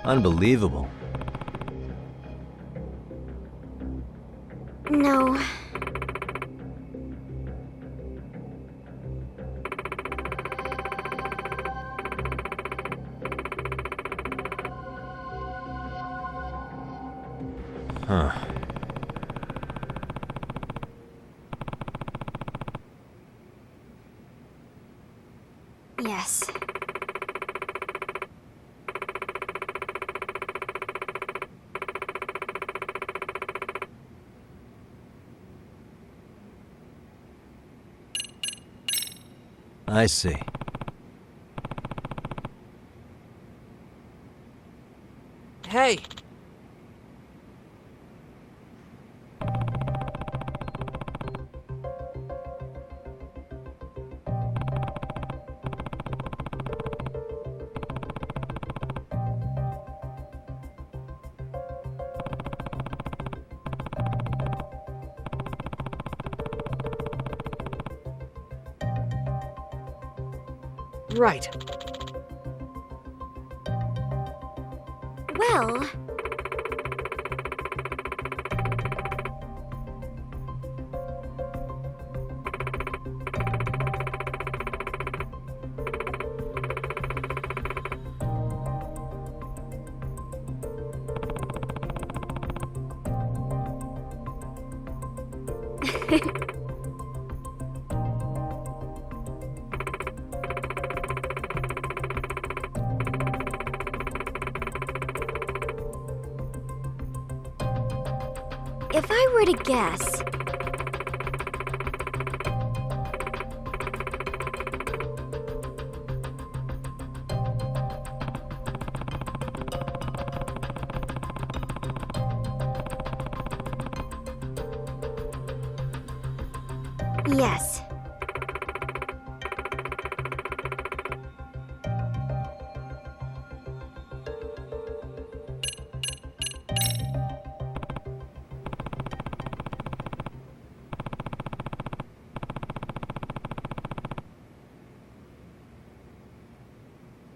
Unbelievable. No. Huh. Yes. I see. Hey! Right. Well... If I were to guess... Yes.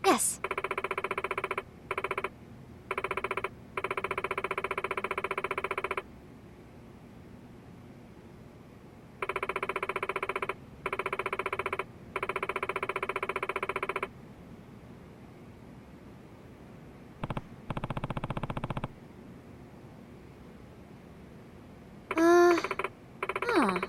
Yes. Huh.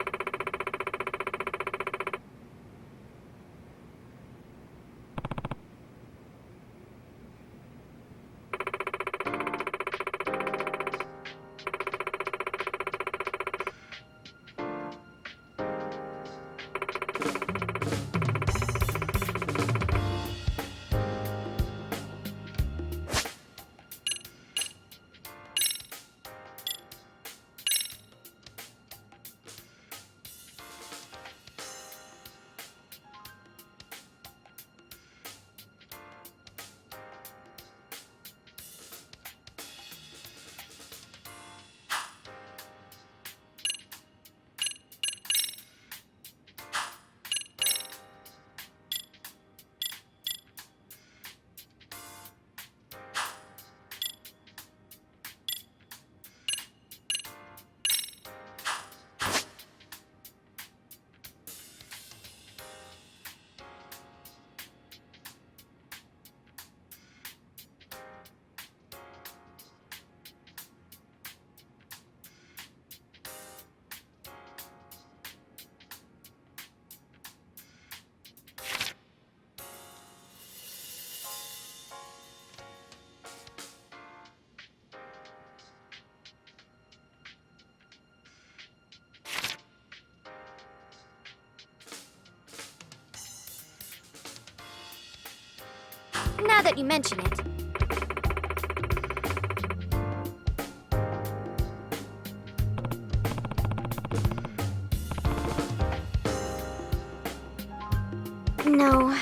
Now that you mention it. No.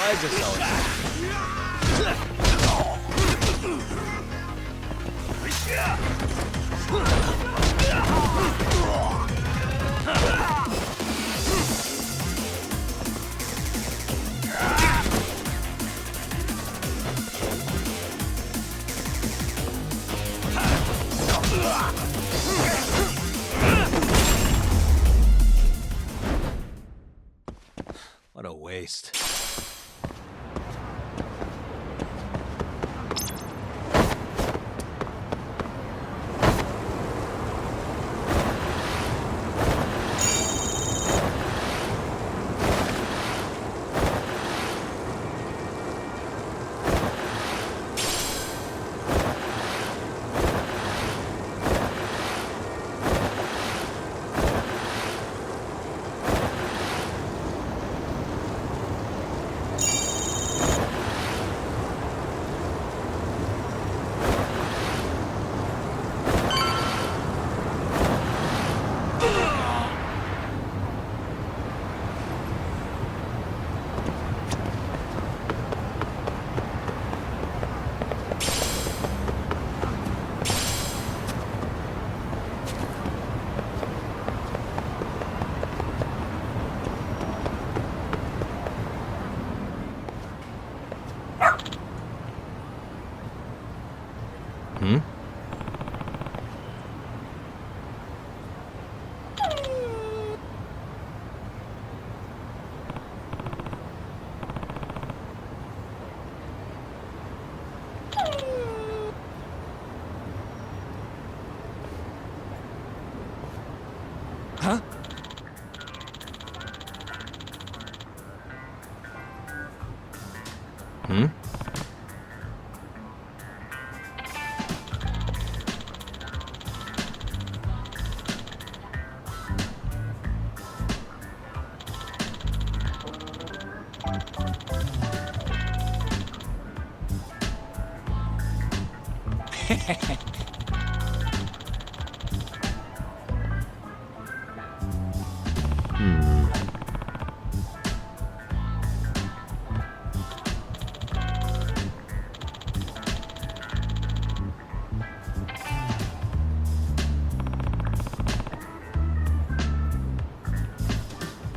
Besides us, what a waste. Huh?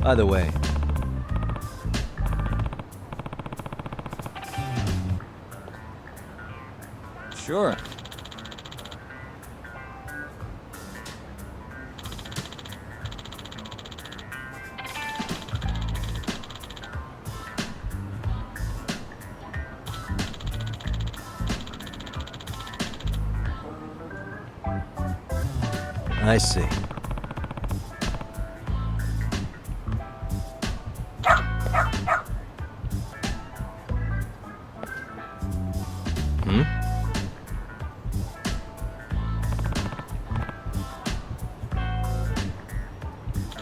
By the way, Sure. I see.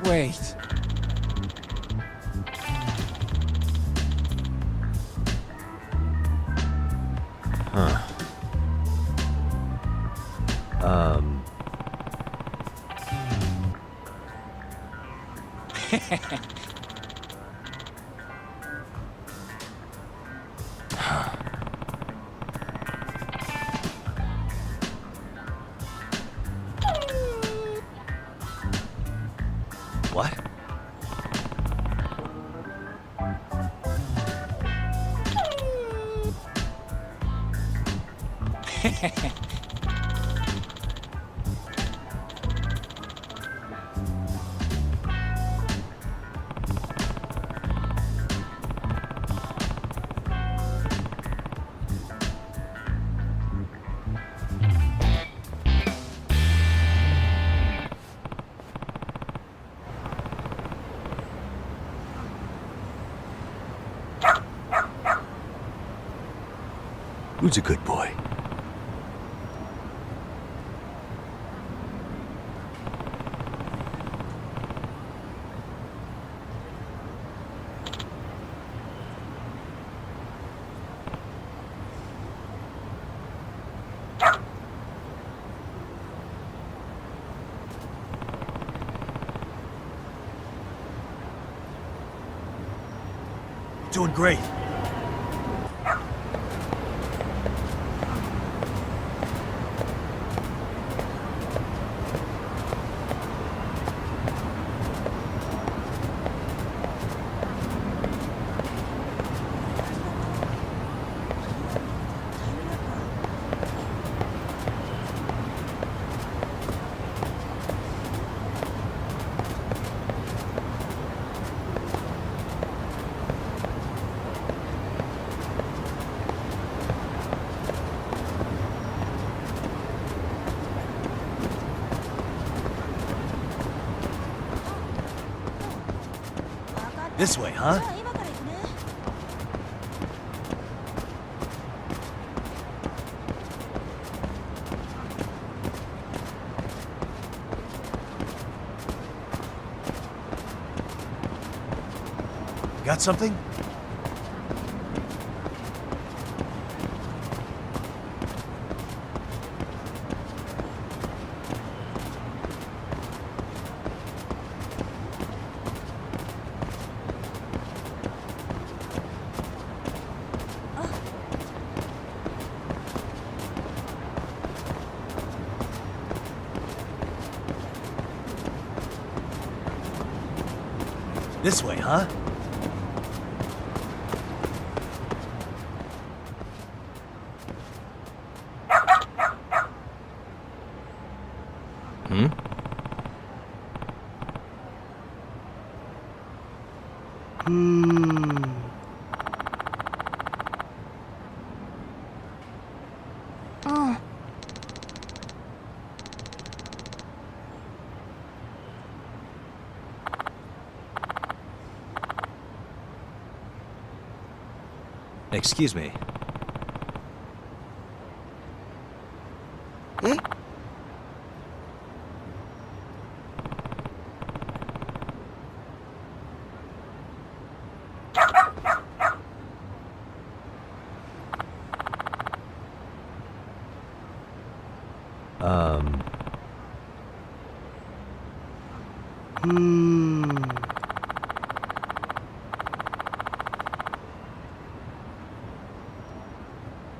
Wait. Huh. What? Who's a good boy? Doing great. This way, huh? Got something? This way, huh? Oh. Excuse me.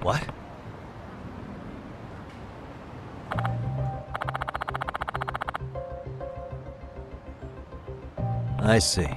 What? I see.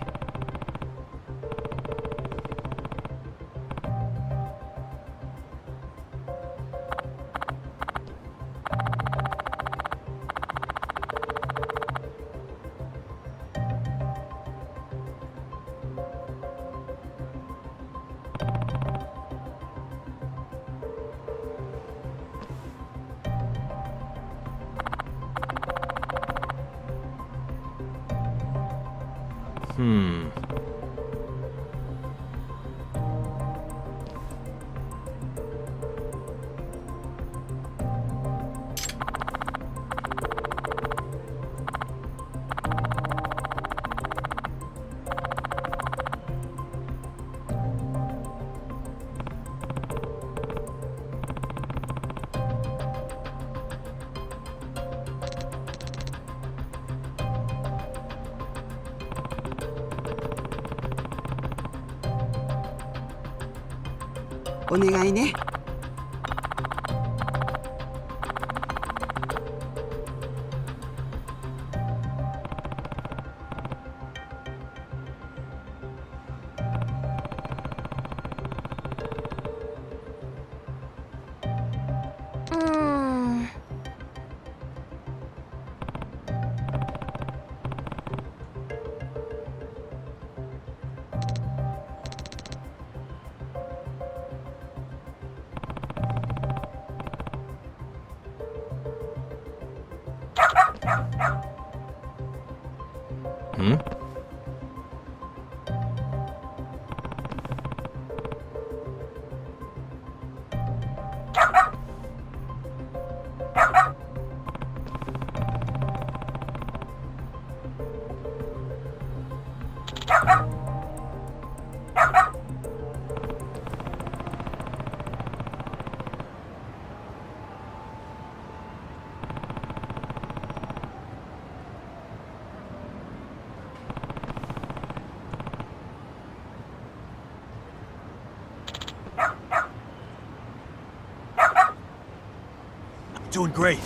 Doing great.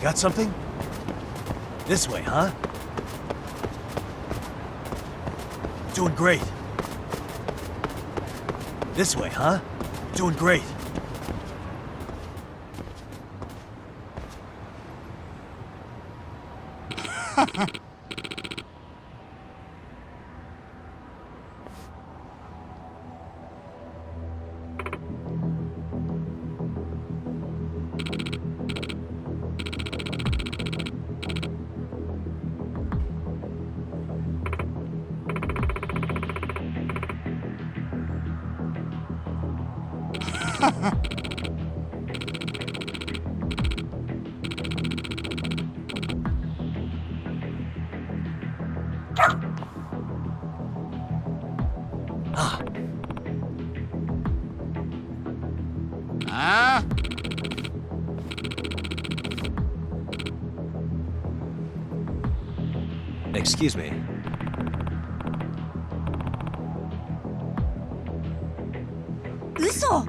Got something? This way, huh? Doing great. This way, huh? Doing great. Excuse me. Uso!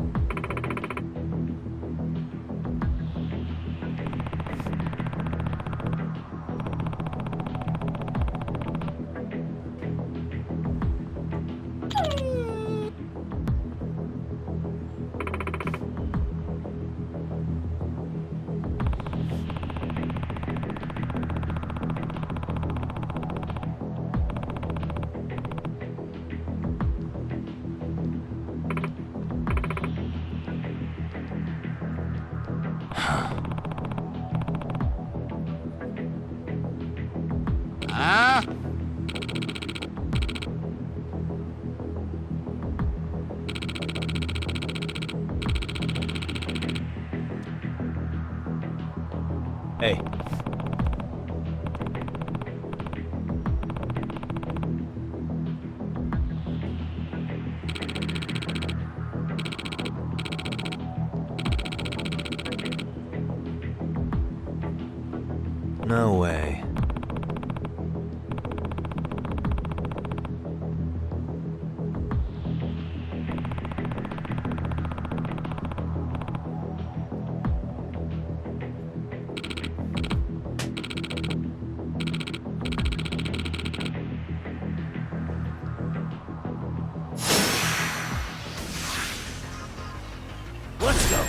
Hey. No way. Let's go.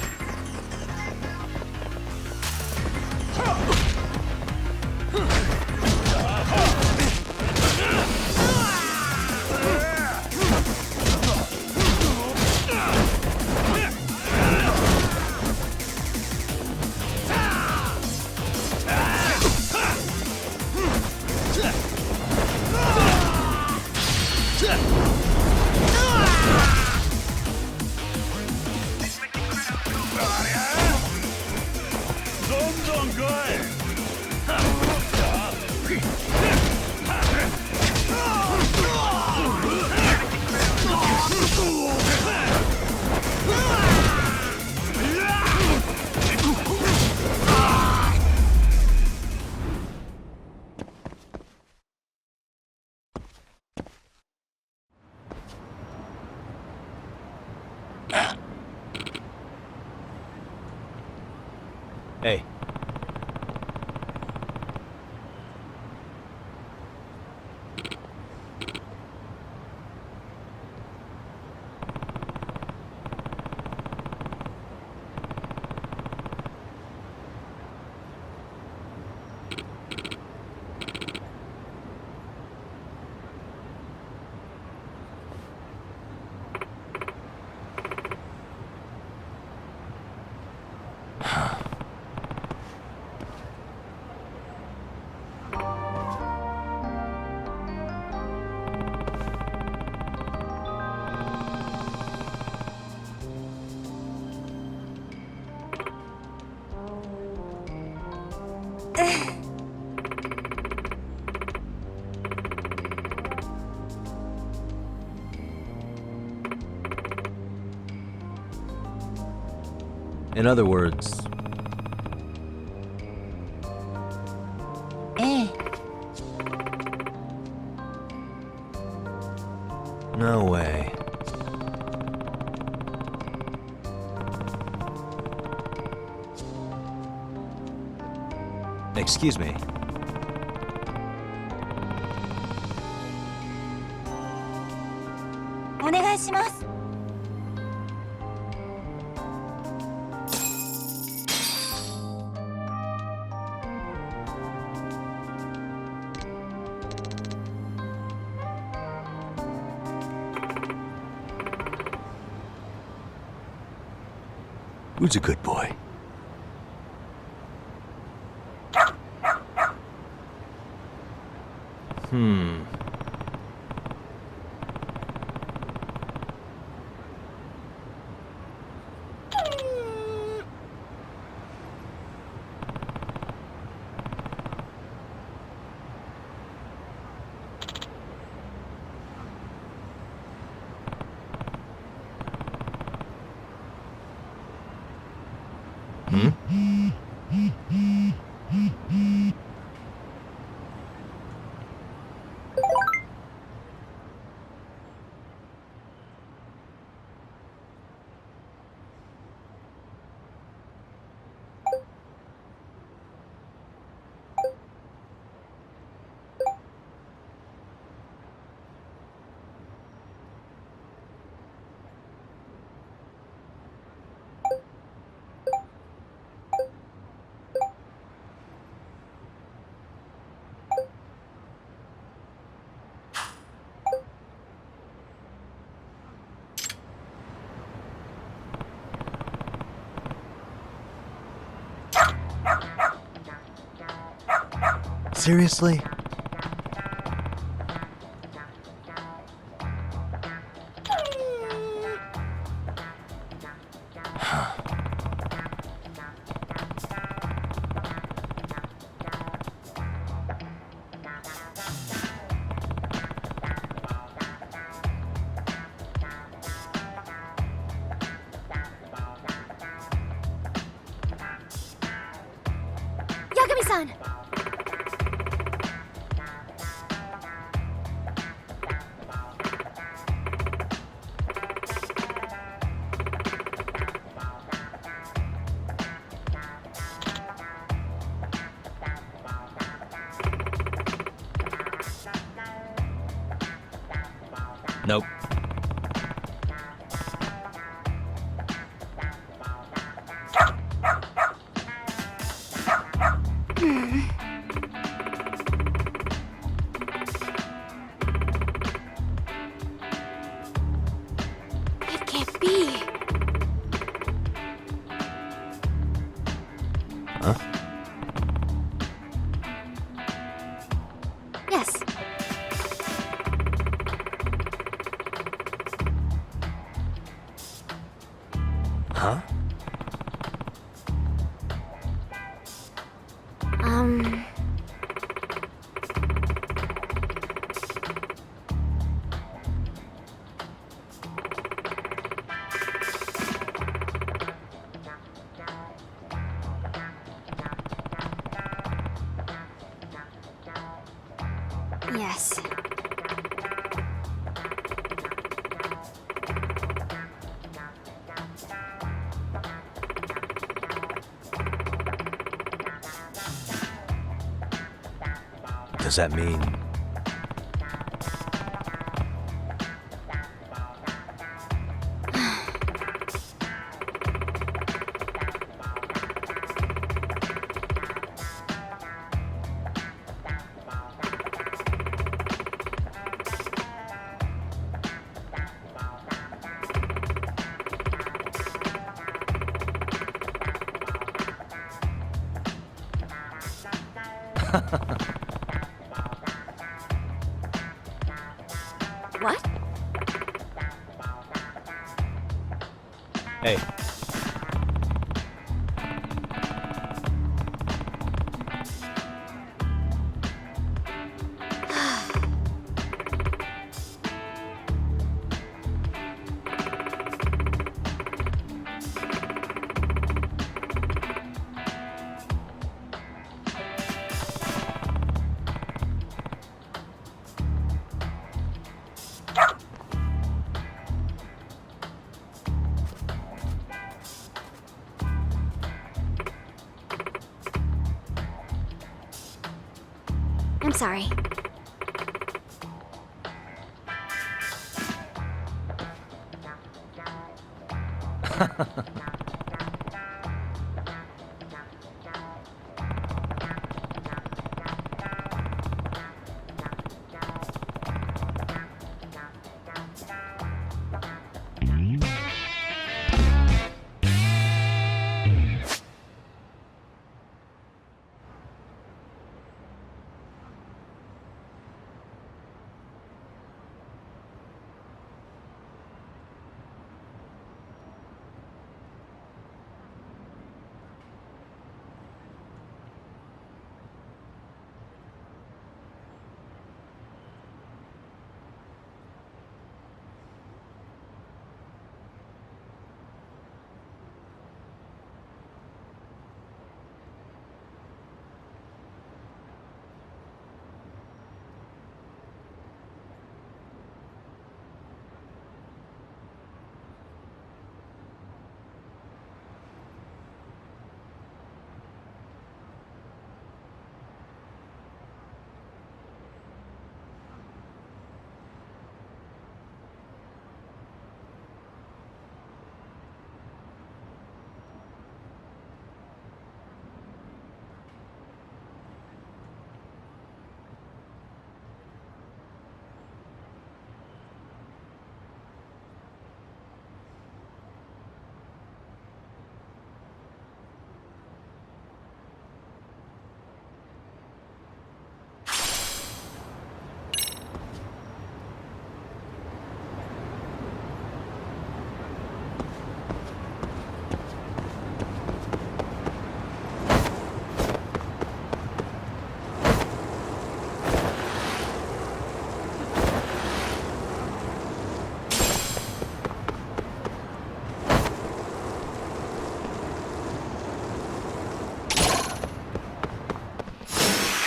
Hey. In other words, no way. Excuse me. Who's a good boy? Seriously? Yagami-san! Nope. It can't be. Huh? Yes. Huh? Yes. Does that mean... What? Hey. I'm sorry.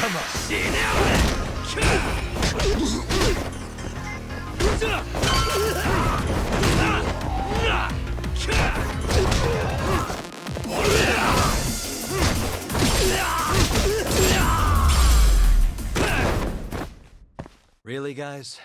Come on. Really, guys?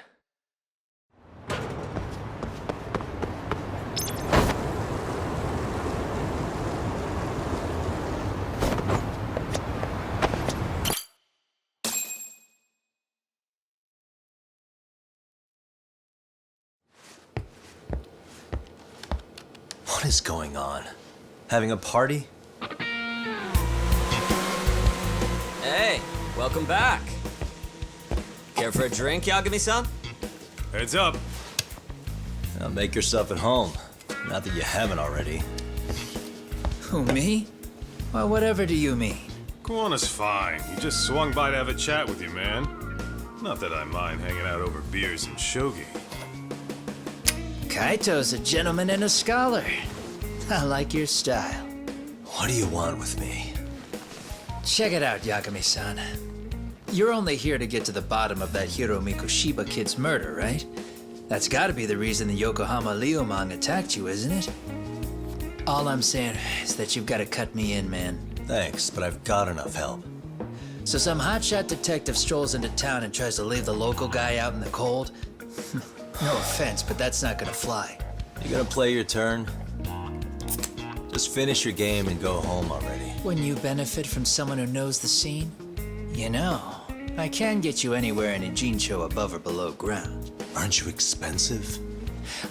What is going on? Having a party? Hey, welcome back. Care for a drink, Yagami-san? Heads up. Now make yourself at home. Not that you haven't already. Who, me? Well, whatever do you mean? Kuwana's fine. He just swung by to have a chat with you, man. Not that I mind hanging out over beers and shogi. Kaito's a gentleman and a scholar. I like your style. What do you want with me? Check it out, Yagami-san. You're only here to get to the bottom of that Hiromichi Mikoshiba kid's murder, right? That's gotta be the reason the Yokohama Liumang attacked you, isn't it? All I'm saying is that you've gotta cut me in, man. Thanks, but I've got enough help. So some hotshot detective strolls into town and tries to leave the local guy out in the cold? No offense, but that's not gonna fly. You gonna play your turn? Just finish your game and go home already. When you benefit from someone who knows the scene? You know, I can get you anywhere in Ijincho above or below ground. Aren't you expensive?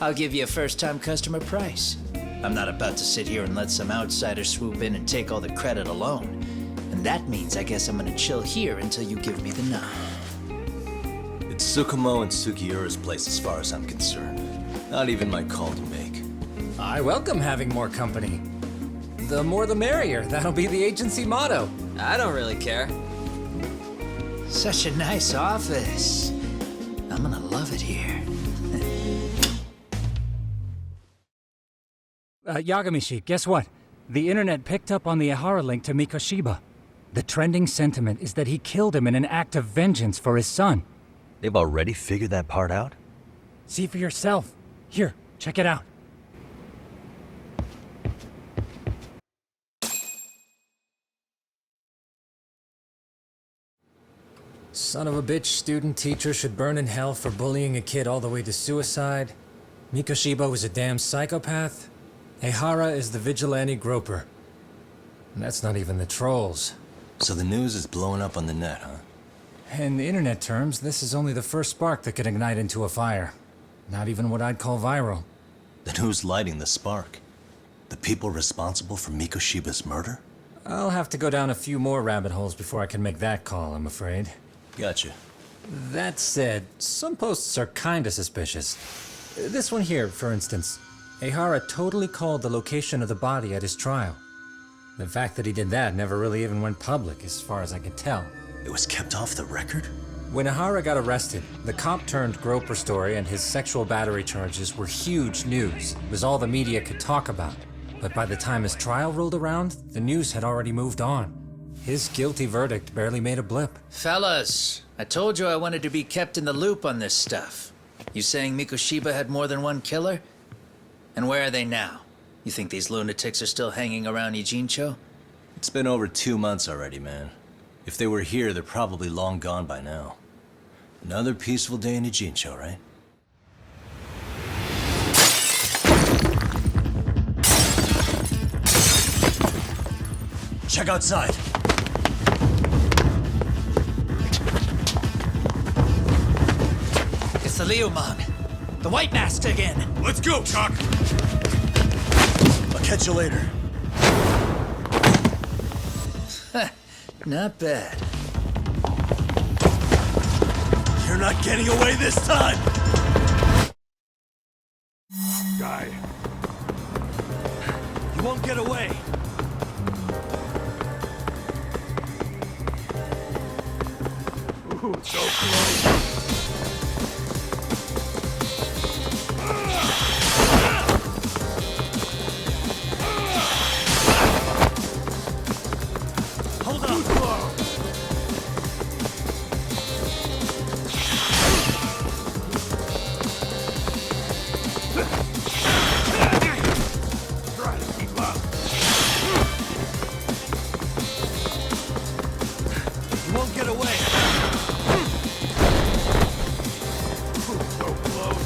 I'll give you a first-time customer price. I'm not about to sit here and let some outsider swoop in and take all the credit alone. And that means I guess I'm gonna chill here until you give me the nod. It's Tsukumo and Sugiura's place as far as I'm concerned. Not even my call to make. I welcome having more company. The more the merrier. That'll be the agency motto. I don't really care. Such a nice office. I'm gonna love it here. Yagamishi, guess what? The internet picked up on the Ihara link to Mikoshiba. The trending sentiment is that he killed him in an act of vengeance for his son. They've already figured that part out? See for yourself. Here, check it out. Son of a bitch student teacher should burn in hell for bullying a kid all the way to suicide. Mikoshiba was a damn psychopath. Ihara is the vigilante groper. And that's not even the trolls. So the news is blowing up on the net, huh? In internet terms, this is only the first spark that could ignite into a fire. Not even what I'd call viral. Then who's lighting the spark? The people responsible for Mikoshiba's murder? I'll have to go down a few more rabbit holes before I can make that call, I'm afraid. Gotcha. That said, some posts are kinda suspicious. This one here, for instance. Ihara totally called the location of the body at his trial. The fact that he did that never really even went public, as far as I can tell. It was kept off the record? When Ihara got arrested, the cop-turned-groper story and his sexual battery charges were huge news. It was all the media could talk about. But by the time his trial rolled around, the news had already moved on. His guilty verdict barely made a blip. Fellas, I told you I wanted to be kept in the loop on this stuff. You saying Mikoshiba had more than one killer? And where are they now? You think these lunatics are still hanging around Ijincho? It's been over 2 months already, man. If they were here, they're probably long gone by now. Another peaceful day in Ijincho, right? Check outside! It's the Liumang. The White Mask again. Let's go, Chuck! I'll catch you later. Not bad. You're not getting away this time! Guy. You won't get away! Ooh, so close! You won't get away! So close!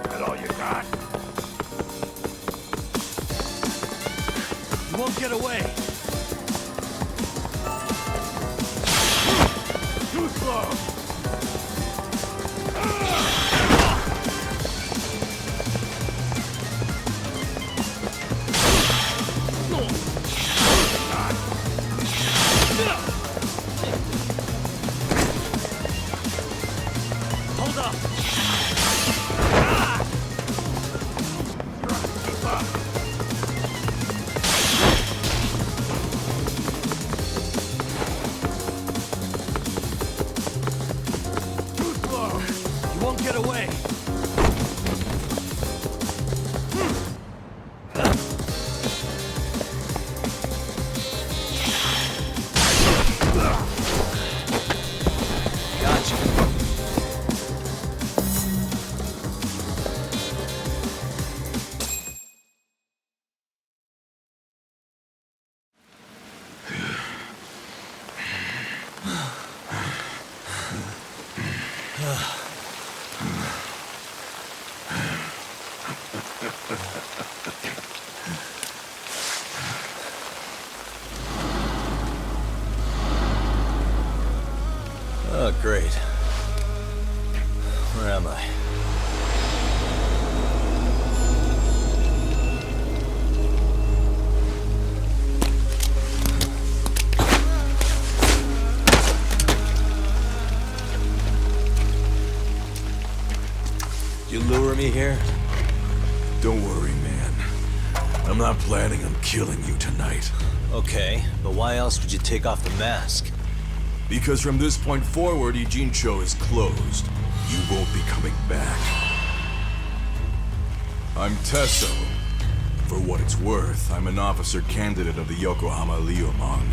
That all you got? You won't get away! Too slow! Hold up! Too slow! You won't get away! Gotcha. Oh, great. Where am I? You lure me here? Don't worry, man. I'm not planning on killing you tonight. Okay, but why else would you take off the mask? Because from this point forward, Ijincho is closed. You won't be coming back. I'm Tesso. For what it's worth, I'm an officer candidate of the Yokohama Liumang.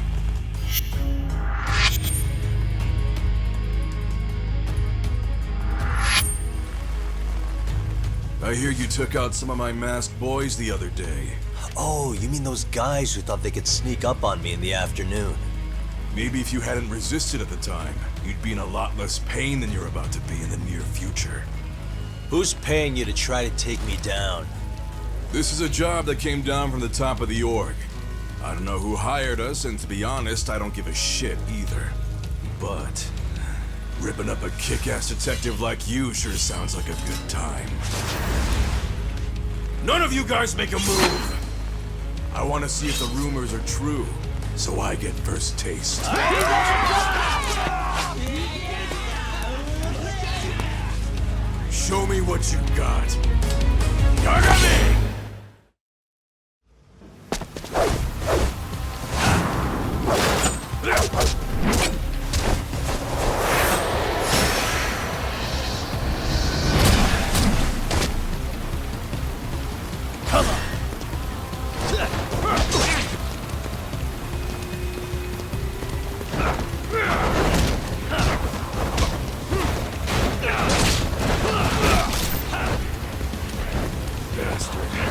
I hear you took out some of my masked boys the other day. Oh, you mean those guys who thought they could sneak up on me in the afternoon? Maybe if you hadn't resisted at the time, you'd be in a lot less pain than you're about to be in the near future. Who's paying you to try to take me down? This is a job that came down from the top of the org. I don't know who hired us, and to be honest, I don't give a shit either. But ripping up a kick-ass detective like you sure sounds like a good time. None of you guys make a move! I want to see if the rumors are true, so I get first taste. Show me what you got. Yagami! Bastard.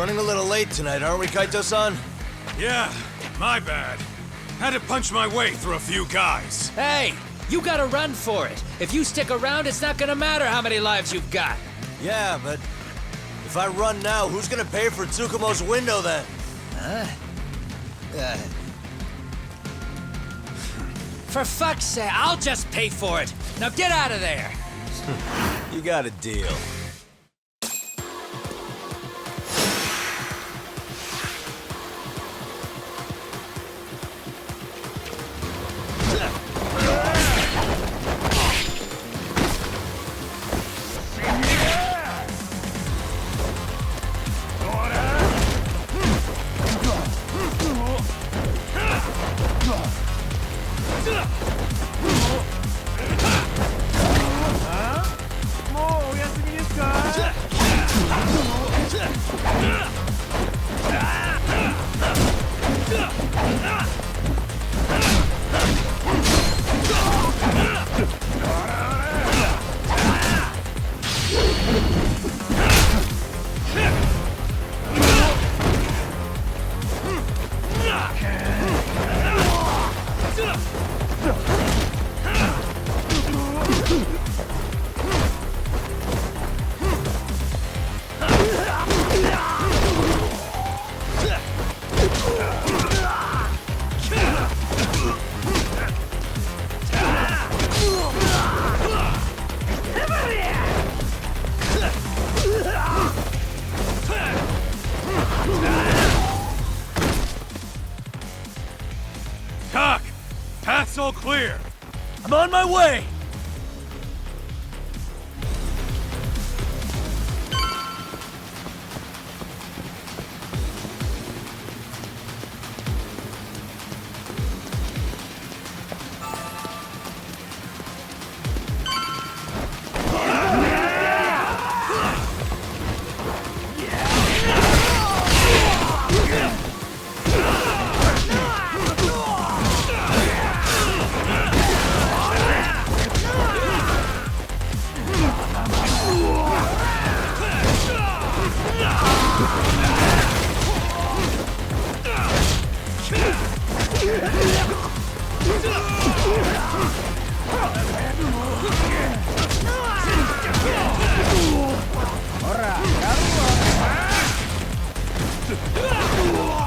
Running a little late tonight, aren't we, Kaito-san? Yeah, my bad. Had to punch my way through a few guys. Hey, you gotta run for it. If you stick around, it's not gonna matter how many lives you've got. Yeah, but if I run now, who's gonna pay for Tsukumo's window then? Huh? For fuck's sake, I'll just pay for it. Now get out of there. You got a deal. Path's all clear. I'm on my way!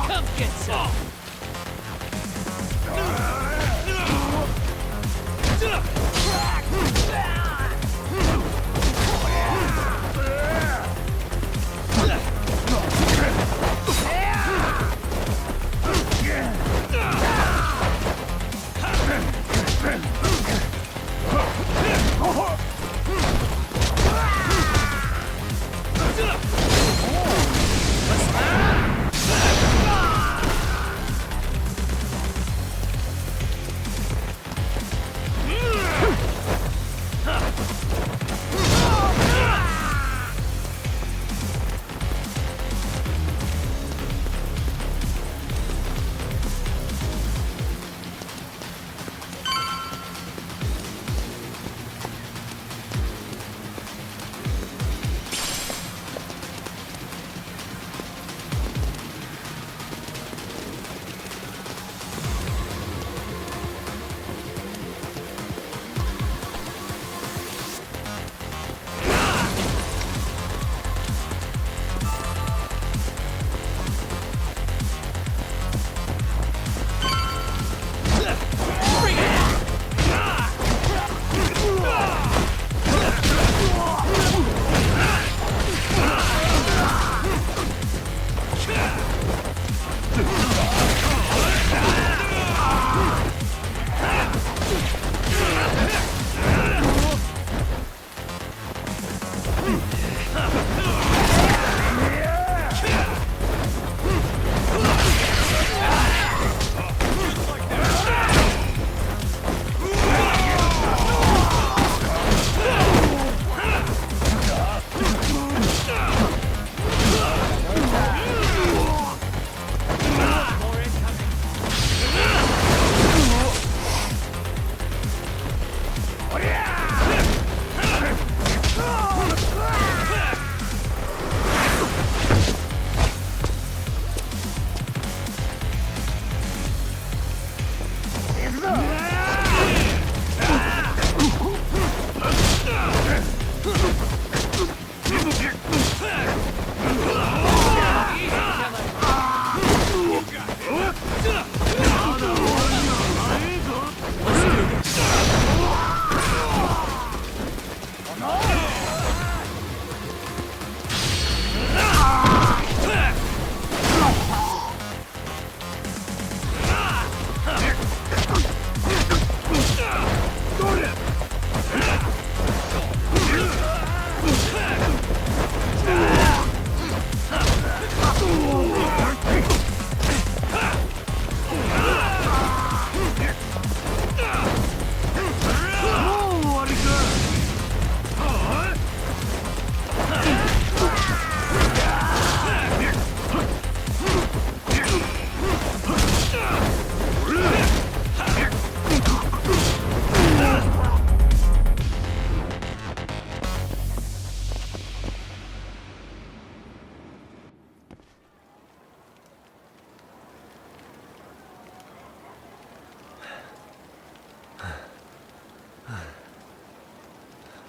Come get some.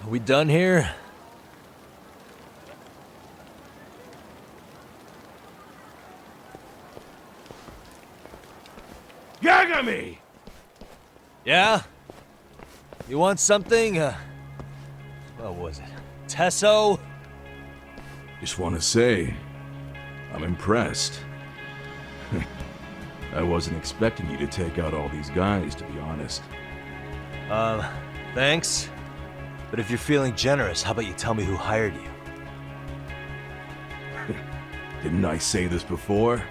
Are we done here? Yagami! Yeah? You want something? What was it? Tesso? Just want to say, I'm impressed. I wasn't expecting you to take out all these guys, to be honest. Thanks. But if you're feeling generous, how about you tell me who hired you? Didn't I say this before?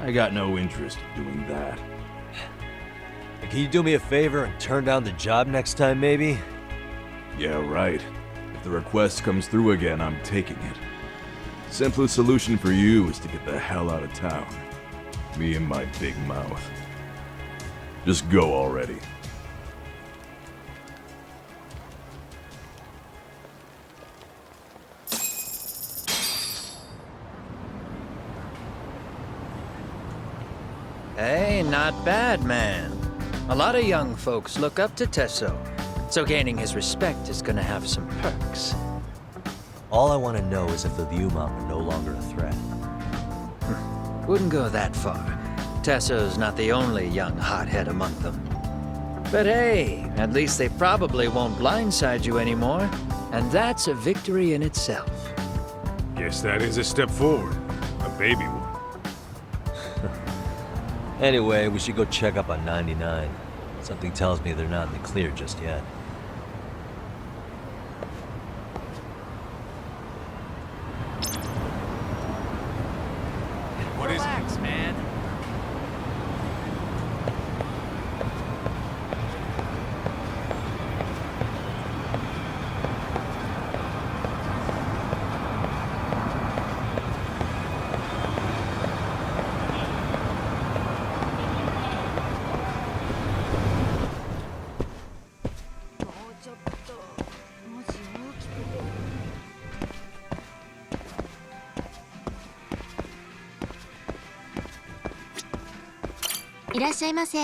I got no interest in doing that. Can you do me a favor and turn down the job next time, maybe? Yeah, right. If the request comes through again, I'm taking it. Simplest solution for you is to get the hell out of town. Me and my big mouth. Just go already. Hey, not bad, man. A lot of young folks look up to Tesso, so gaining his respect is gonna have some perks. All I want to know is if the Ryuman are no longer a threat. Wouldn't go that far. Tesso's not the only young hothead among them. But hey, at least they probably won't blindside you anymore, and that's a victory in itself. Guess that is a step forward. A baby one. Anyway, we should go check up on 99. Something tells me they're not in the clear just yet. What is Relax, man.いらっしゃいませ。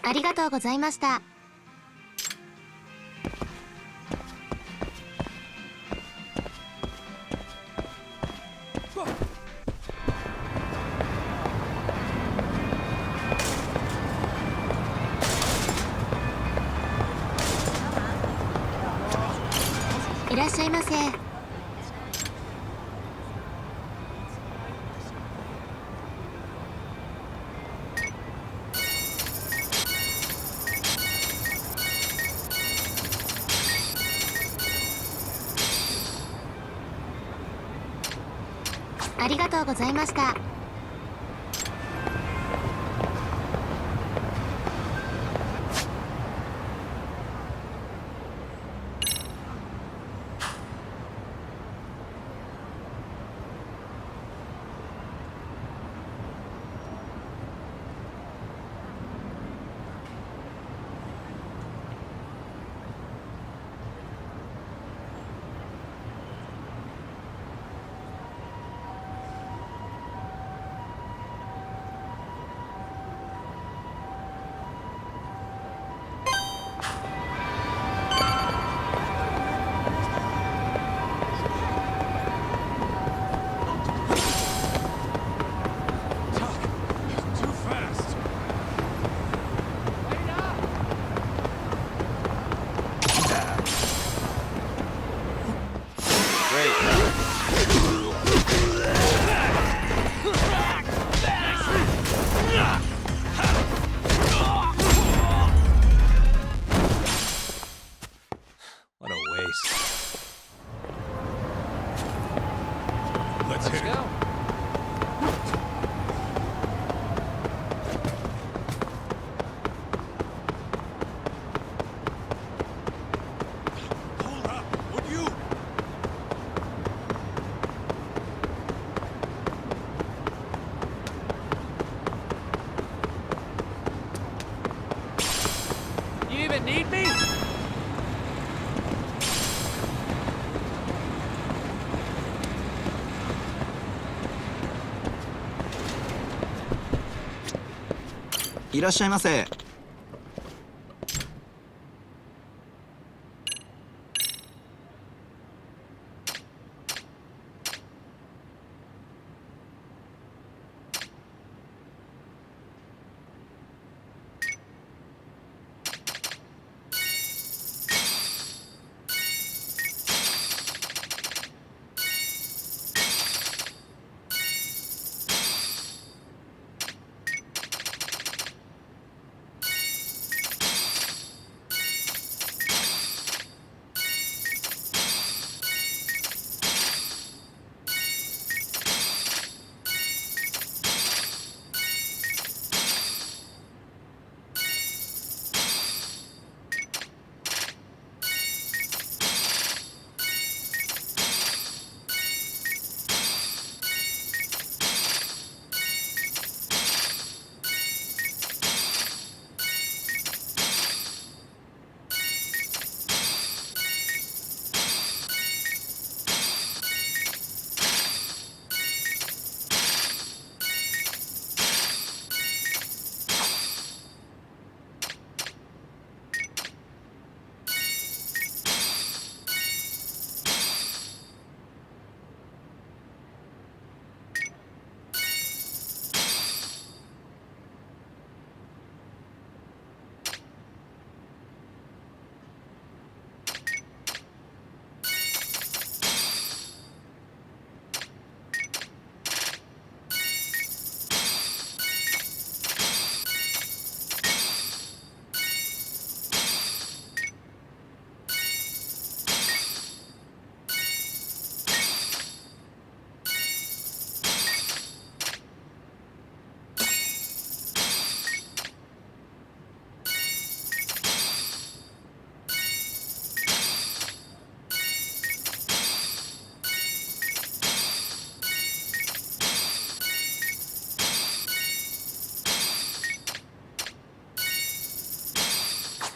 ありがとうございました。いらっしゃいませ。ありがとうございました。Let's hit it. go. Hold up, would you? You even need me?いらっしゃいませ。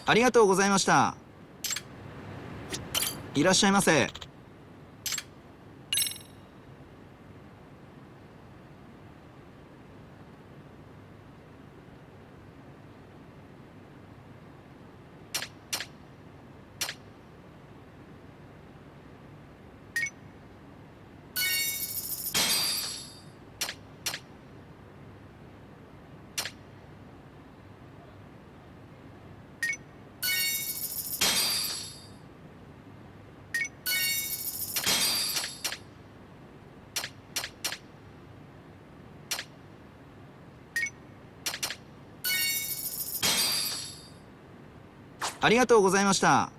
ありがとうございました。いらっしゃいませ。ありがとうございました。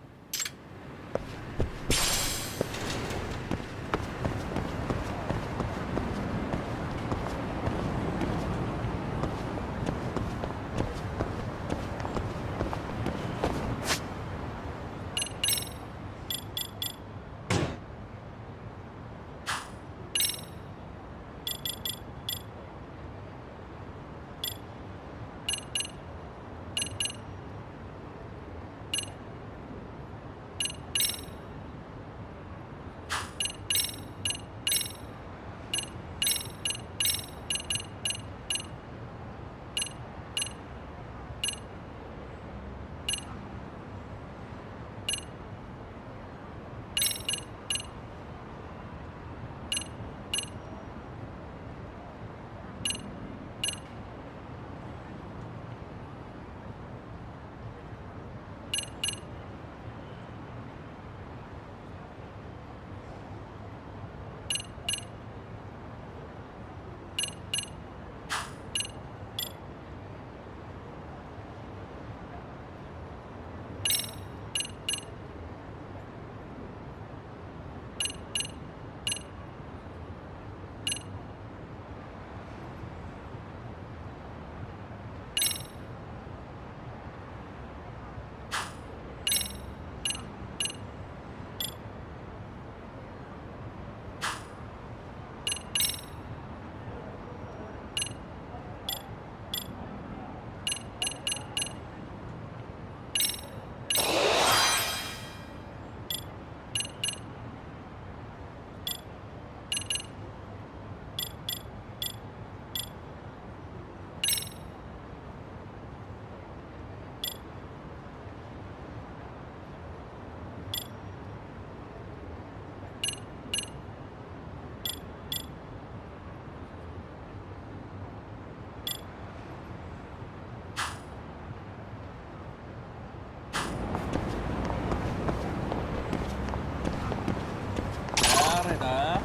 빠르다.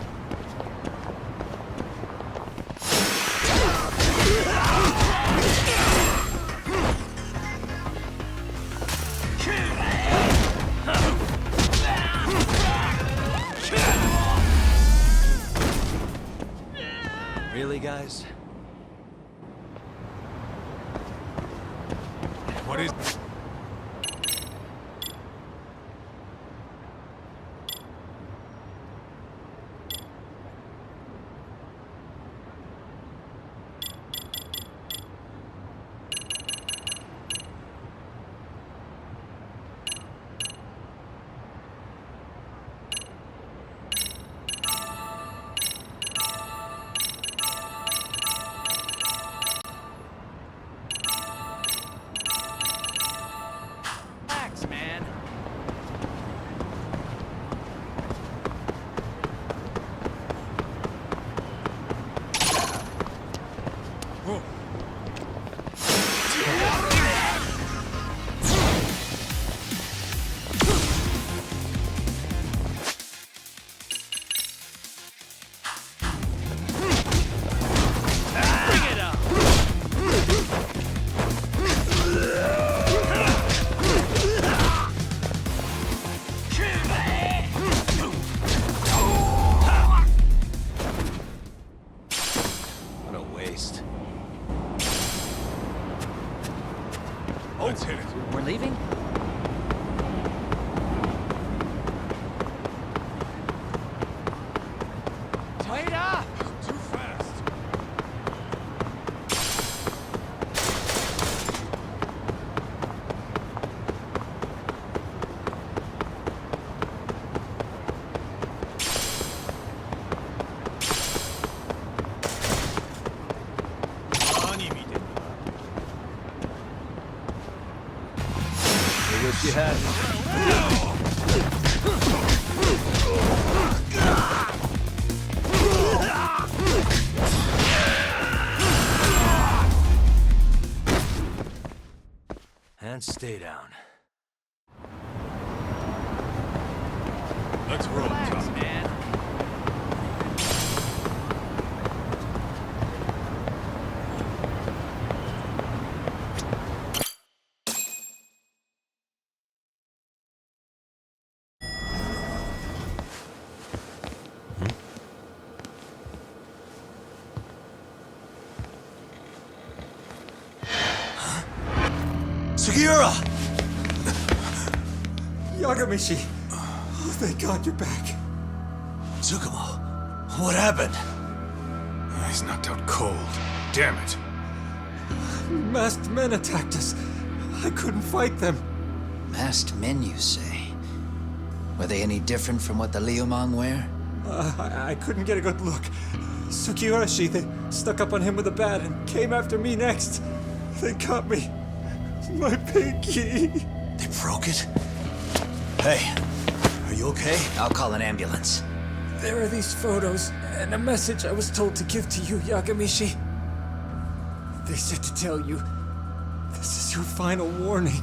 Really, guys? What is... Let's hit it. We're leaving? Wait up! Too fast. I wish you had. And stay down. Let's roll, Tom. Man. Sugiura! Yagamishi! Oh, thank God you're back. Tsukumo, what happened? He's knocked out cold. Damn it. Masked men attacked us. I couldn't fight them. Masked men, you say? Were they any different from what the Liumang wear? I couldn't get a good look. Sugiura, they stuck up on him with a bat and came after me next. They got me. My pinky. They broke it? Hey, are you okay? I'll call an ambulance. There are these photos and a message I was told to give to you, Yagamishi. They said to tell you, this is your final warning.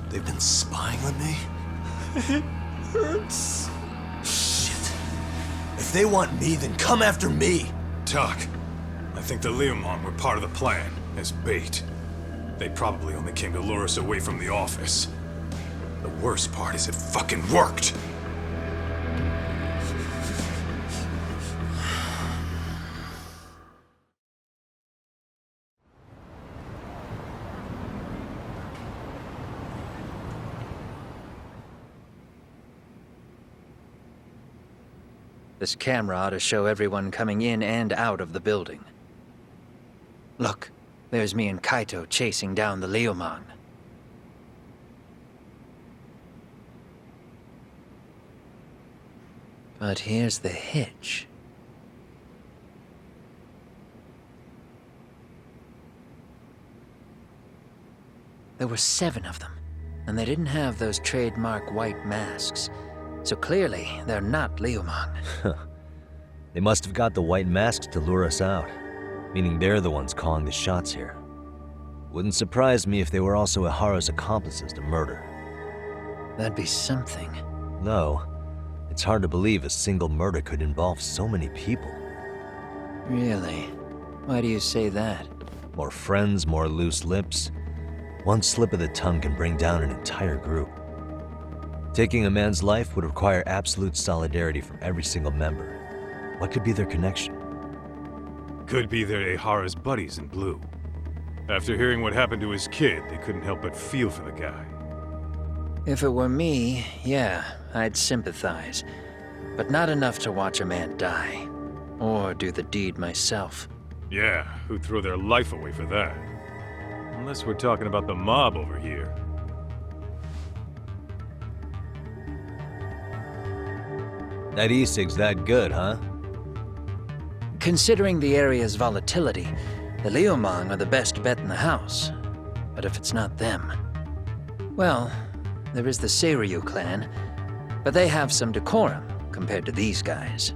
They've been spying on me? It hurts. Shit. If they want me, then come after me. Talk. I think the Liumang were part of the plan, as bait. They probably only came to lure us away from the office. The worst part is it fucking worked! This camera ought to show everyone coming in and out of the building. Look, there's me and Kaito chasing down the Liumang. But here's the hitch. There were 7 of them, and they didn't have those trademark white masks. So clearly, they're not Liumang. They must have got the white masks to lure us out, meaning they're the ones calling the shots here. Wouldn't surprise me if they were also Ihara's accomplices to murder. That'd be something. No, it's hard to believe a single murder could involve so many people. Really? Why do you say that? More friends, more loose lips. One slip of the tongue can bring down an entire group. Taking a man's life would require absolute solidarity from every single member. What could be their connection? Could be they're Ihara's buddies in blue. After hearing what happened to his kid, they couldn't help but feel for the guy. If it were me, yeah, I'd sympathize. But not enough to watch a man die. Or do the deed myself. Yeah, who'd throw their life away for that? Unless we're talking about the mob over here. That e-cig's that good, huh? Considering the area's volatility, the Liumang are the best bet in the house. But if it's not them... Well, there is the Serio clan, but they have some decorum compared to these guys.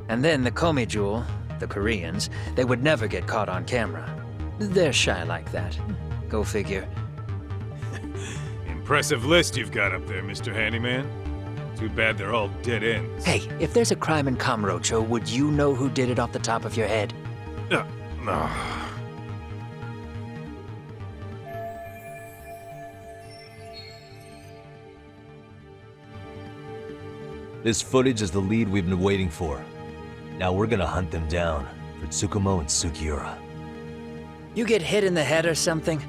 And then the Komijul, the Koreans, they would never get caught on camera. They're shy like that. Go figure. Impressive list you've got up there, Mr. Handyman. Too bad they're all dead ends. Hey, if there's a crime in Kamurocho, would you know who did it off the top of your head? No. This footage is the lead we've been waiting for. Now we're gonna hunt them down for Tsukumo and Sugiura. You get hit in the head or something?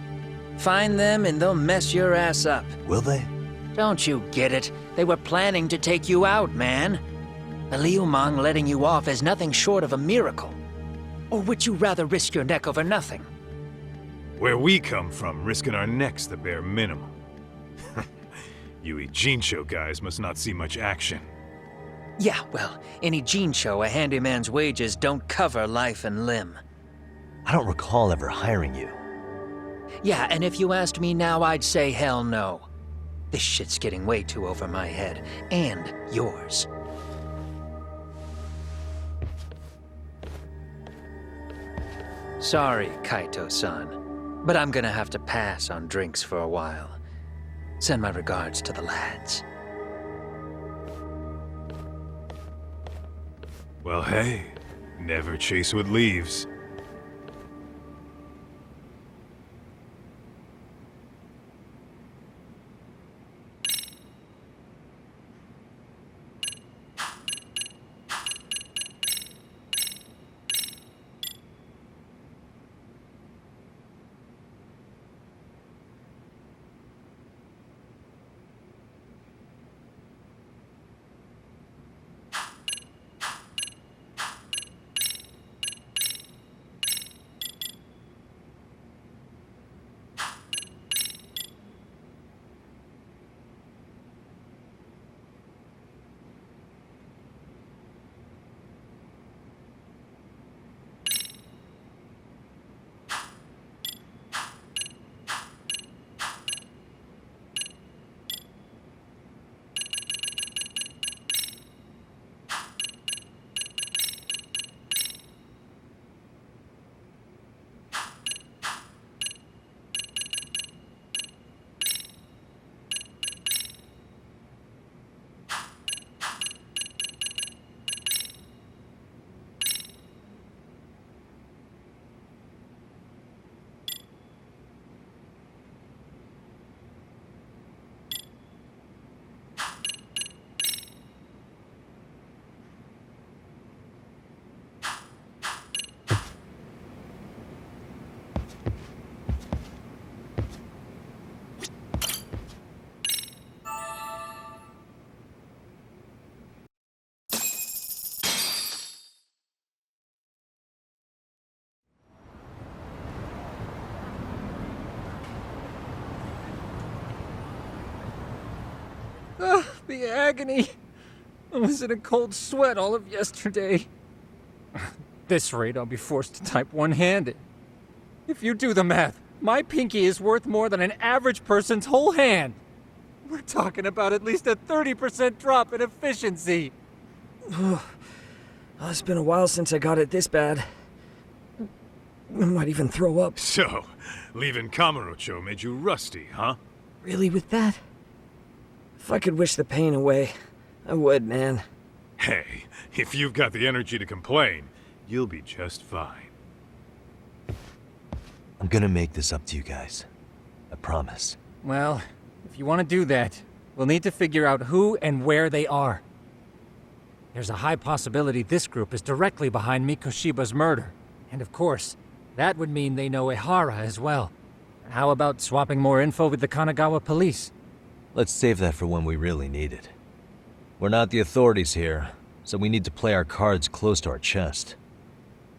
Find them and they'll mess your ass up. Will they? Don't you get it? They were planning to take you out, man. The Liumang letting you off is nothing short of a miracle. Or would you rather risk your neck over nothing? Where we come from, risking our necks the bare minimum. You Ijincho guys must not see much action. Yeah, well, in Ijincho, a handyman's wages don't cover life and limb. I don't recall ever hiring you. Yeah, and if you asked me now, I'd say hell no. This shit's getting way too over my head. And yours. Sorry, Kaito-san, but I'm gonna have to pass on drinks for a while. Send my regards to the lads. Well, hey, never chase what leaves. The agony! I was in a cold sweat all of yesterday. At this rate, I'll be forced to type one-handed. If you do the math, my pinky is worth more than an average person's whole hand. We're talking about at least a 30% drop in efficiency. Well, it's been a while since I got it this bad. I might even throw up. So, leaving Kamurocho made you rusty, huh? Really with that? If I could wish the pain away, I would, man. Hey, if you've got the energy to complain, you'll be just fine. I'm gonna make this up to you guys. I promise. Well, if you want to do that, we'll need to figure out who and where they are. There's a high possibility this group is directly behind Mikoshiba's murder. And of course, that would mean they know Ihara as well. How about swapping more info with the Kanagawa police? Let's save that for when we really need it. We're not the authorities here, so we need to play our cards close to our chest.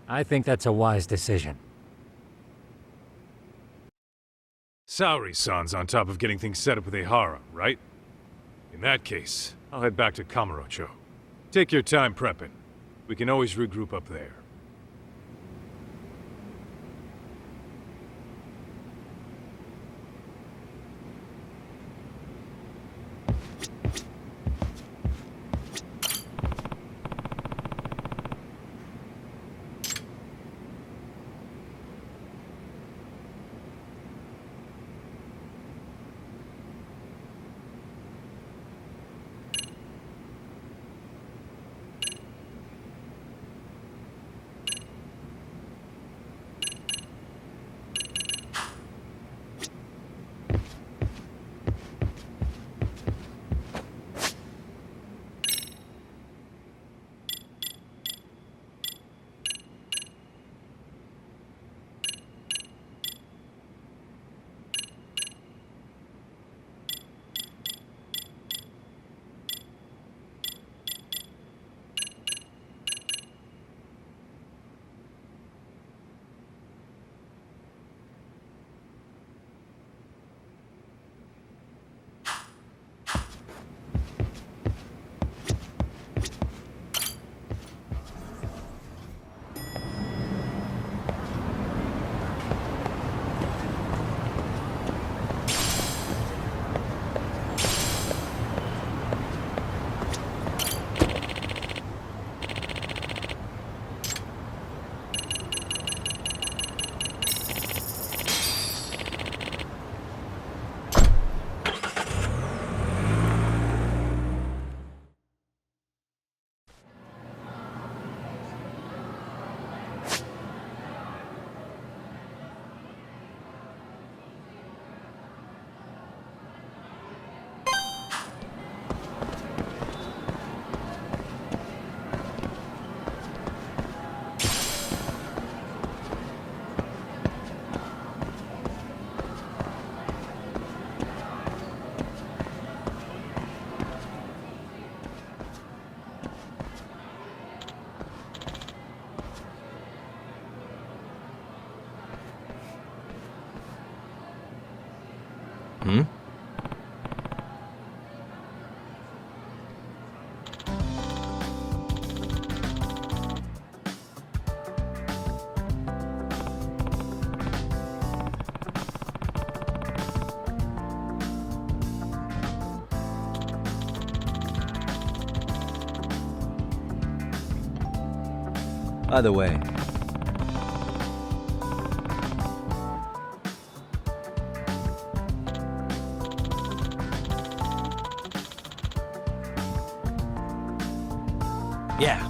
I think that's a wise decision. Saori-san's on top of getting things set up with Ihara, right? In that case, I'll head back to Kamurocho. Take your time prepping. We can always regroup up there. Hmm? By the way, yeah.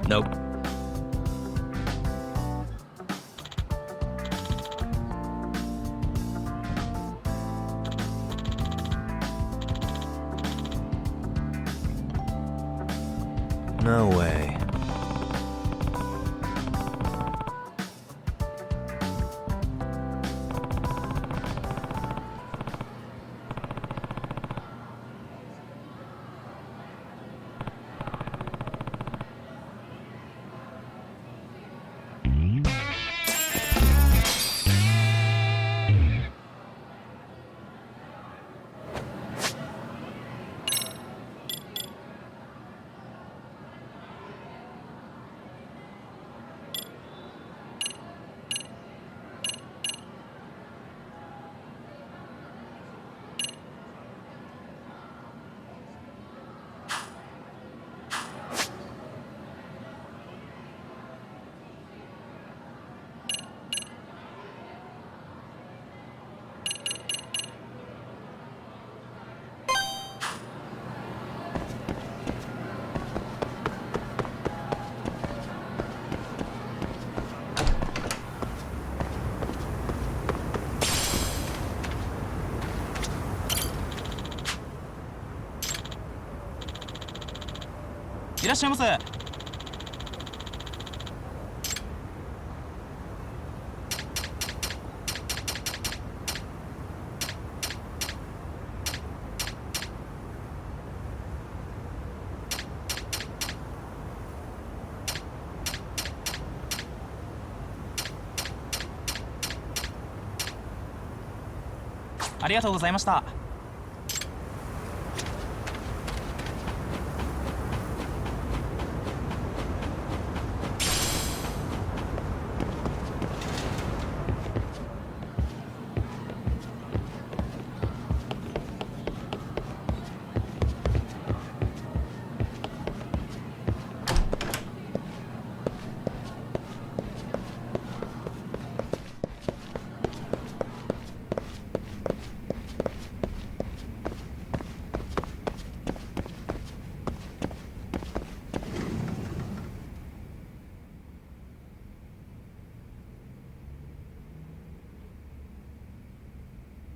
Nope. No way. いらっしゃいませ。ありがとうございました。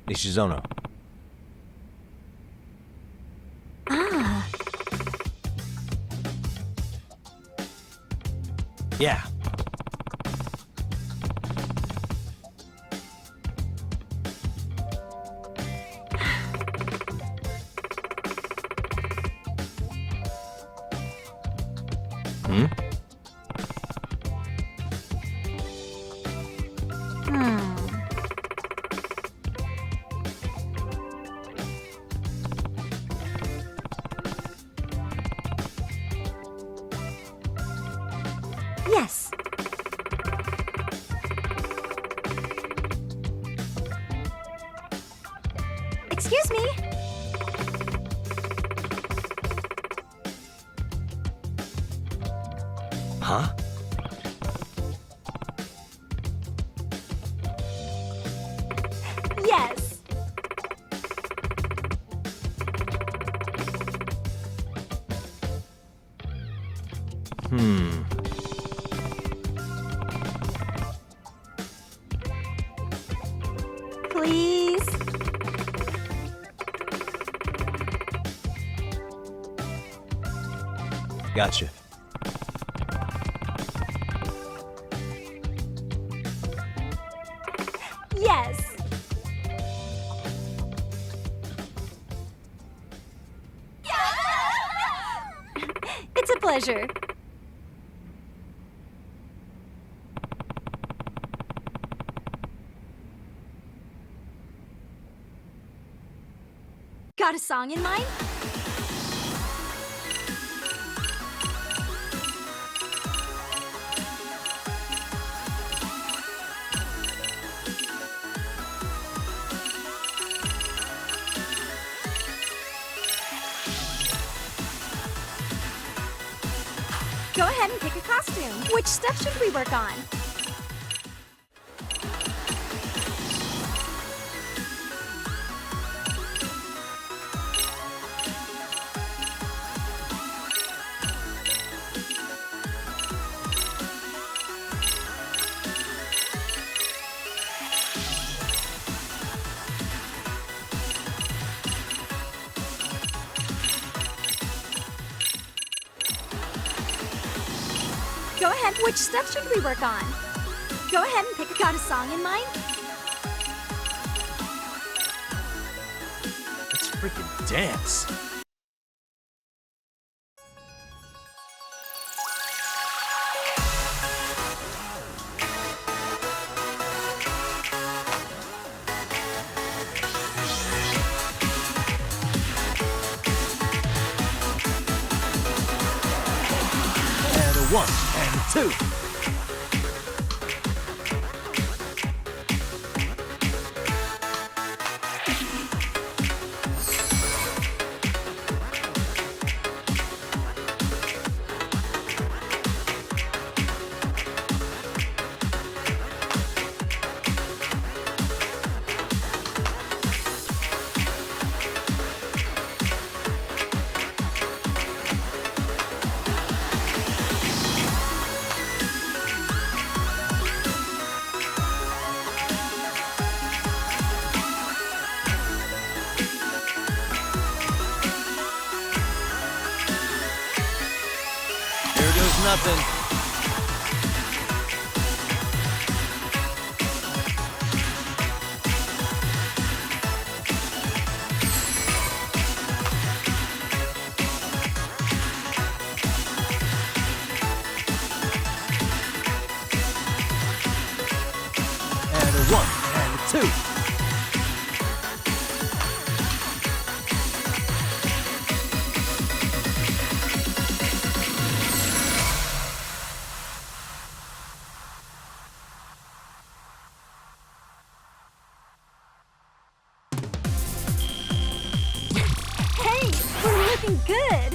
Nishizono. Ah. Yeah. Hmm? Yes. Excuse me. Huh? Yes. Please. Gotcha. Yes. It's a pleasure. Got a song in mind? Go ahead and pick a costume. Which step should we work on? Go ahead. Which step should we work on? Go ahead and pick. Got a song in mind? Let's freaking dance. And a 1 and 2. nothing. And a 1, and a 2. Hey, we're looking good.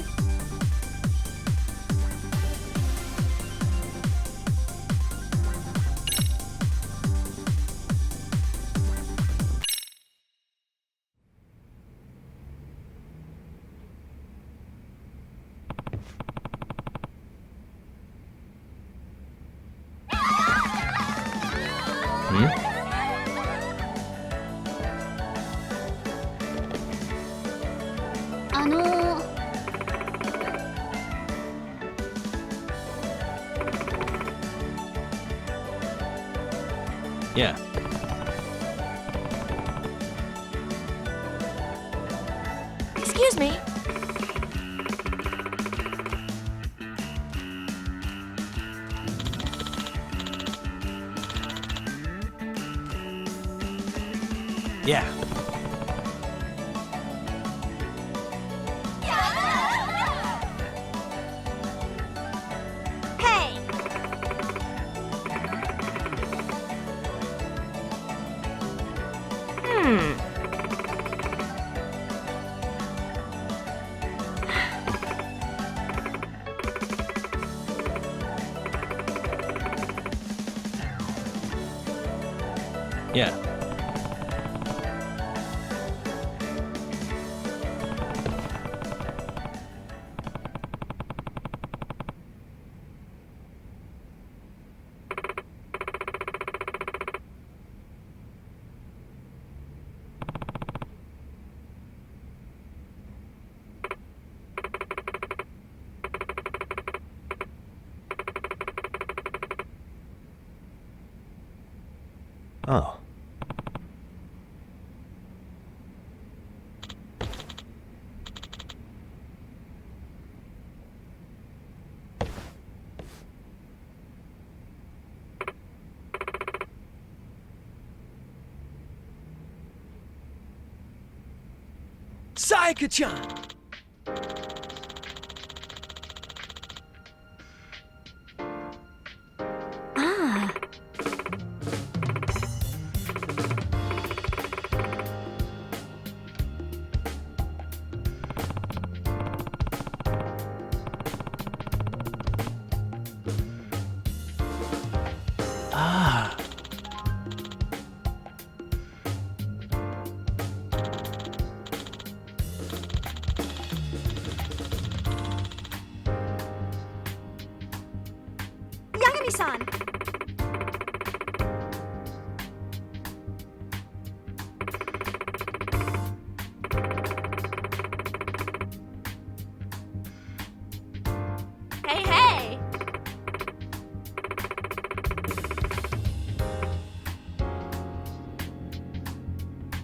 Yeah. Excuse me. Yeah. Hey. Yeah. Oh. Saika-chan! Ah. Ah. Yagami-san. Hey, hey.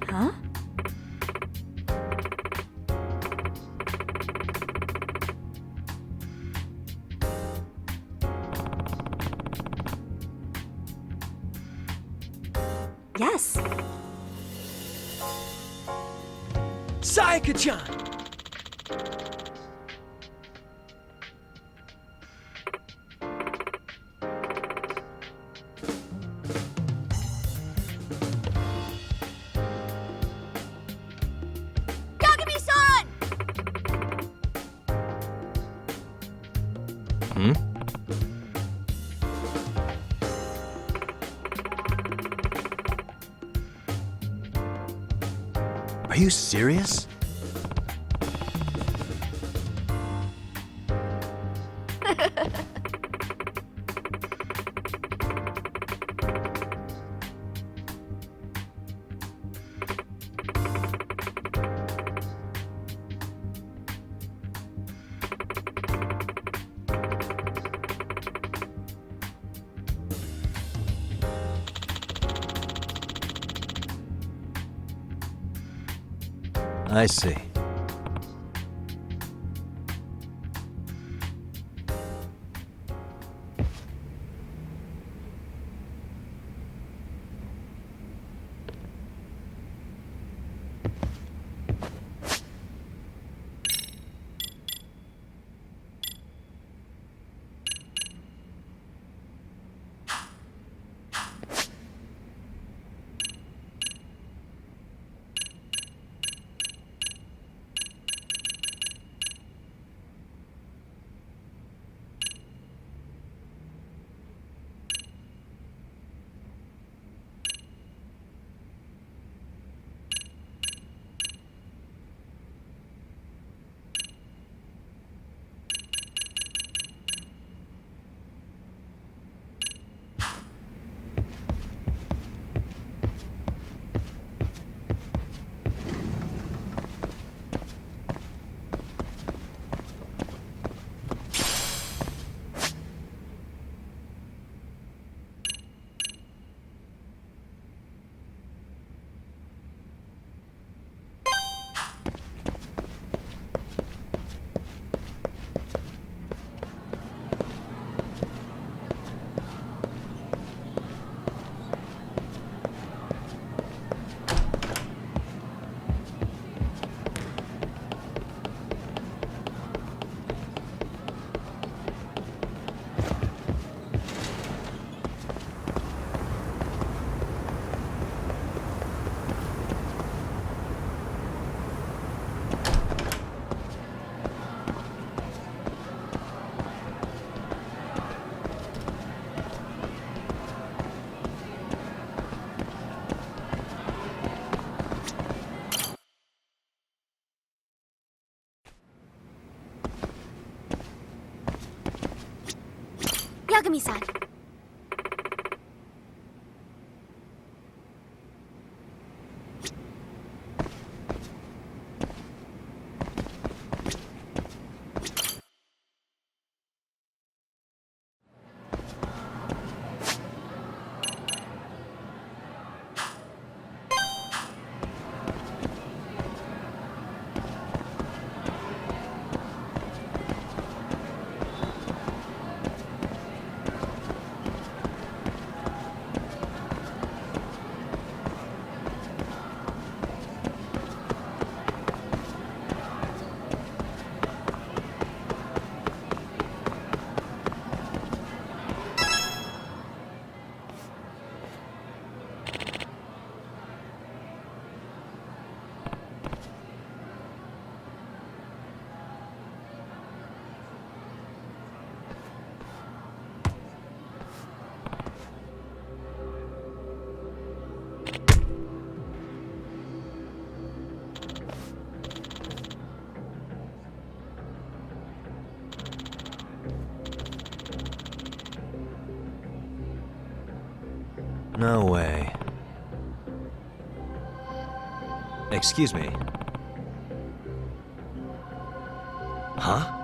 Huh? Yes. Saika-chan! Yagami-san! Hmm? Are you serious? I see. Yagami-san. No way. Excuse me. Huh?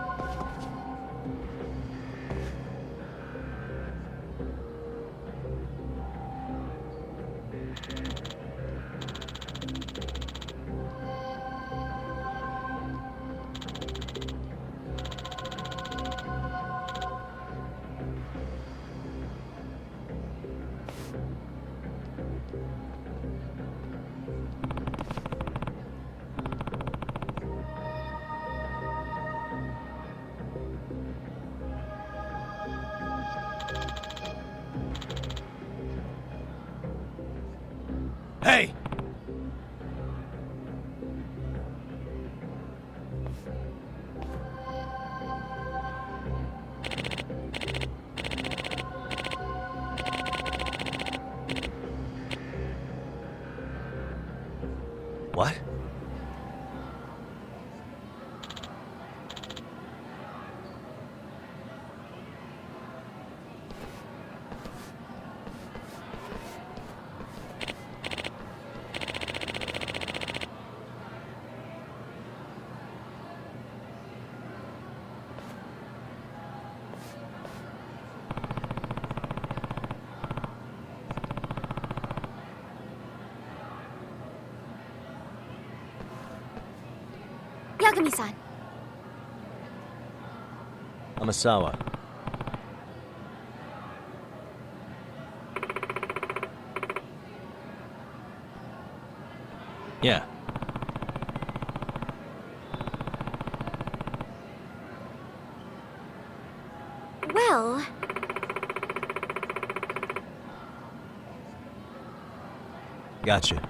Hey! What? Yagami-san. Amasawa. Yeah. Well... Gotcha.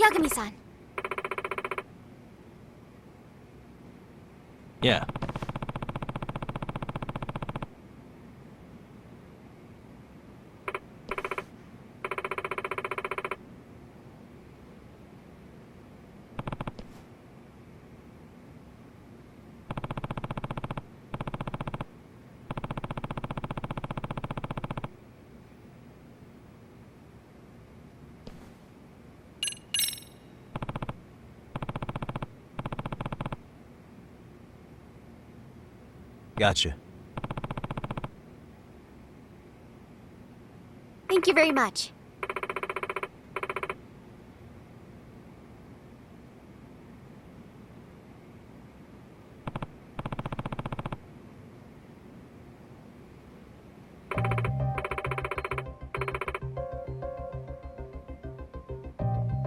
Yagami-san. Yeah. Gotcha. Thank you very much.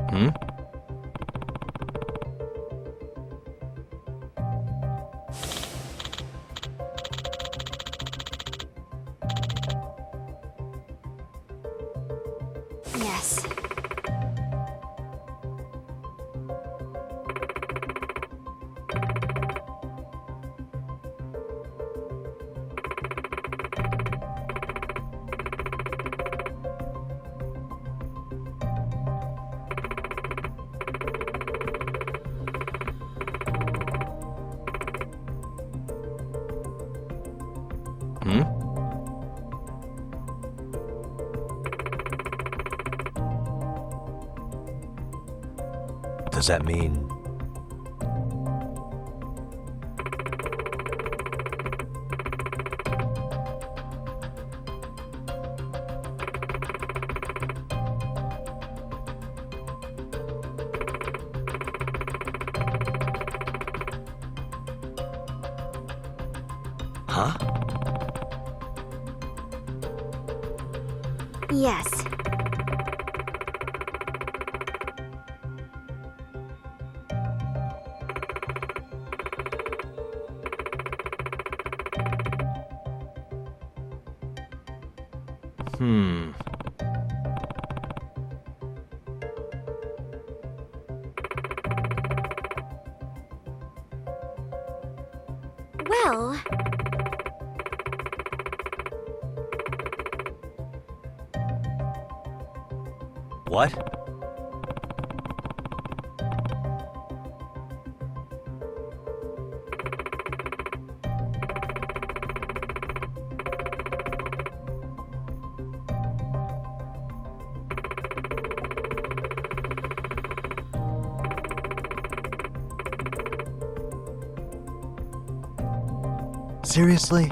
Hmm? Yes. Hmm? Does that mean... Huh? Yes. Hmm. Well... What? Seriously?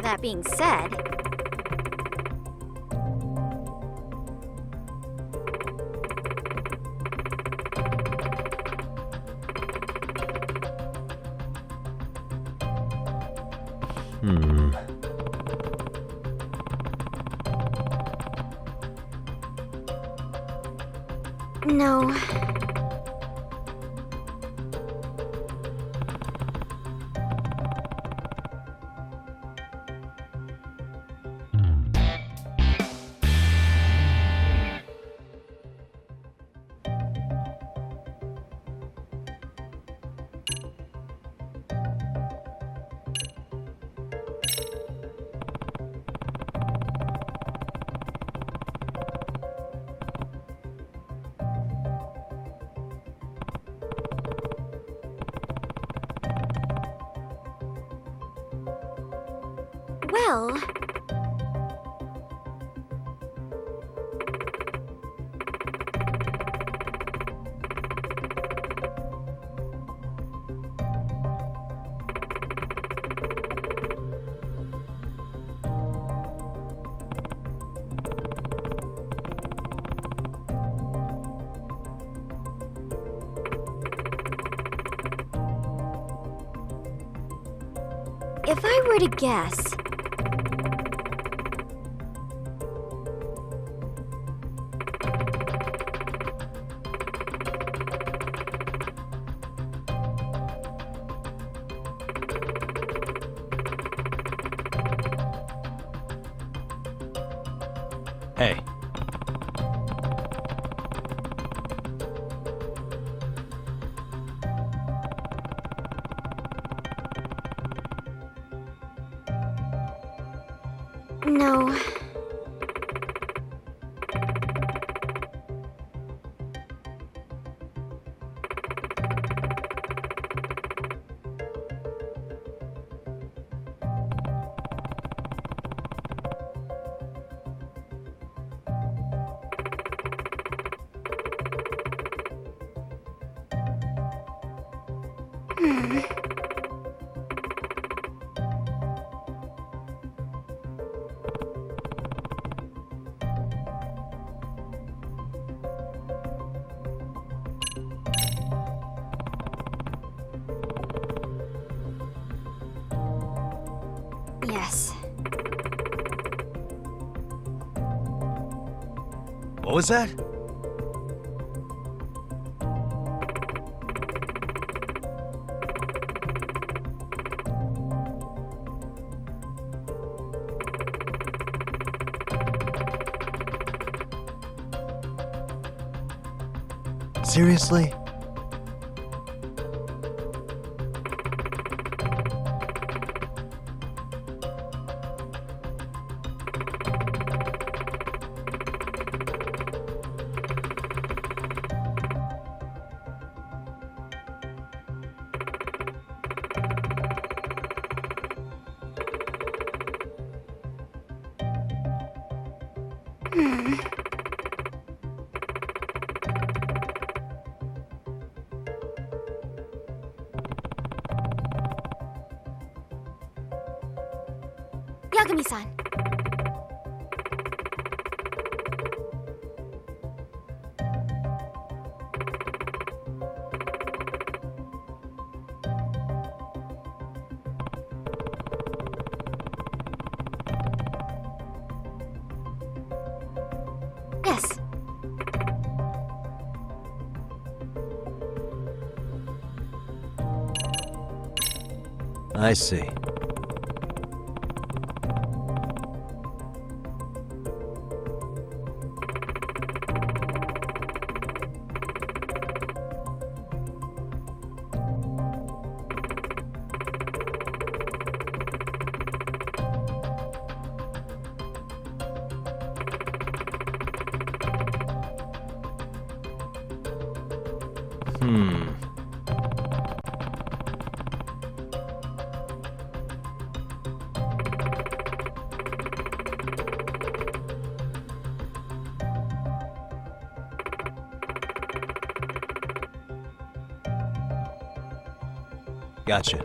That being said... Hmm. No. Well... If I were to guess... Hey. No. Yes. What was that? Seriously? Yagami-san. Yes. I see. Gotcha.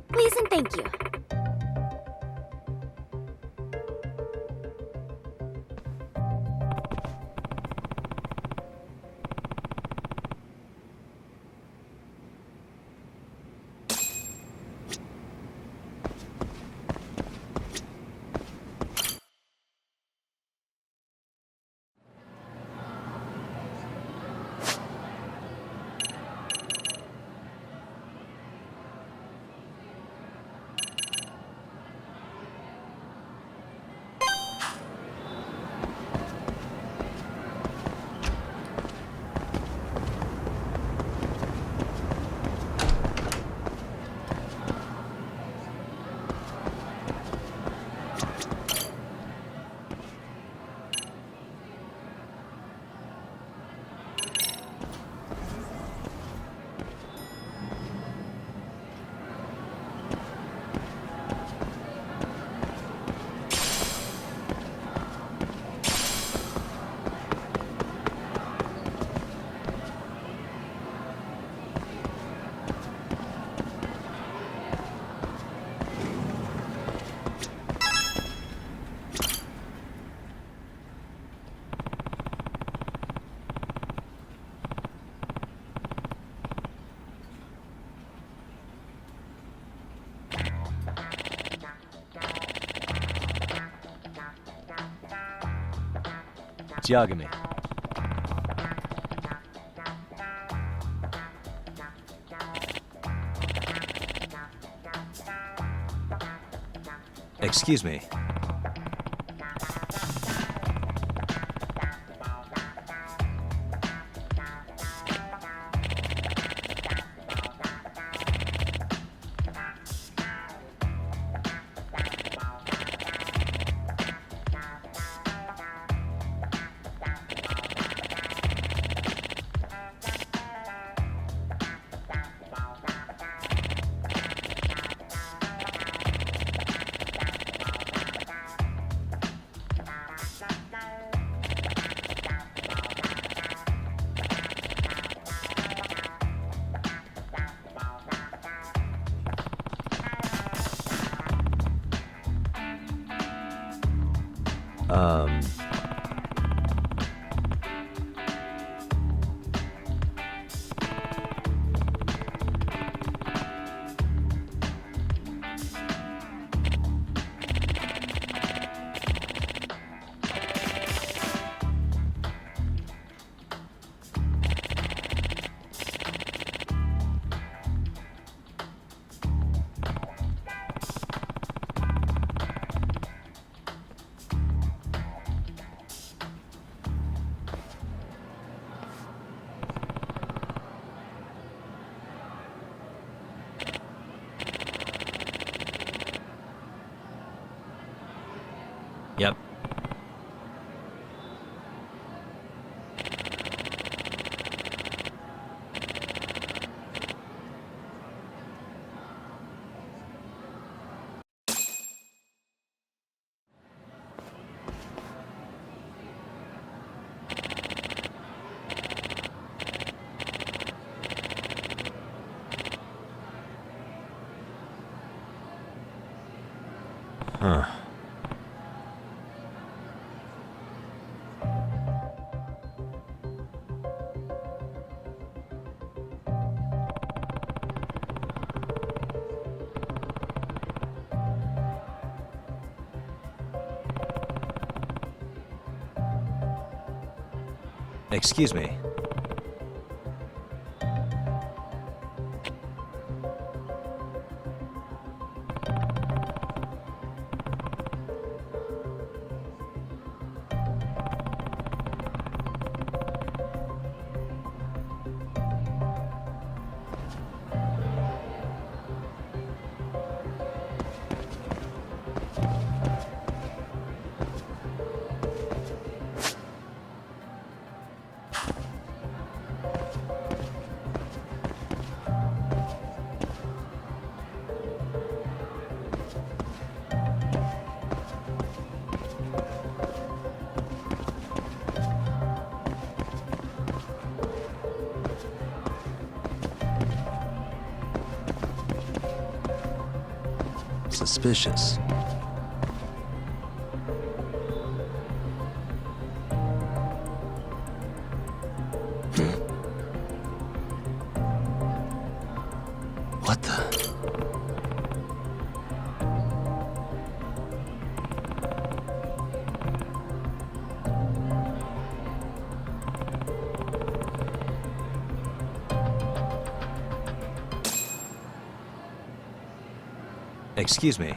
Please and thank you. It's Yagami. Excuse me. Yep. Huh. Excuse me. Suspicious. What the? Excuse me.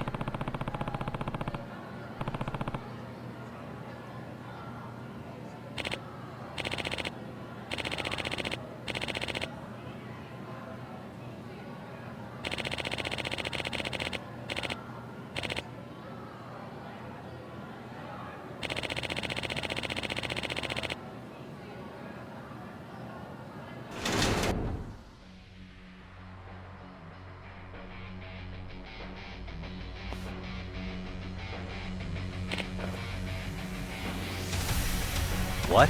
What?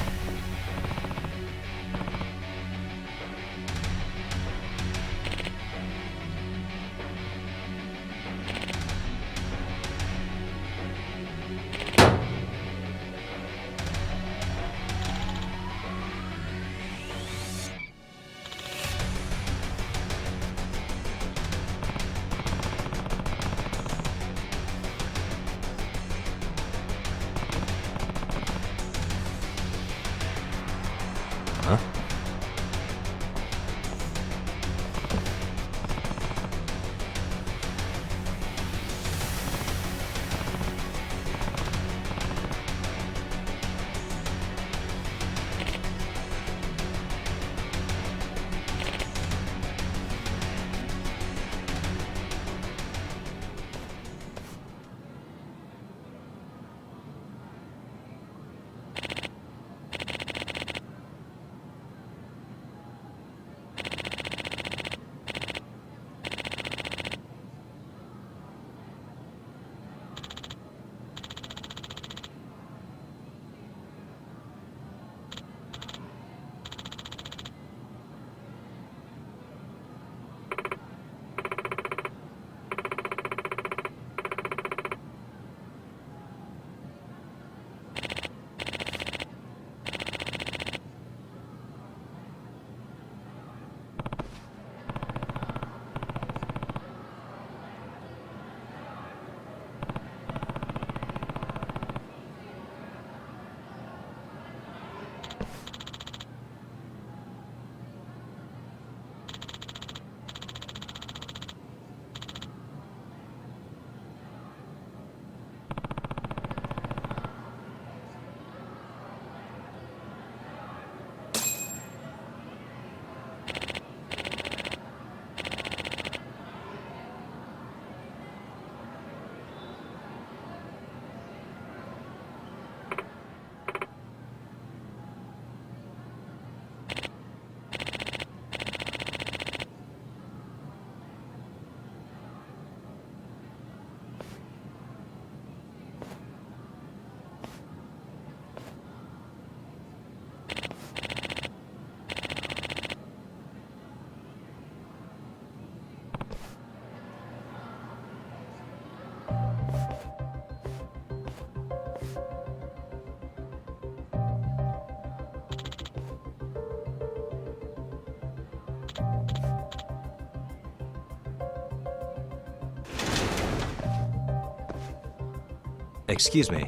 Excuse me.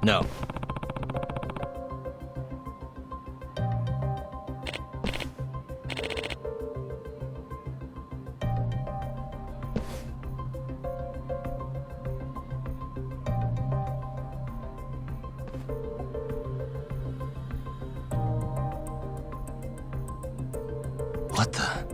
No. What the?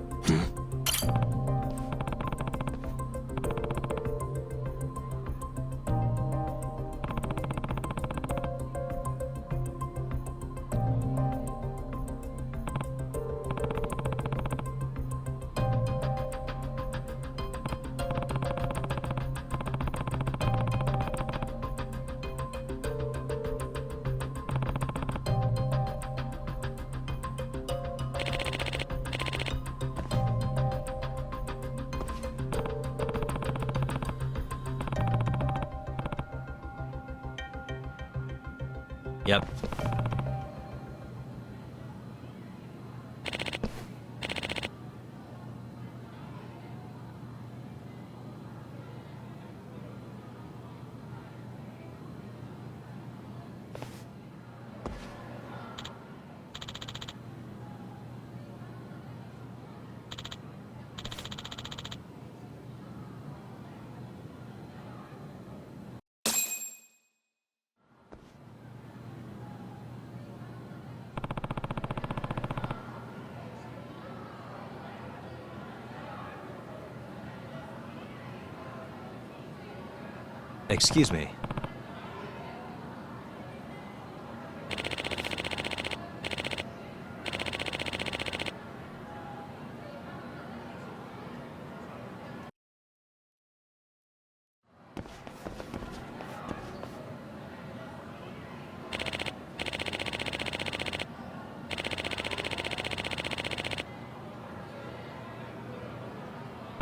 Yep. Excuse me.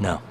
No.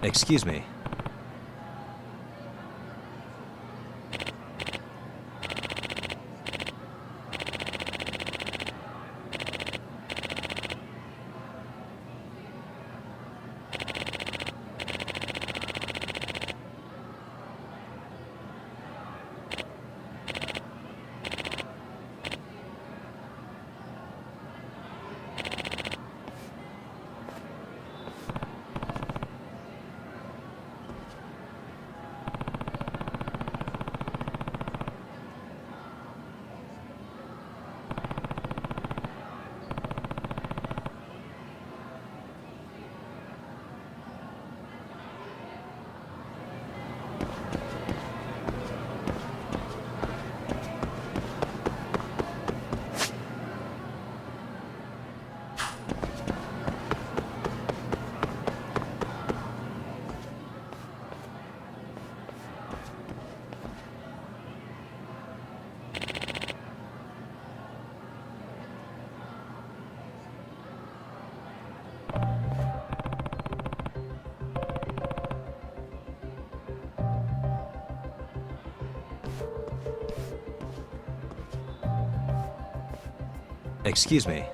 Excuse me. Excuse me.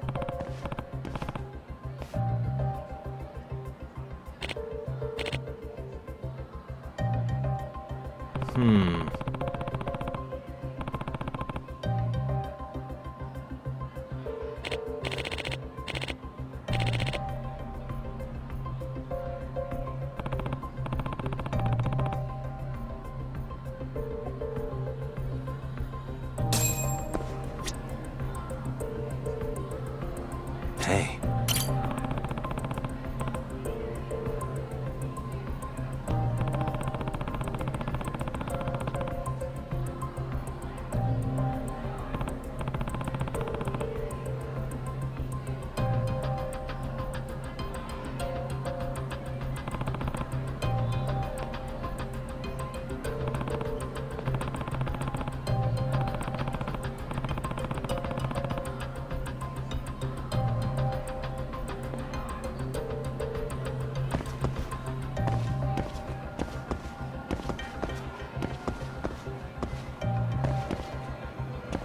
Hey.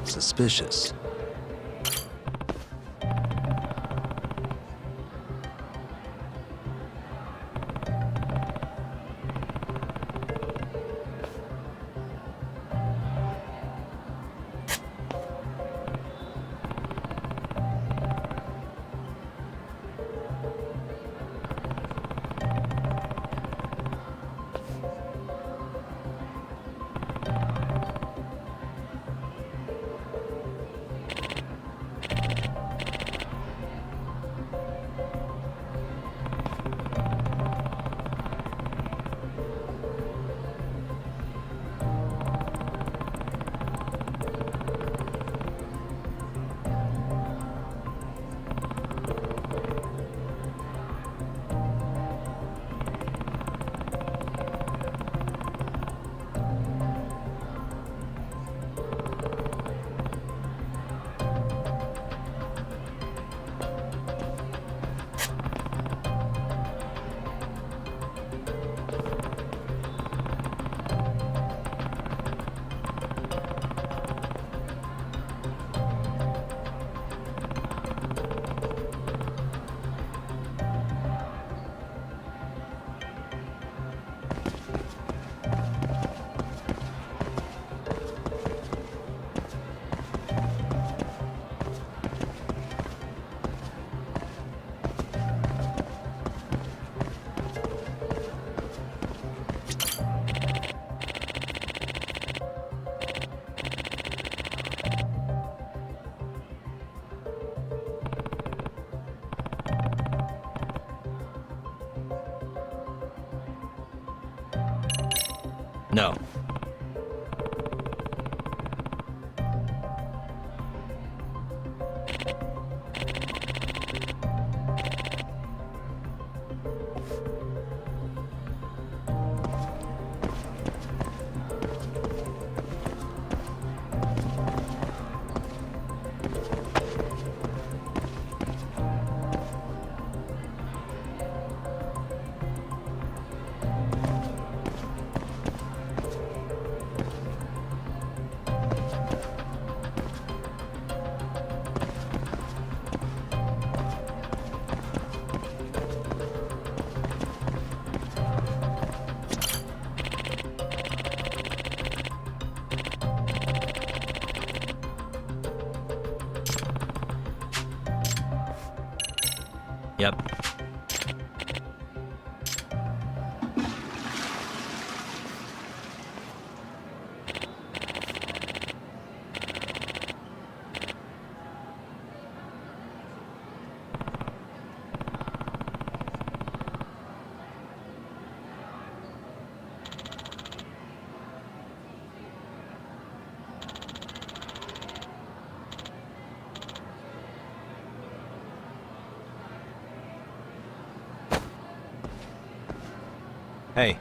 Suspicious. No. Yep. Hey.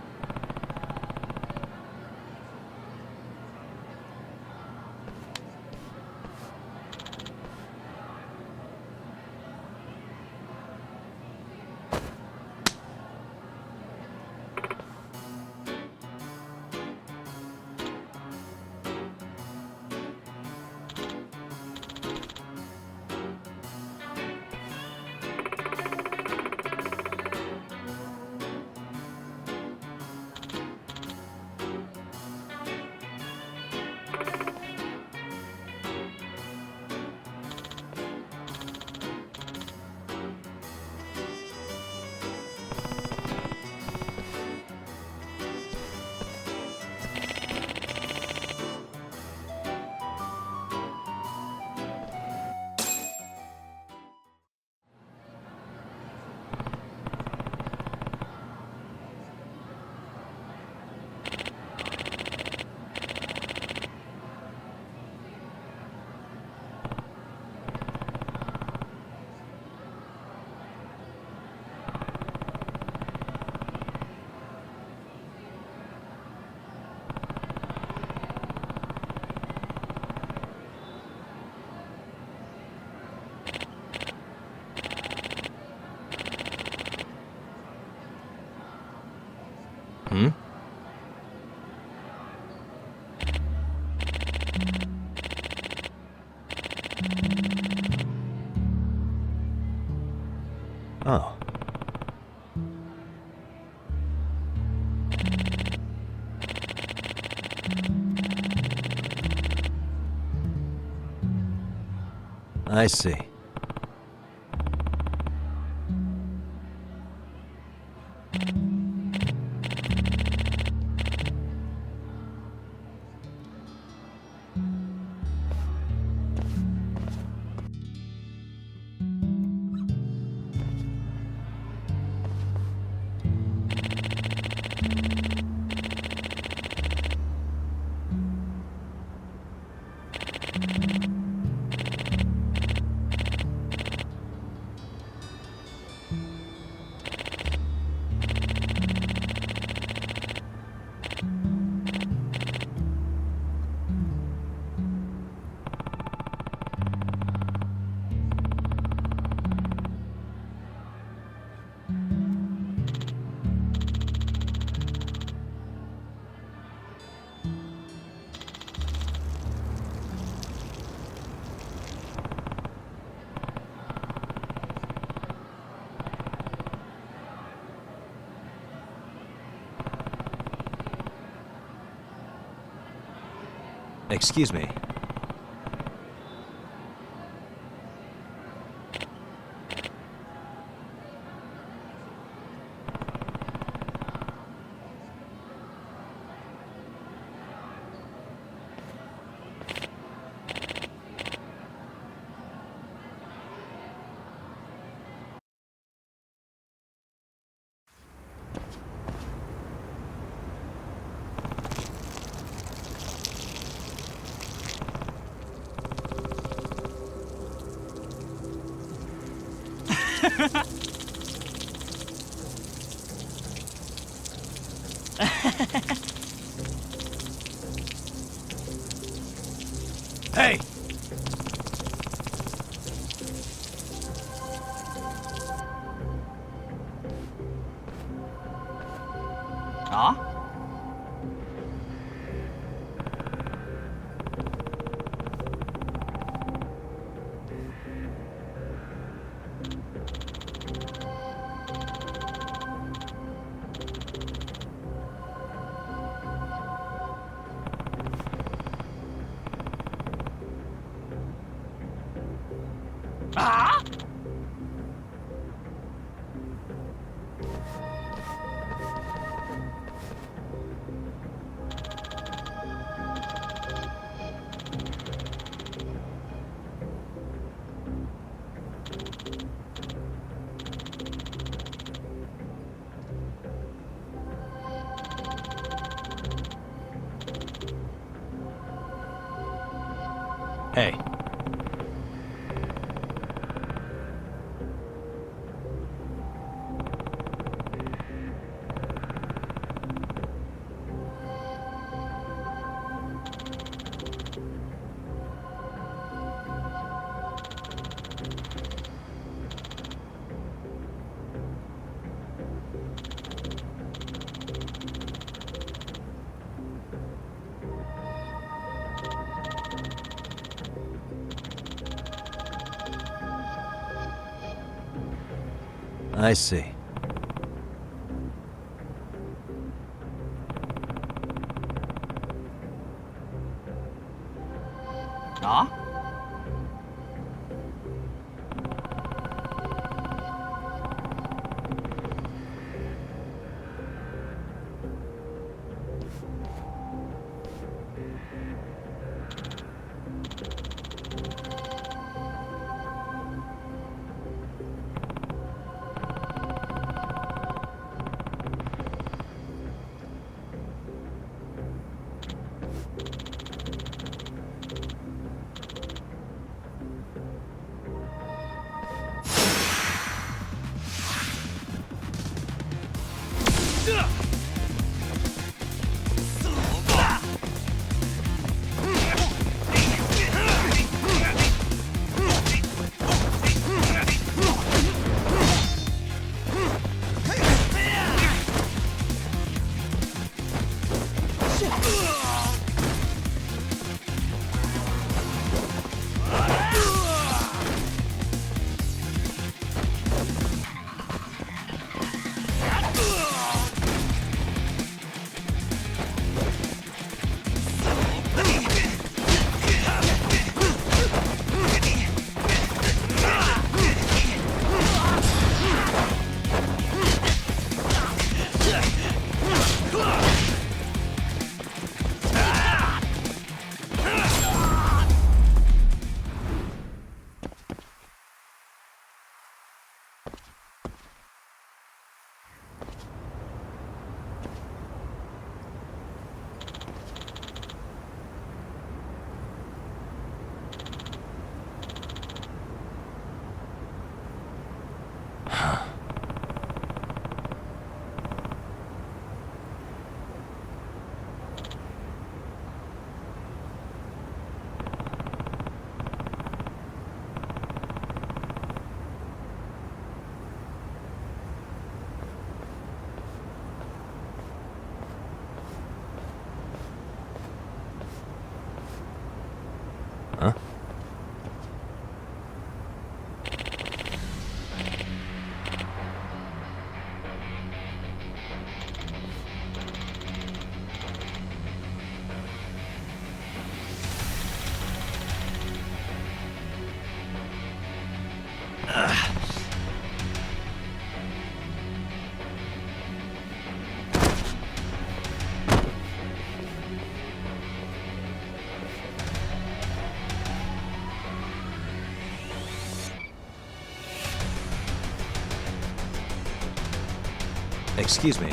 Hmm? Oh. I see. Excuse me. Hey! Huh? I see. Huh? Huh? Excuse me.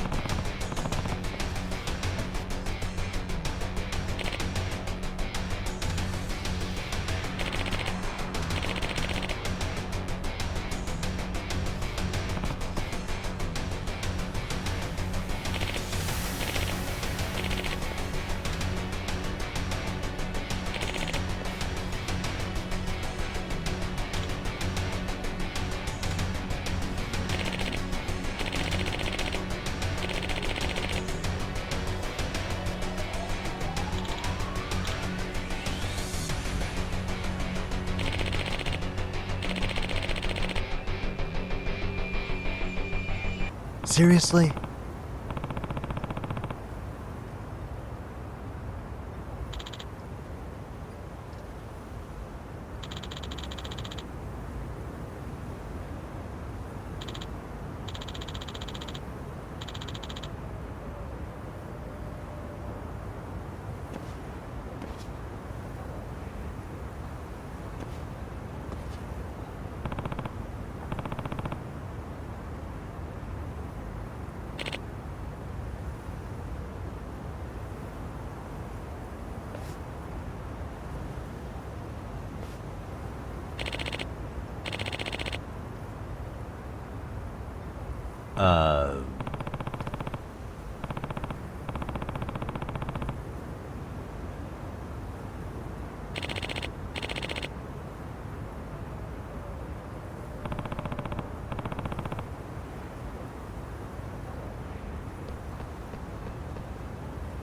Seriously?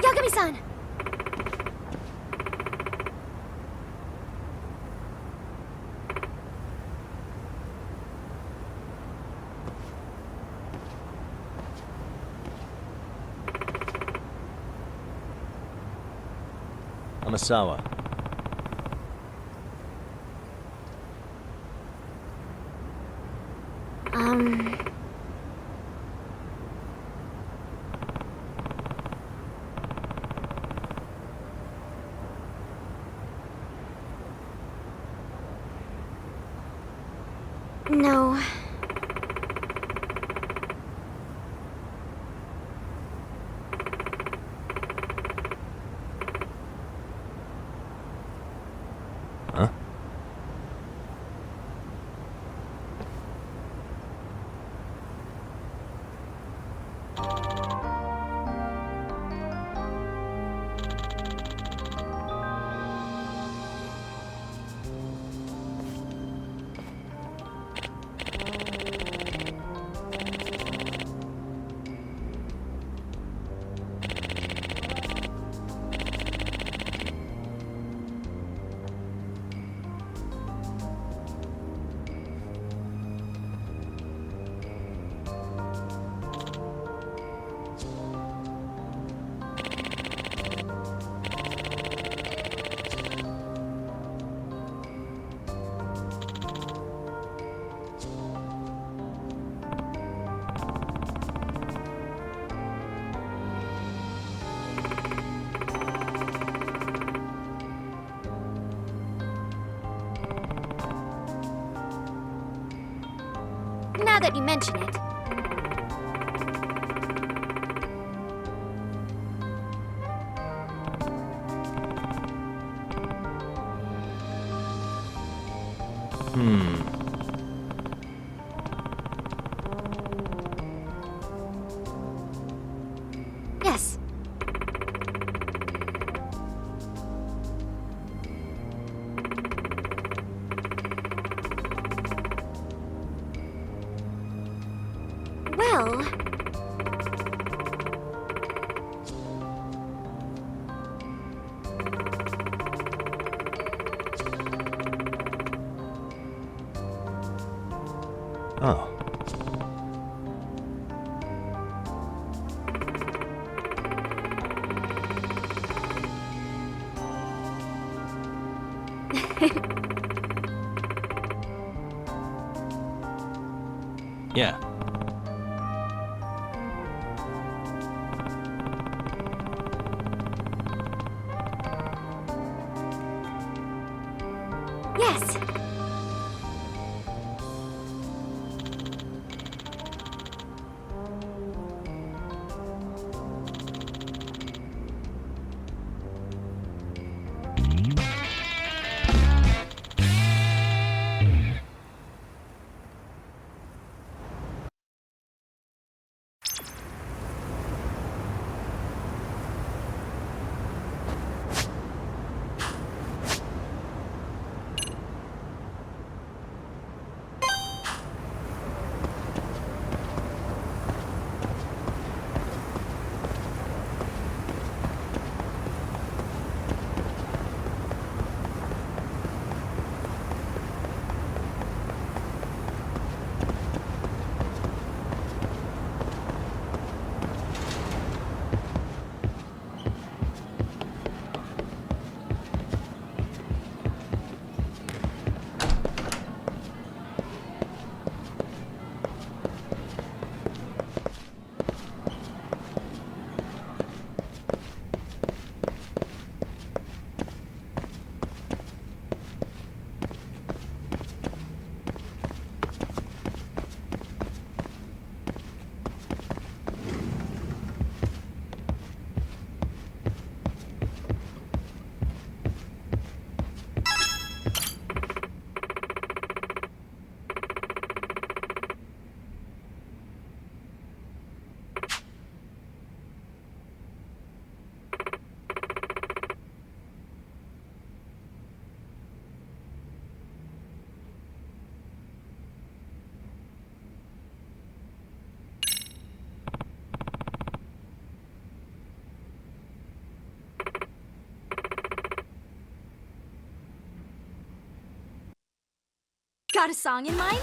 Yagami-san! Kanazawa. No. Huh? Now that you mention it. Yes. Well... Oh. Yeah. Yes. Got a song in mind?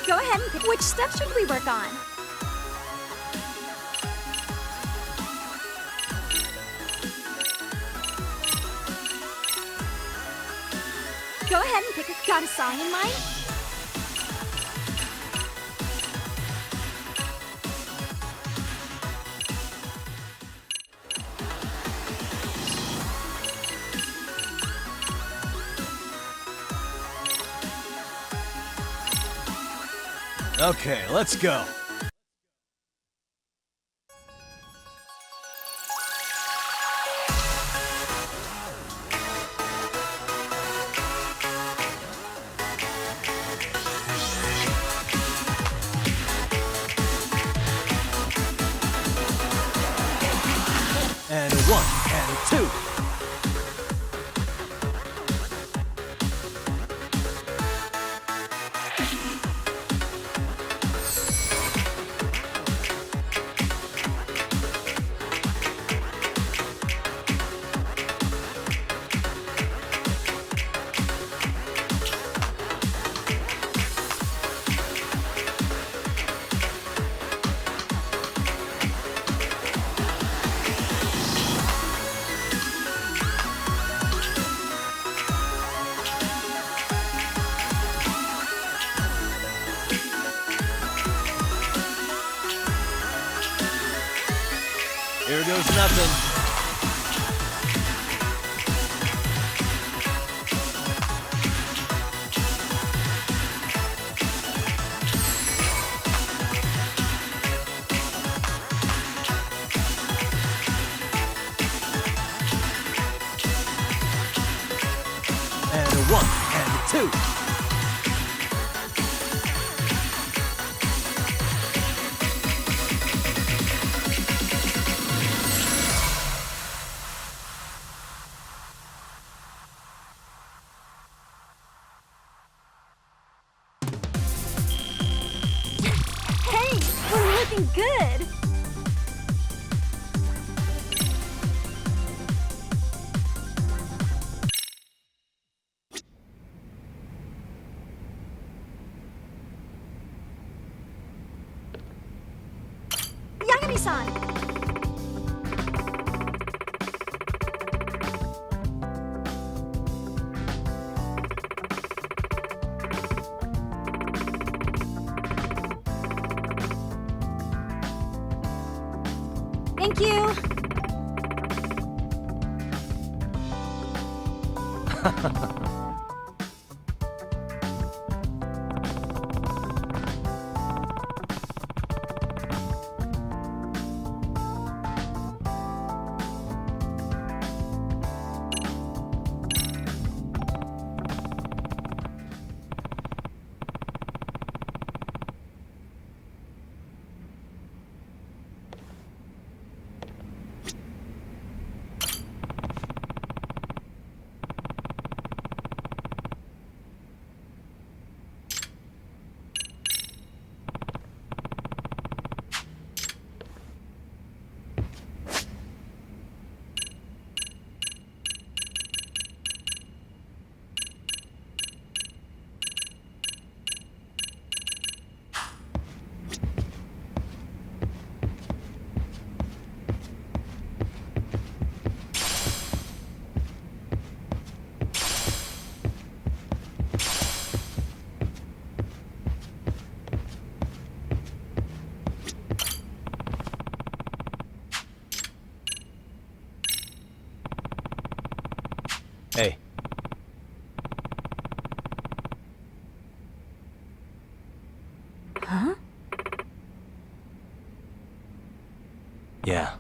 Go ahead and pick. Which step should we work on? Go ahead and pick a... Got a song in mind? Okay, let's go. And a 1 and a 2. Here goes nothing. And a 1 and a 2. Hey, we're looking good! Yagami-san! Thank you! Hey. Huh? Yeah.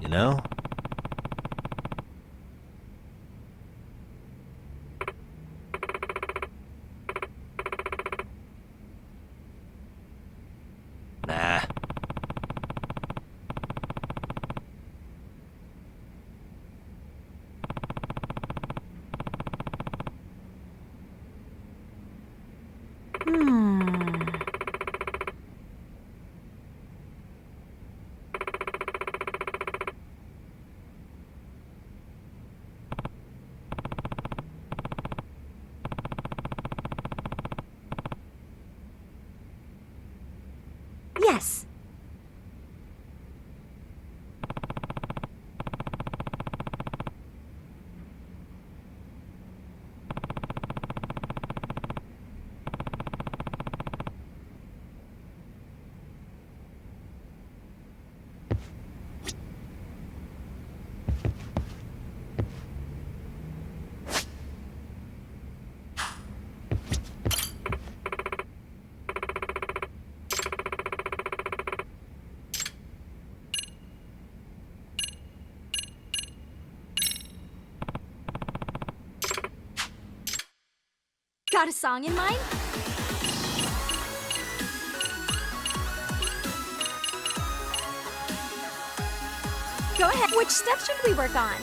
You know? Nah. Got a song in mind? Go ahead. Which step should we work on?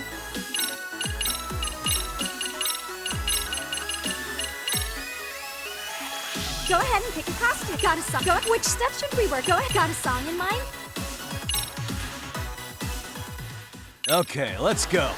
Go ahead and pick a costume. Got a song. Which step should we work? Go ahead. Got a song in mind? Okay, let's go.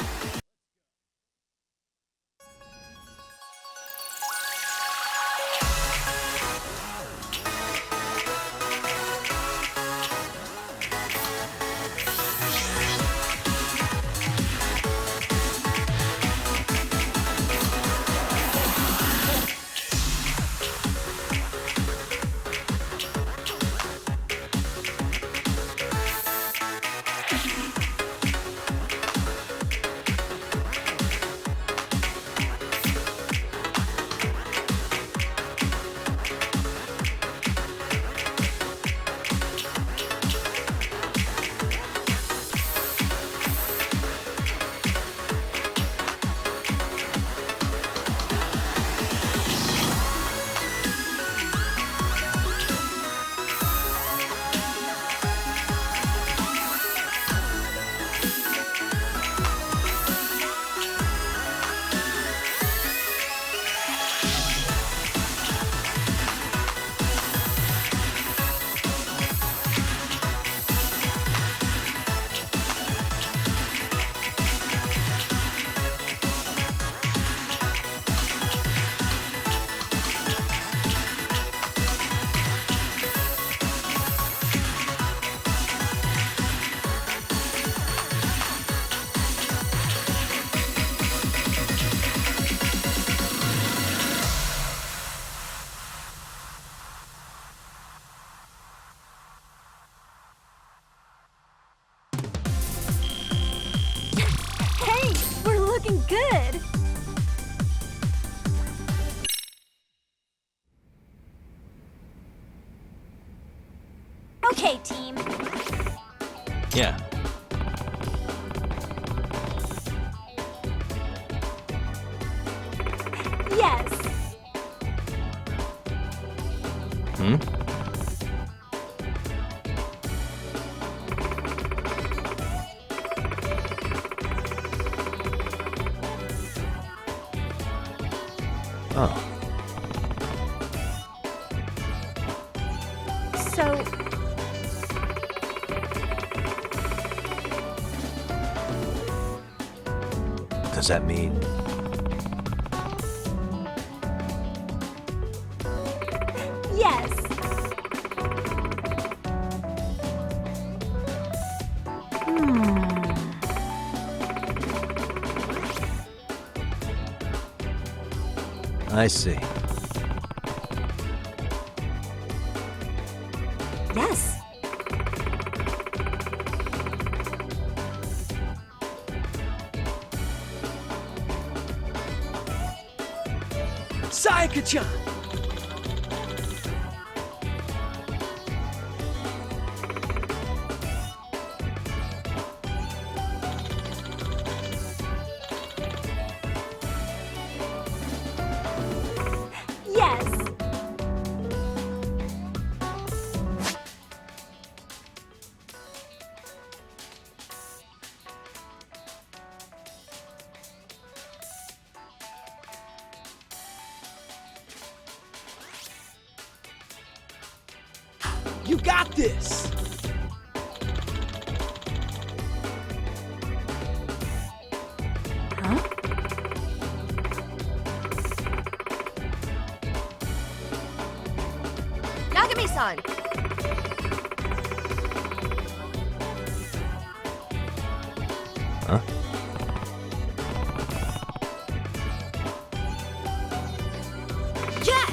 Good! Okay, team. Yeah. Yes. Hmm? Oh. So... Does that mean... Yes. I see. Yes. Sayaka-chan! Yes. You got this! Huh? Yagami-san! Huh? Yes!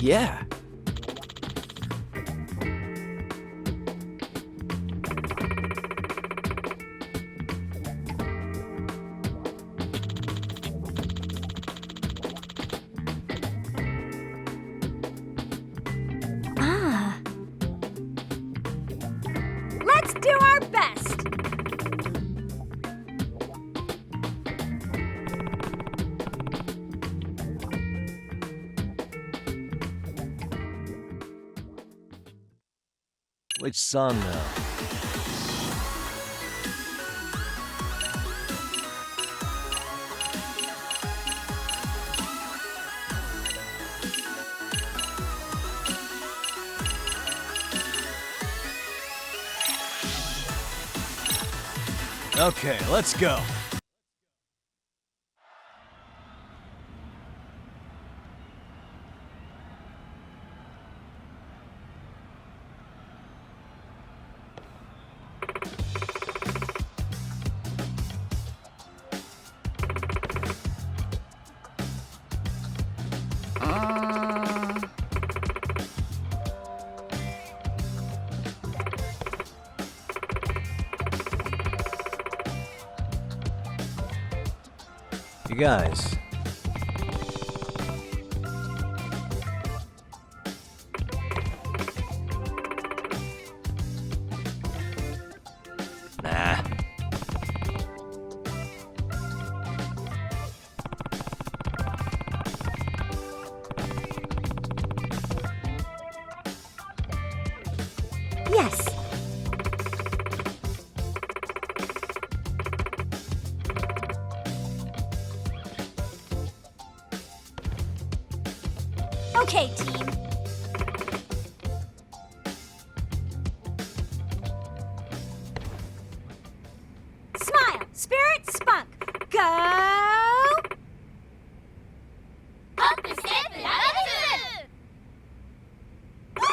Yeah. Ah. Let's do our best. Which song now? Okay, let's go. You guys. Nah. Yes. Okay, team. Smile, spirit, spunk. Go! Woo!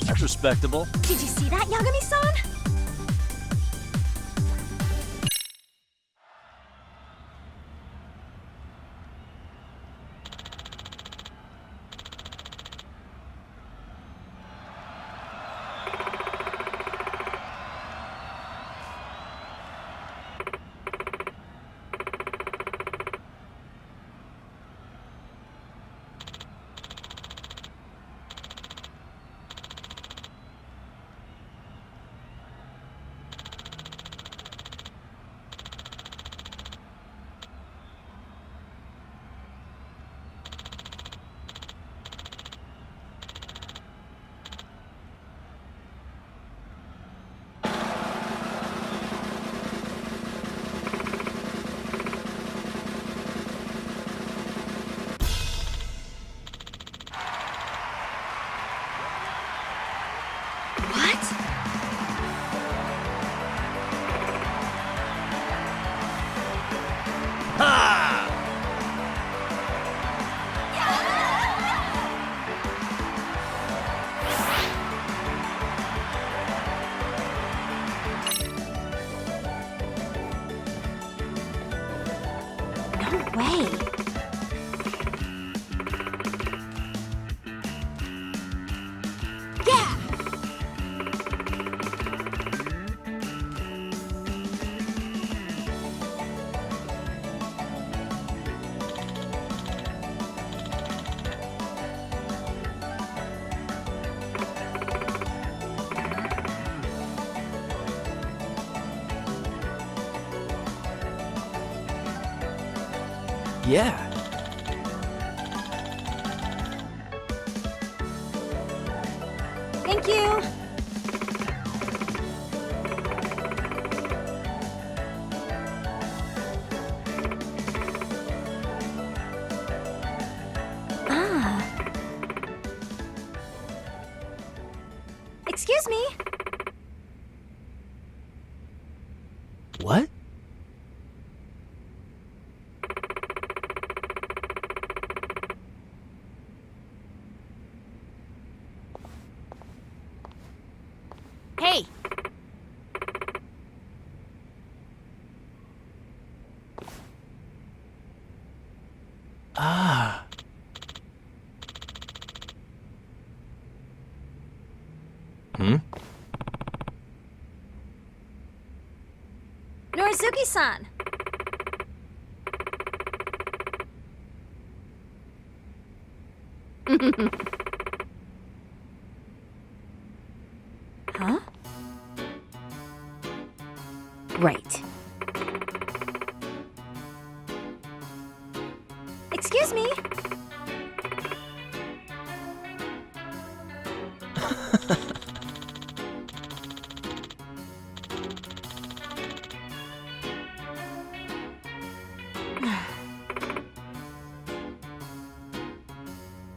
That's respectable. Did you see that, Yagami-san? No way. Yeah! Yeah. Thank you. Excuse me. What? Hey. Ah. Hmm? Norizuki-san. Huh? Right. Excuse me.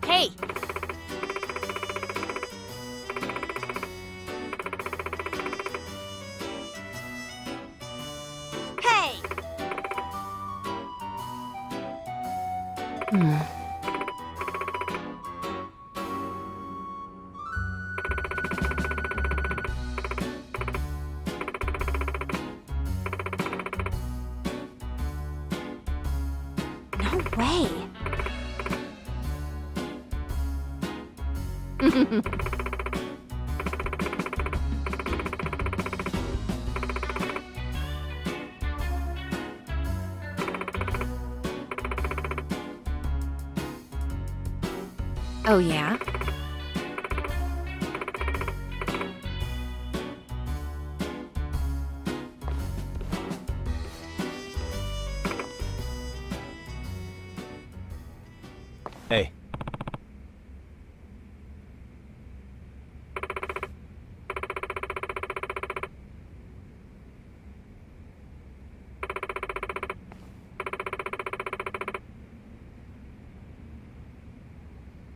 Hey. Hey. No way. Oh, yeah? Hey.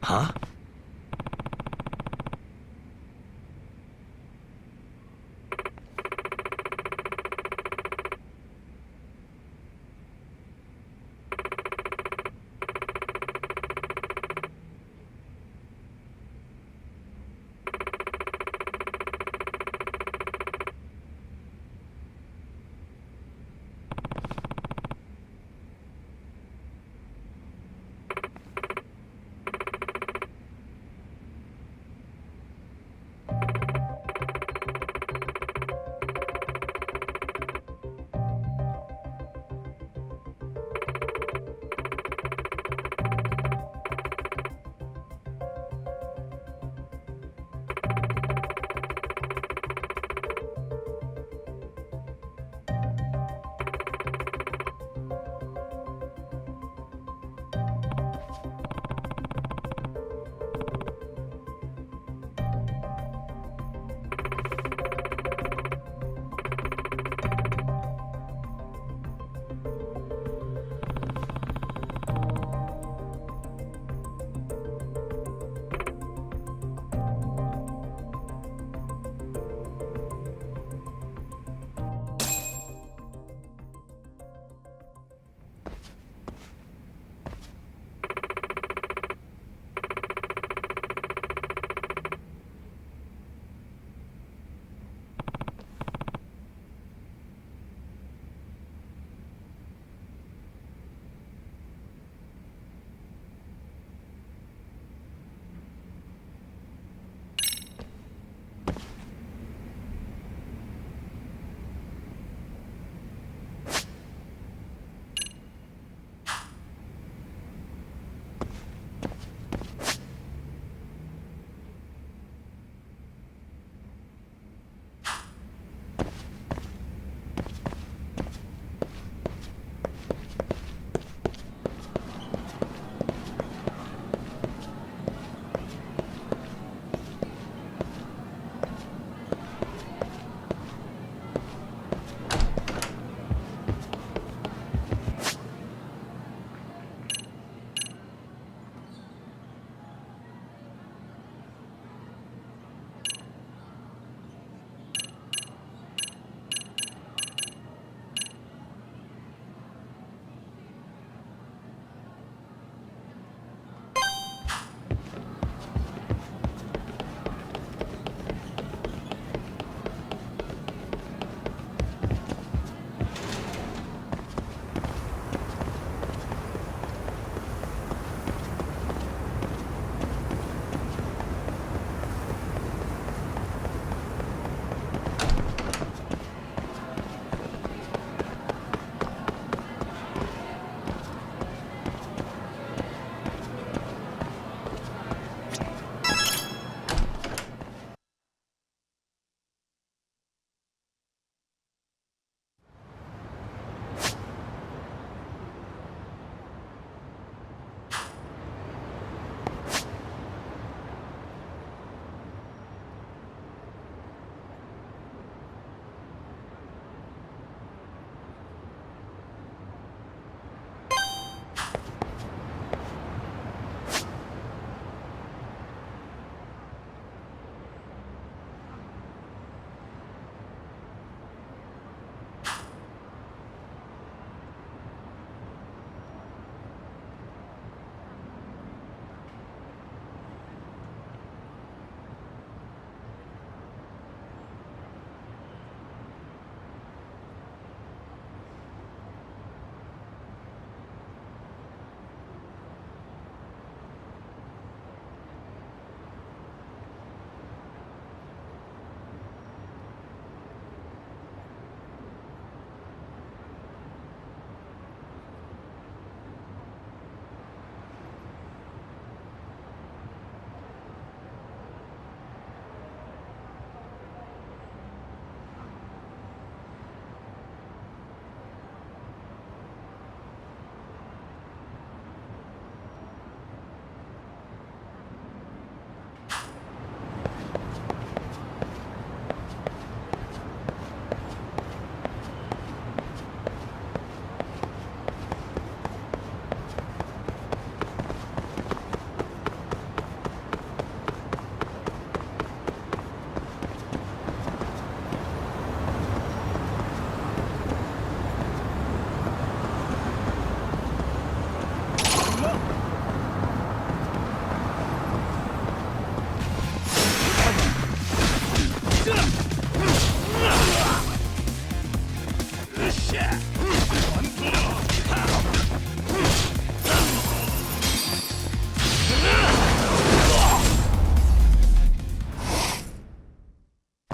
Huh?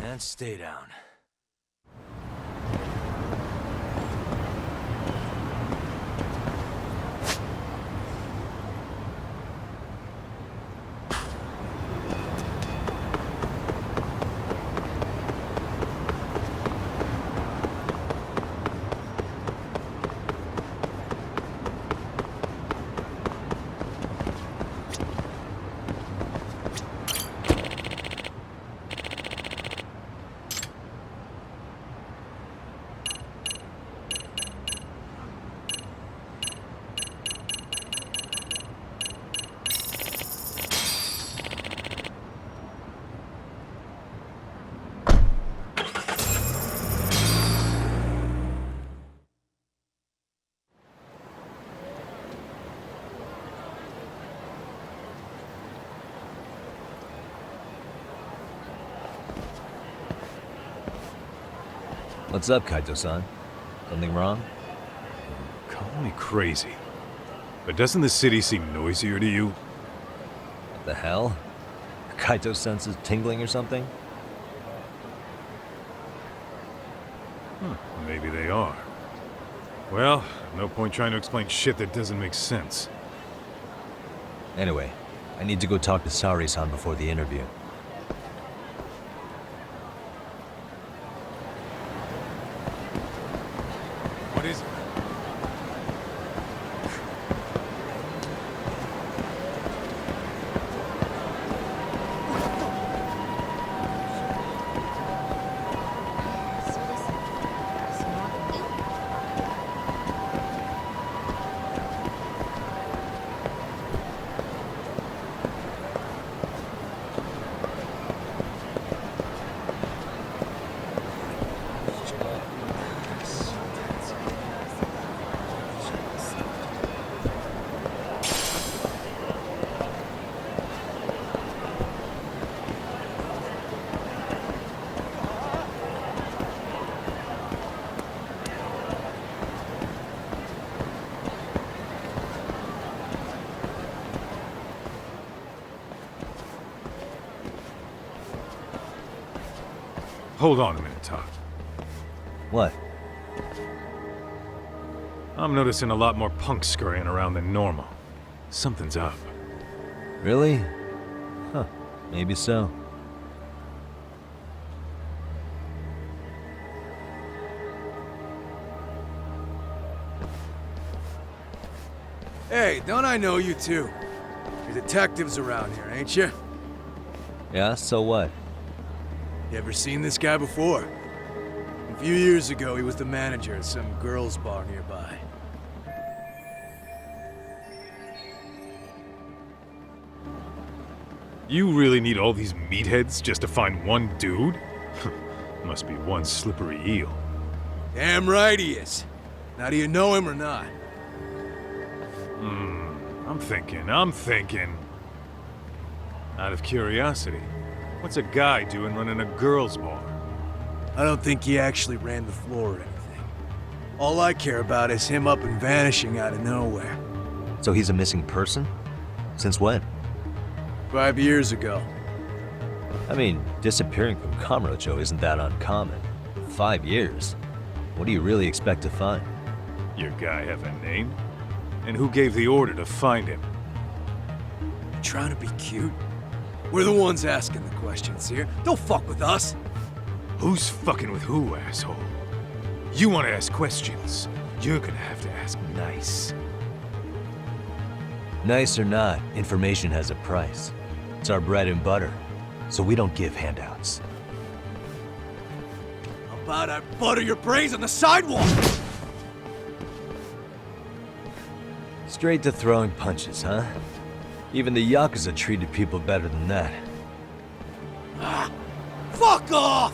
And stay down. What's up, Kaito-san? Something wrong? Call me crazy, but doesn't the city seem noisier to you? What the hell? Kaito senses tingling or something? Maybe they are. Well, no point trying to explain shit that doesn't make sense. Anyway, I need to go talk to Sari-san before the interview. What is it? Hold on a minute, Todd. What? I'm noticing a lot more punks scurrying around than normal. Something's up. Really? Huh, maybe so. Hey, don't I know you two? You're detectives around here, ain't you? Yeah, so what? You ever seen this guy before? A few years ago, he was the manager at some girls' bar nearby. You really need all these meatheads just to find one dude? Must be one slippery eel. Damn right he is. Now, do you know him or not? I'm thinking. Out of curiosity, what's a guy doing running a girls' bar? I don't think he actually ran the floor or anything. All I care about is him up and vanishing out of nowhere. So he's a missing person? Since when? 5 years ago. I mean, disappearing from Kamurocho isn't that uncommon. 5 years? What do you really expect to find? Your guy have a name? And who gave the order to find him? You trying to be cute? We're the ones asking the questions here. Don't fuck with us. Who's fucking with who, asshole? You want to ask questions? You're gonna have to ask nice. Nice or not, information has a price. It's our bread and butter, so we don't give handouts. How about I butter your brains on the sidewalk? Straight to throwing punches, huh? Even the Yakuza treated people better than that. Fuck off!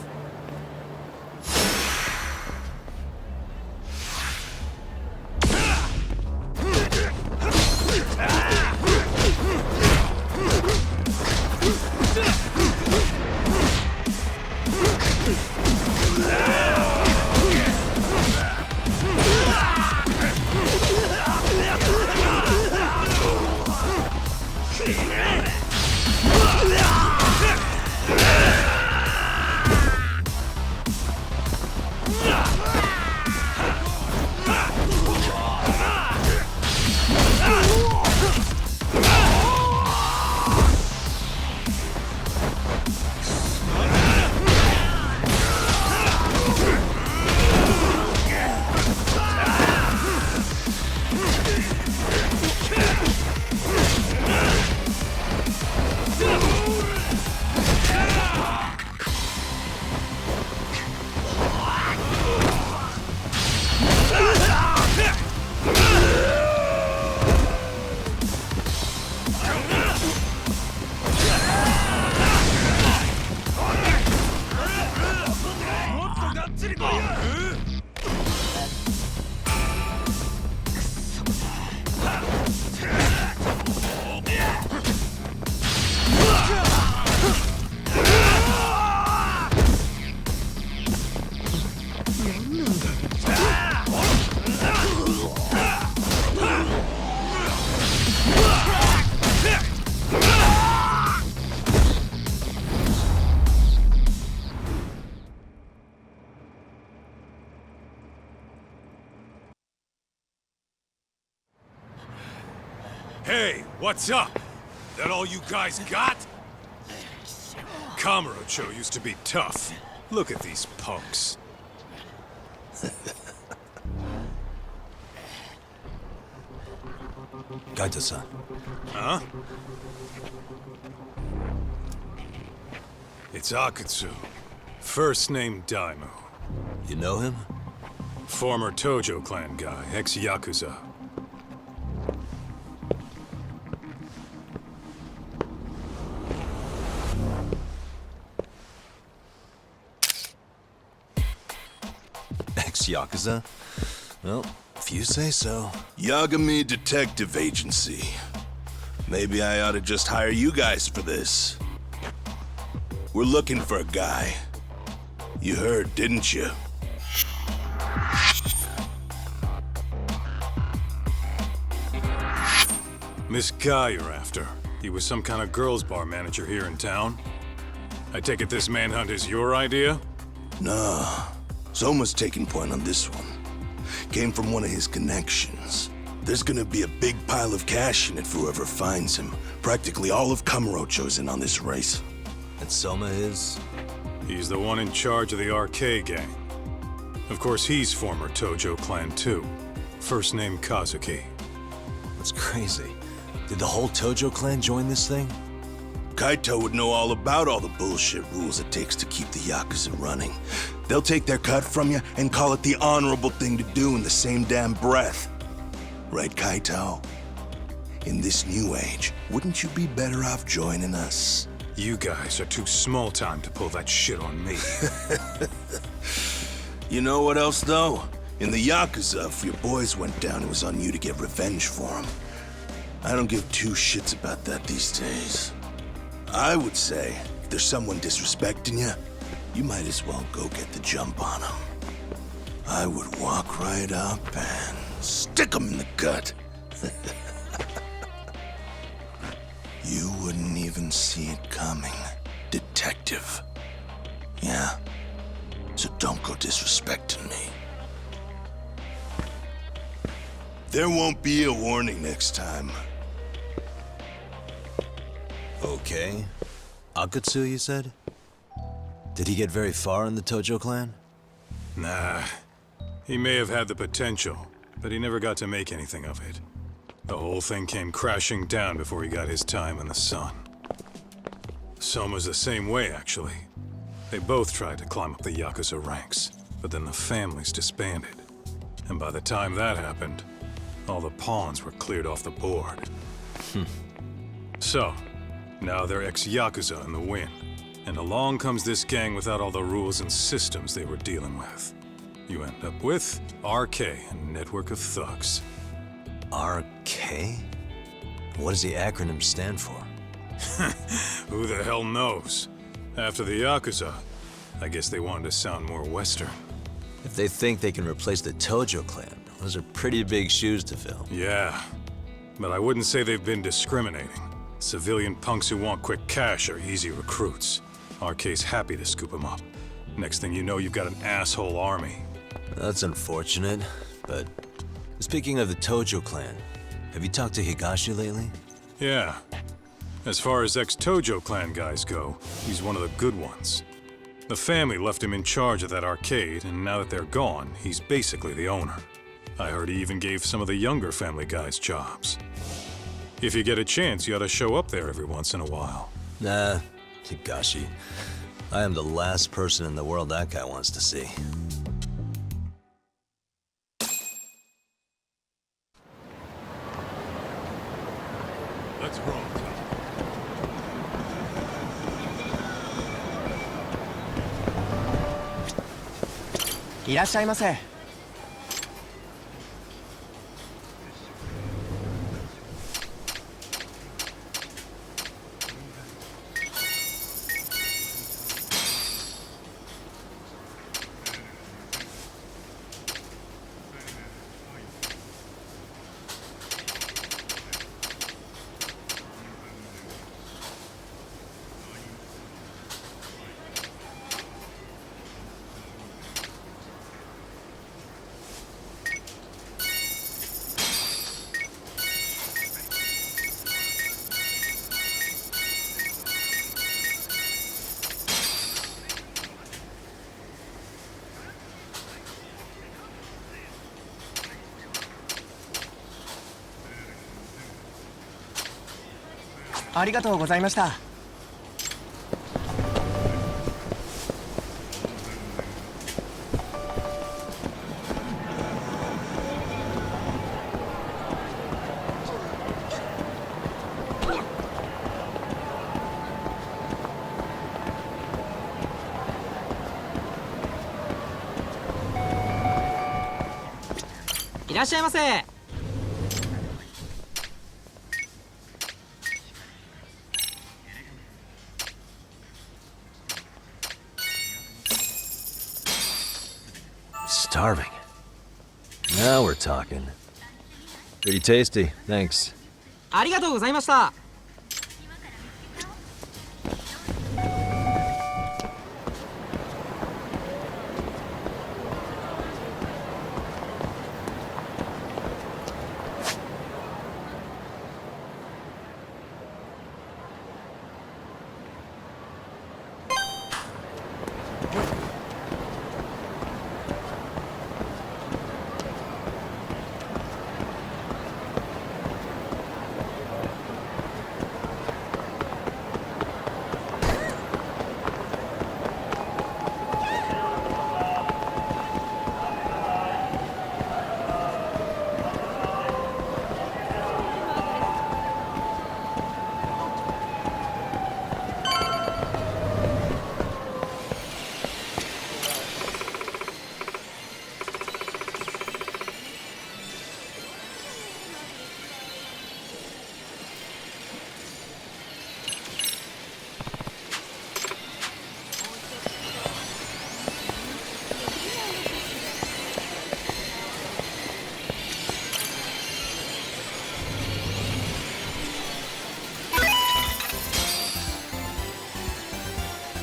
Hey, what's up? That all you guys got? Kamurocho used to be tough. Look at these punks. Kaito-san. Huh? It's Akutsu. First name Daimu. You know him? Former Tojo clan guy, ex-Yakuza. Ex-Yakuza? Well, if you say so. Yagami Detective Agency. Maybe I ought to just hire you guys for this. We're looking for a guy. You heard, didn't you? This guy you're after, he was some kind of girls' bar manager here in town? I take it this manhunt is your idea? Nah. Soma's taking point on this one. Came from one of his connections. There's gonna be a big pile of cash in it for whoever finds him. Practically all of Kamurocho's in on this race. And Soma is? He's the one in charge of the RK gang. Of course, he's former Tojo clan too. First name Kazuki. That's crazy. Did the whole Tojo clan join this thing? Kaito would know all about all the bullshit rules it takes to keep the Yakuza running. They'll take their cut from you and call it the honorable thing to do in the same damn breath. Right, Kaito? In this new age, wouldn't you be better off joining us? You guys are too small time to pull that shit on me. You know what else, though? In the Yakuza, if your boys went down, it was on you to get revenge for them. I don't give two shits about that these days. I would say, if there's someone disrespecting you, you might as well go get the jump on them. I would walk right up and stick them in the gut. You wouldn't even see it coming, detective. Yeah? So don't go disrespecting me. There won't be a warning next time. Okay. Akutsu, you said? Did he get very far in the Tojo clan? Nah. He may have had the potential, but he never got to make anything of it. The whole thing came crashing down before he got his time in the sun. Soma's the same way, actually. They both tried to climb up the Yakuza ranks, but then the families disbanded. And by the time that happened, all the pawns were cleared off the board. So, now they're ex-Yakuza in the wind. And along comes this gang without all the rules and systems they were dealing with. You end up with RK, a network of thugs. RK? What does the acronym stand for? Who the hell knows? After the Yakuza, I guess they wanted to sound more Western. If they think they can replace the Tojo clan, those are pretty big shoes to fill. Yeah, but I wouldn't say they've been discriminating. Civilian punks who want quick cash are easy recruits. RK's happy to scoop them up. Next thing you know, you've got an asshole army. That's unfortunate, but speaking of the Tojo clan, have you talked to Higashi lately? Yeah. As far as ex-Tojo clan guys go, he's one of the good ones. The family left him in charge of that arcade, and now that they're gone, he's basically the owner. I heard he even gave some of the younger family guys jobs. If you get a chance, you ought to show up there every once in a while. Nah, Higashi. I am the last person in the world that guy wants to see. Let's roll. いらっしゃいませ。ありがとうございました。いらっしゃいませ。Starving. Now we're talking. Pretty tasty, thanks. ありがとうございました。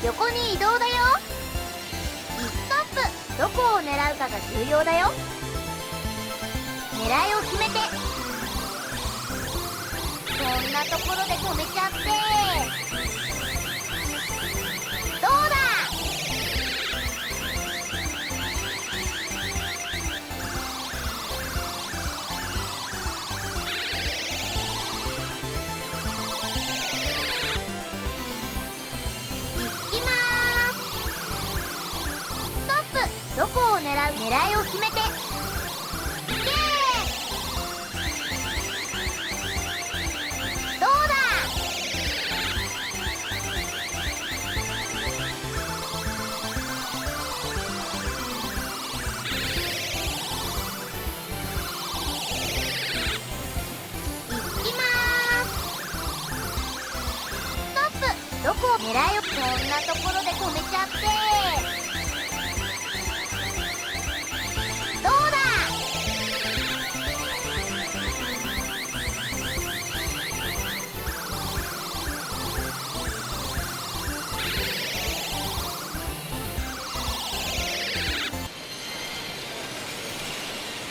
横に移動だよ。ストップ。どこを狙うかが重要だよ。狙いを決めて。こんなところで止めちゃって。どうだ。どこを狙いを決めて。いけー。どうだ。いきまーす。ストップ。どこを狙いを。こんなところで止めちゃって。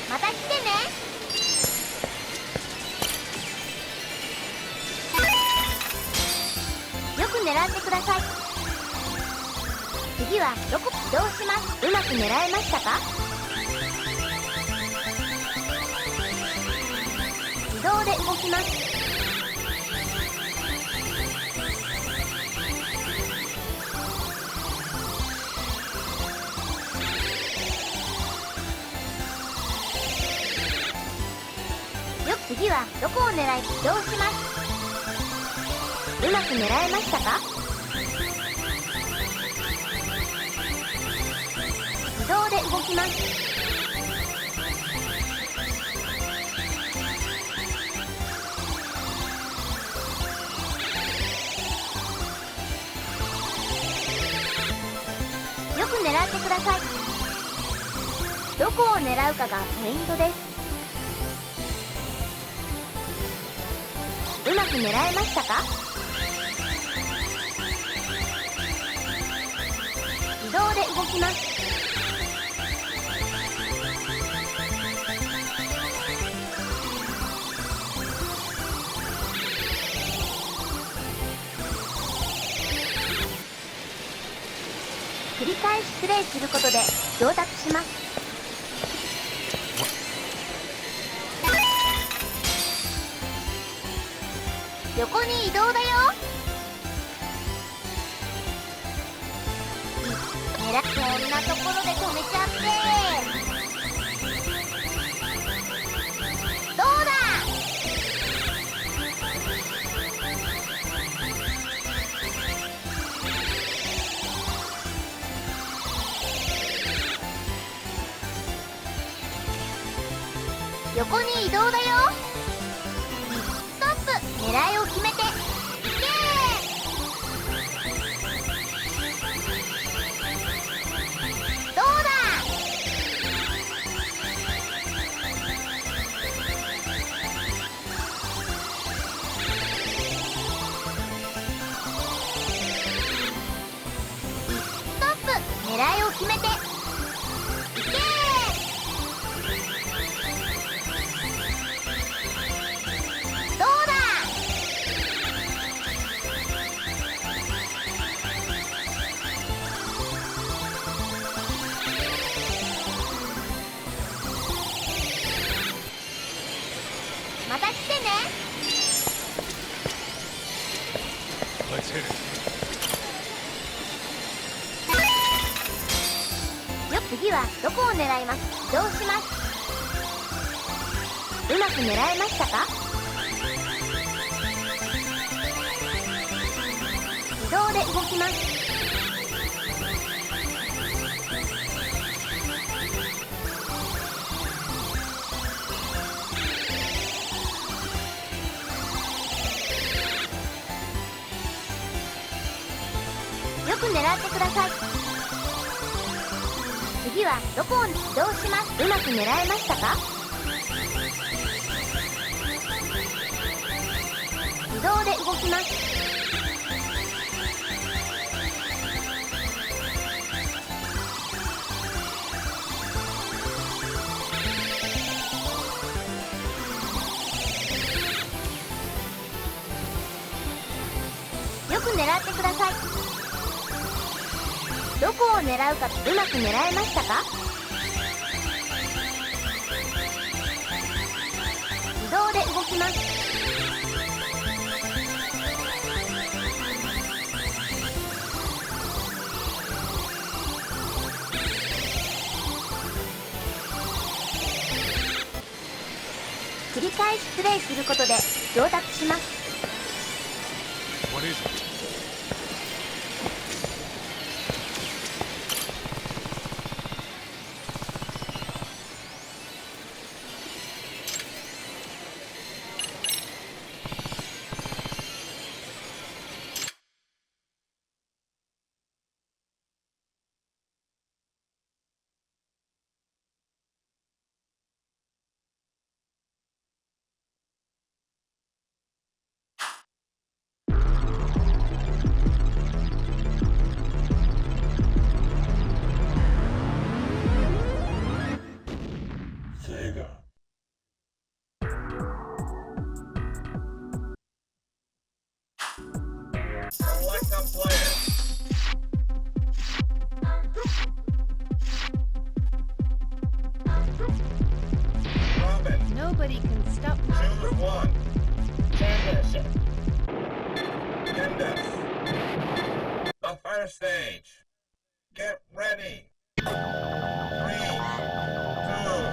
また来てね。よく狙ってください。次はどこ移動します。うまく狙えましたか。自動で動きます。次はどこを狙い移動します。うまく狙えましたか。自動で動きます。よく狙ってください。どこを狙うかがポイントです。うまく狙えましたか。自動で動きます。繰り返しプレイすることで上達します。横に移動だよ。そんなところで止めちゃって。どうだ。横に移動だよ。ストップ。狙いを決めて。狙いを決めて。いけー。どうだ。また来てね。Let's hit it. 次はどこを狙います。移動します。うまく狙えましたか。移動で動きます。よく狙ってください。次はどこを移動します。うまく狙えましたか。移動で動きます。よく狙ってください。どこを狙うか。うまく狙えましたか。移動で動きます。繰り返しプレイすることで上達します。What is it? Sega. Select a player. Robin. Nobody can stop. Choose one. Championship. Candace. The first stage. Get ready. 3, 2, よ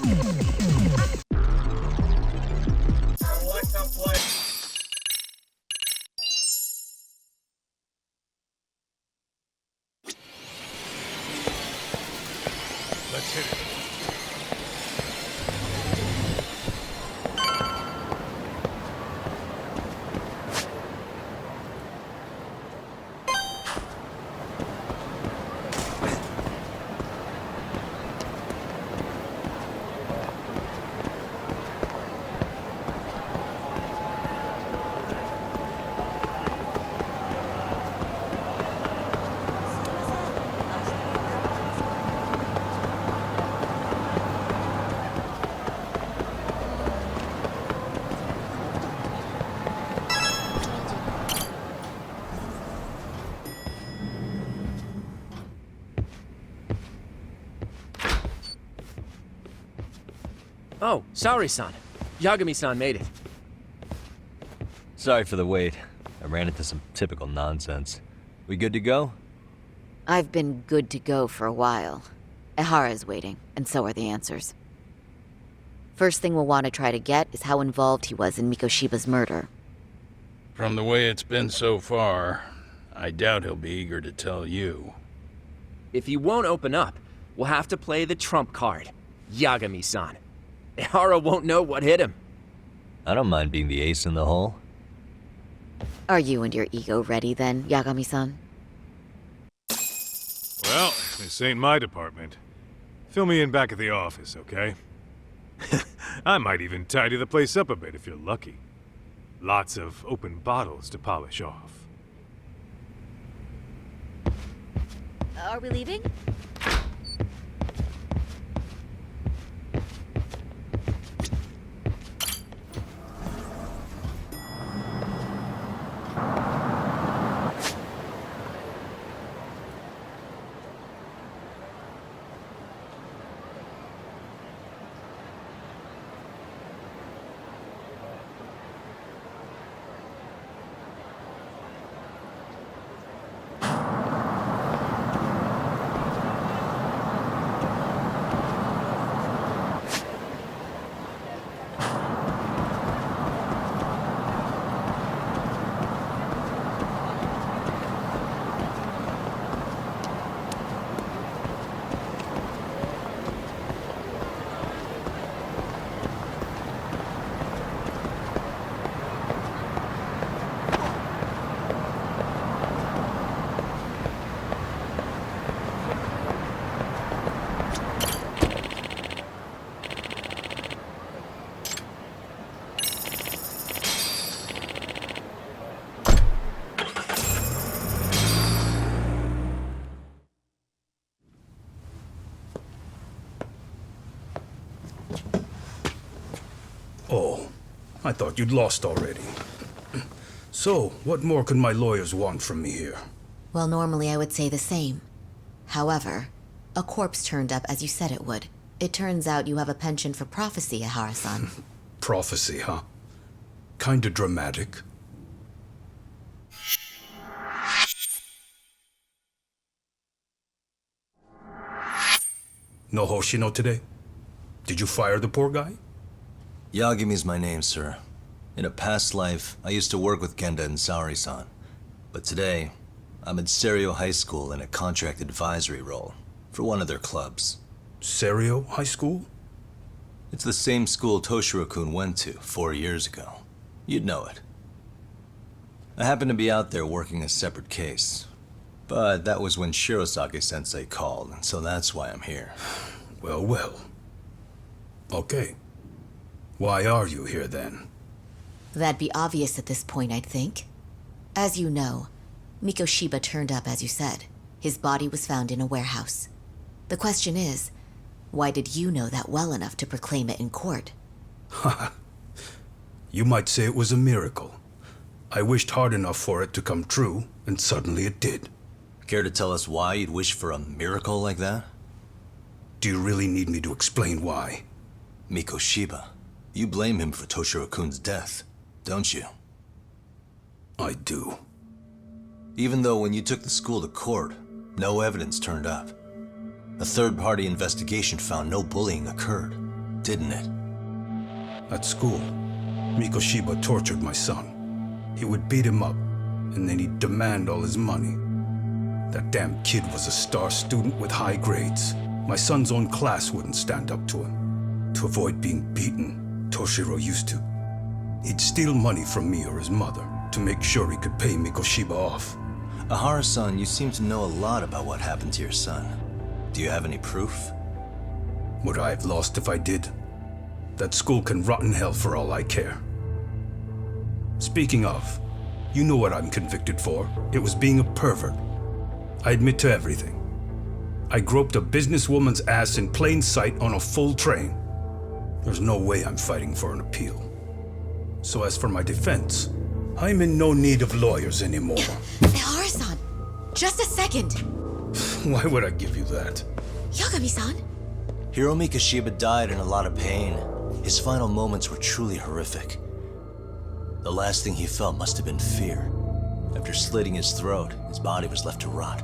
Select a play. Let's hit it. Oh, sorry-san. Yagami-san made it. Sorry for the wait. I ran into some typical nonsense. We good to go? I've been good to go for a while. Ihara's waiting, and so are the answers. First thing we'll want to try to get is how involved he was in Mikoshiba's murder. From the way it's been so far, I doubt he'll be eager to tell you. If he won't open up, we'll have to play the trump card. Yagami-san. Ihara won't know what hit him. I don't mind being the ace in the hole. Are you and your ego ready then, Yagami-san? Well, this ain't my department. Fill me in back at the office, okay? I might even tidy the place up a bit if you're lucky. Lots of open bottles to polish off. Are we leaving? Oh, I thought you'd lost already. So, what more could my lawyers want from me here? Well, normally I would say the same. However, a corpse turned up as you said it would. It turns out you have a penchant for prophecy, Ihara-san. Prophecy, huh? Kinda dramatic. No Hoshino today? Did you fire the poor guy? Yagami's my name, sir. In a past life, I used to work with Genda and Saori-san. But today, I'm at Serio High School in a contract advisory role for one of their clubs. Serio High School? It's the same school Toshiro-kun went to 4 years ago. You'd know it. I happened to be out there working a separate case. But that was when Shirosake-sensei called, and so that's why I'm here. Well, well. Okay. Why are you here then? That'd be obvious at this point, I'd think. As you know, Mikoshiba turned up as you said. His body was found in a warehouse. The question is, why did you know that well enough to proclaim it in court? Ha! You might say it was a miracle. I wished hard enough for it to come true, and suddenly it did. Care to tell us why you'd wish for a miracle like that? Do you really need me to explain why? Mikoshiba. You blame him for Toshiro-kun's death, don't you? I do. Even though when you took the school to court, no evidence turned up. A third-party investigation found no bullying occurred. didn't it? At school, Mikoshiba tortured my son. He would beat him up, and then he'd demand all his money. That damn kid was a star student with high grades. My son's own class wouldn't stand up to him. To avoid being beaten, Toshiro used to. He'd steal money from me or his mother to make sure he could pay Mikoshiba off. Ihara-san, you seem to know a lot about what happened to your son. Do you have any proof? Would I have lost if I did? That school can rot in hell for all I care. Speaking of, you know what I'm convicted for. It was being a pervert. I admit to everything. I groped a businesswoman's ass in plain sight on a full train. There's no way I'm fighting for an appeal. So as for my defense, I'm in no need of lawyers anymore. Ihara-san, just a second. Why would I give you that? Yagami-san. Hiromichi Mikoshiba died in a lot of pain. His final moments were truly horrific. The last thing he felt must have been fear. After slitting his throat, his body was left to rot.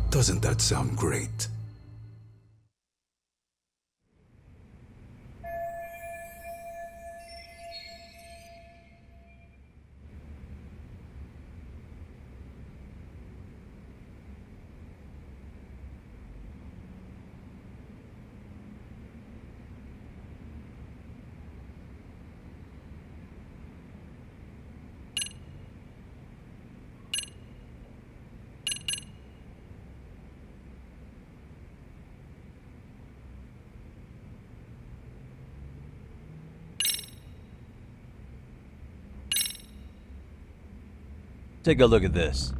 Doesn't that sound great? Take a look at this.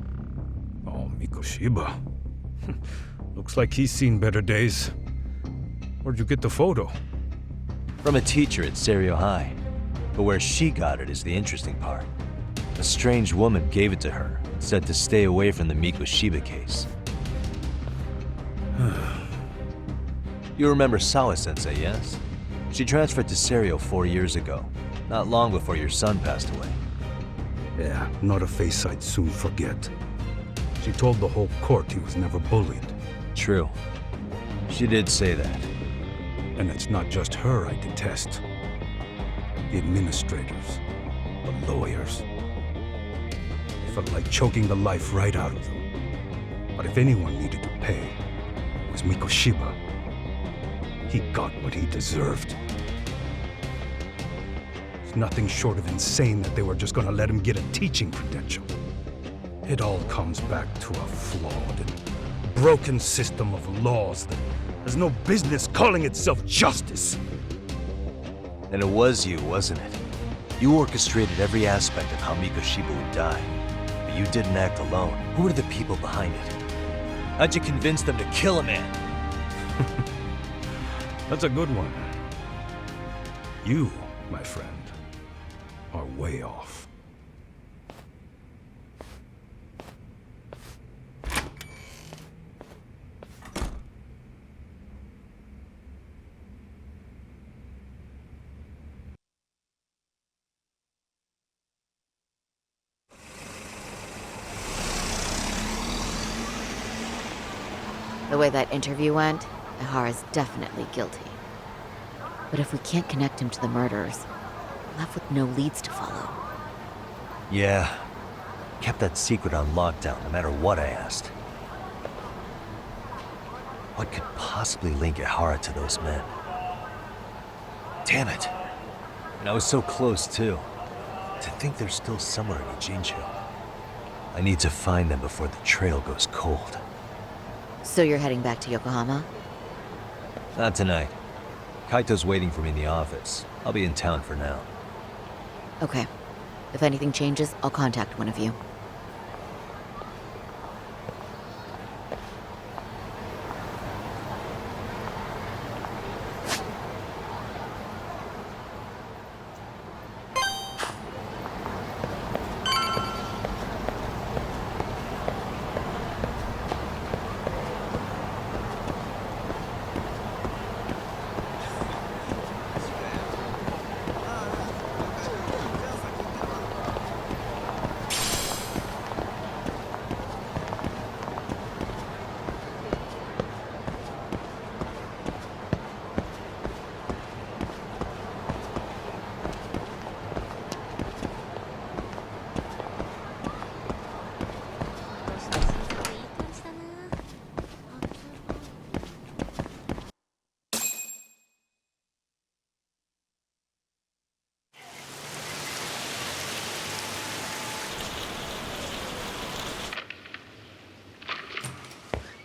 Oh, Mikoshiba. Looks like he's seen better days. Where'd you get the photo? From a teacher at Serio High. But where she got it is the interesting part. A strange woman gave it to her and said to stay away from the Mikoshiba case. You remember Sawa-sensei, yes? She transferred to Serio 4 years ago, not long before your son passed away. Yeah, not a face I'd soon forget. She told the whole court he was never bullied. True. She did say that. And it's not just her I detest. The administrators, the lawyers. It felt like choking the life right out of them. But if anyone needed to pay, it was Mikoshiba. He got what he deserved. It's nothing short of insane that they were just gonna let him get a teaching credential. It all comes back to a flawed and broken system of laws that has no business calling itself justice. And it was you, wasn't it? You orchestrated every aspect of how Mikoshiba would die. But you didn't act alone. Who were the people behind it? How'd you convince them to kill a man? That's a good one. You, my friend, are way off. The way that interview went, Ihara's definitely guilty. But if we can't connect him to the murderers, we're left with no leads to follow. Yeah. Kept that secret on lockdown, no matter what I asked. What could possibly link Ihara to those men? Damn it. And I was so close, too. To think they're still somewhere in Ijincho. I need to find them before the trail goes cold. So you're heading back to Yokohama? Not tonight. Kaito's waiting for me in the office. I'll be in town for now. Okay. If anything changes, I'll contact one of you.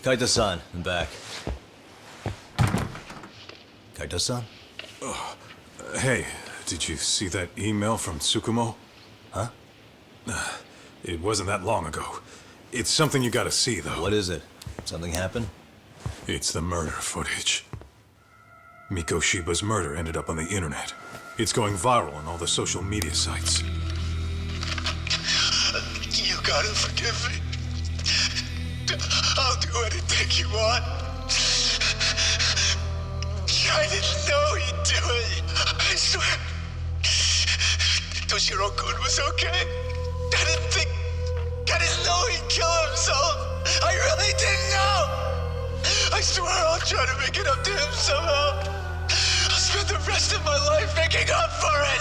Kaito-san, I'm back. Kaito-san? Hey, did you see that email from Tsukumo? Huh? It wasn't that long ago. It's something you gotta see, though. What is it? Something happened? It's the murder footage. Mikoshiba's murder ended up on the internet. It's going viral on all the social media sites. You gotta forgive me. I'll do anything you want. I didn't know he'd do it. I swear. Toshiro-kun was okay. I didn't know he'd kill himself. I really didn't know. I swear I'll try to make it up to him somehow. I'll spend the rest of my life making up for it.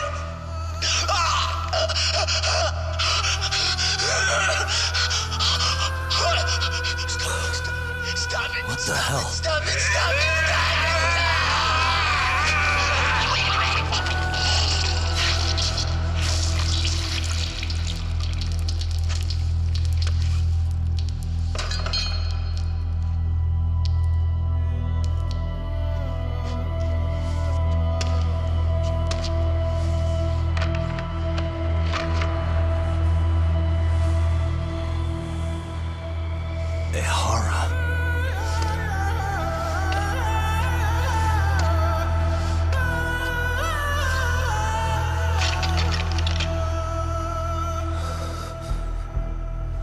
Stop it. What the hell? Stop it, stop it, stop it!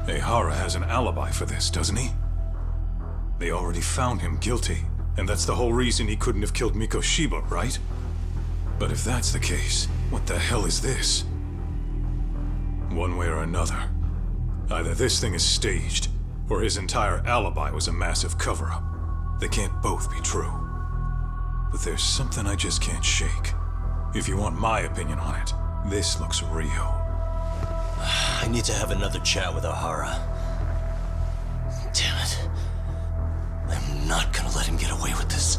Ihara has an alibi for this, doesn't he? They already found him guilty, and that's the whole reason he couldn't have killed Mikoshiba, right? But if that's the case, what the hell is this? One way or another, either this thing is staged, or his entire alibi was a massive cover-up. They can't both be true. But there's something I just can't shake. If you want my opinion on it, this looks real. I need to have another chat with Ihara. Damn it. I'm not gonna let him get away with this.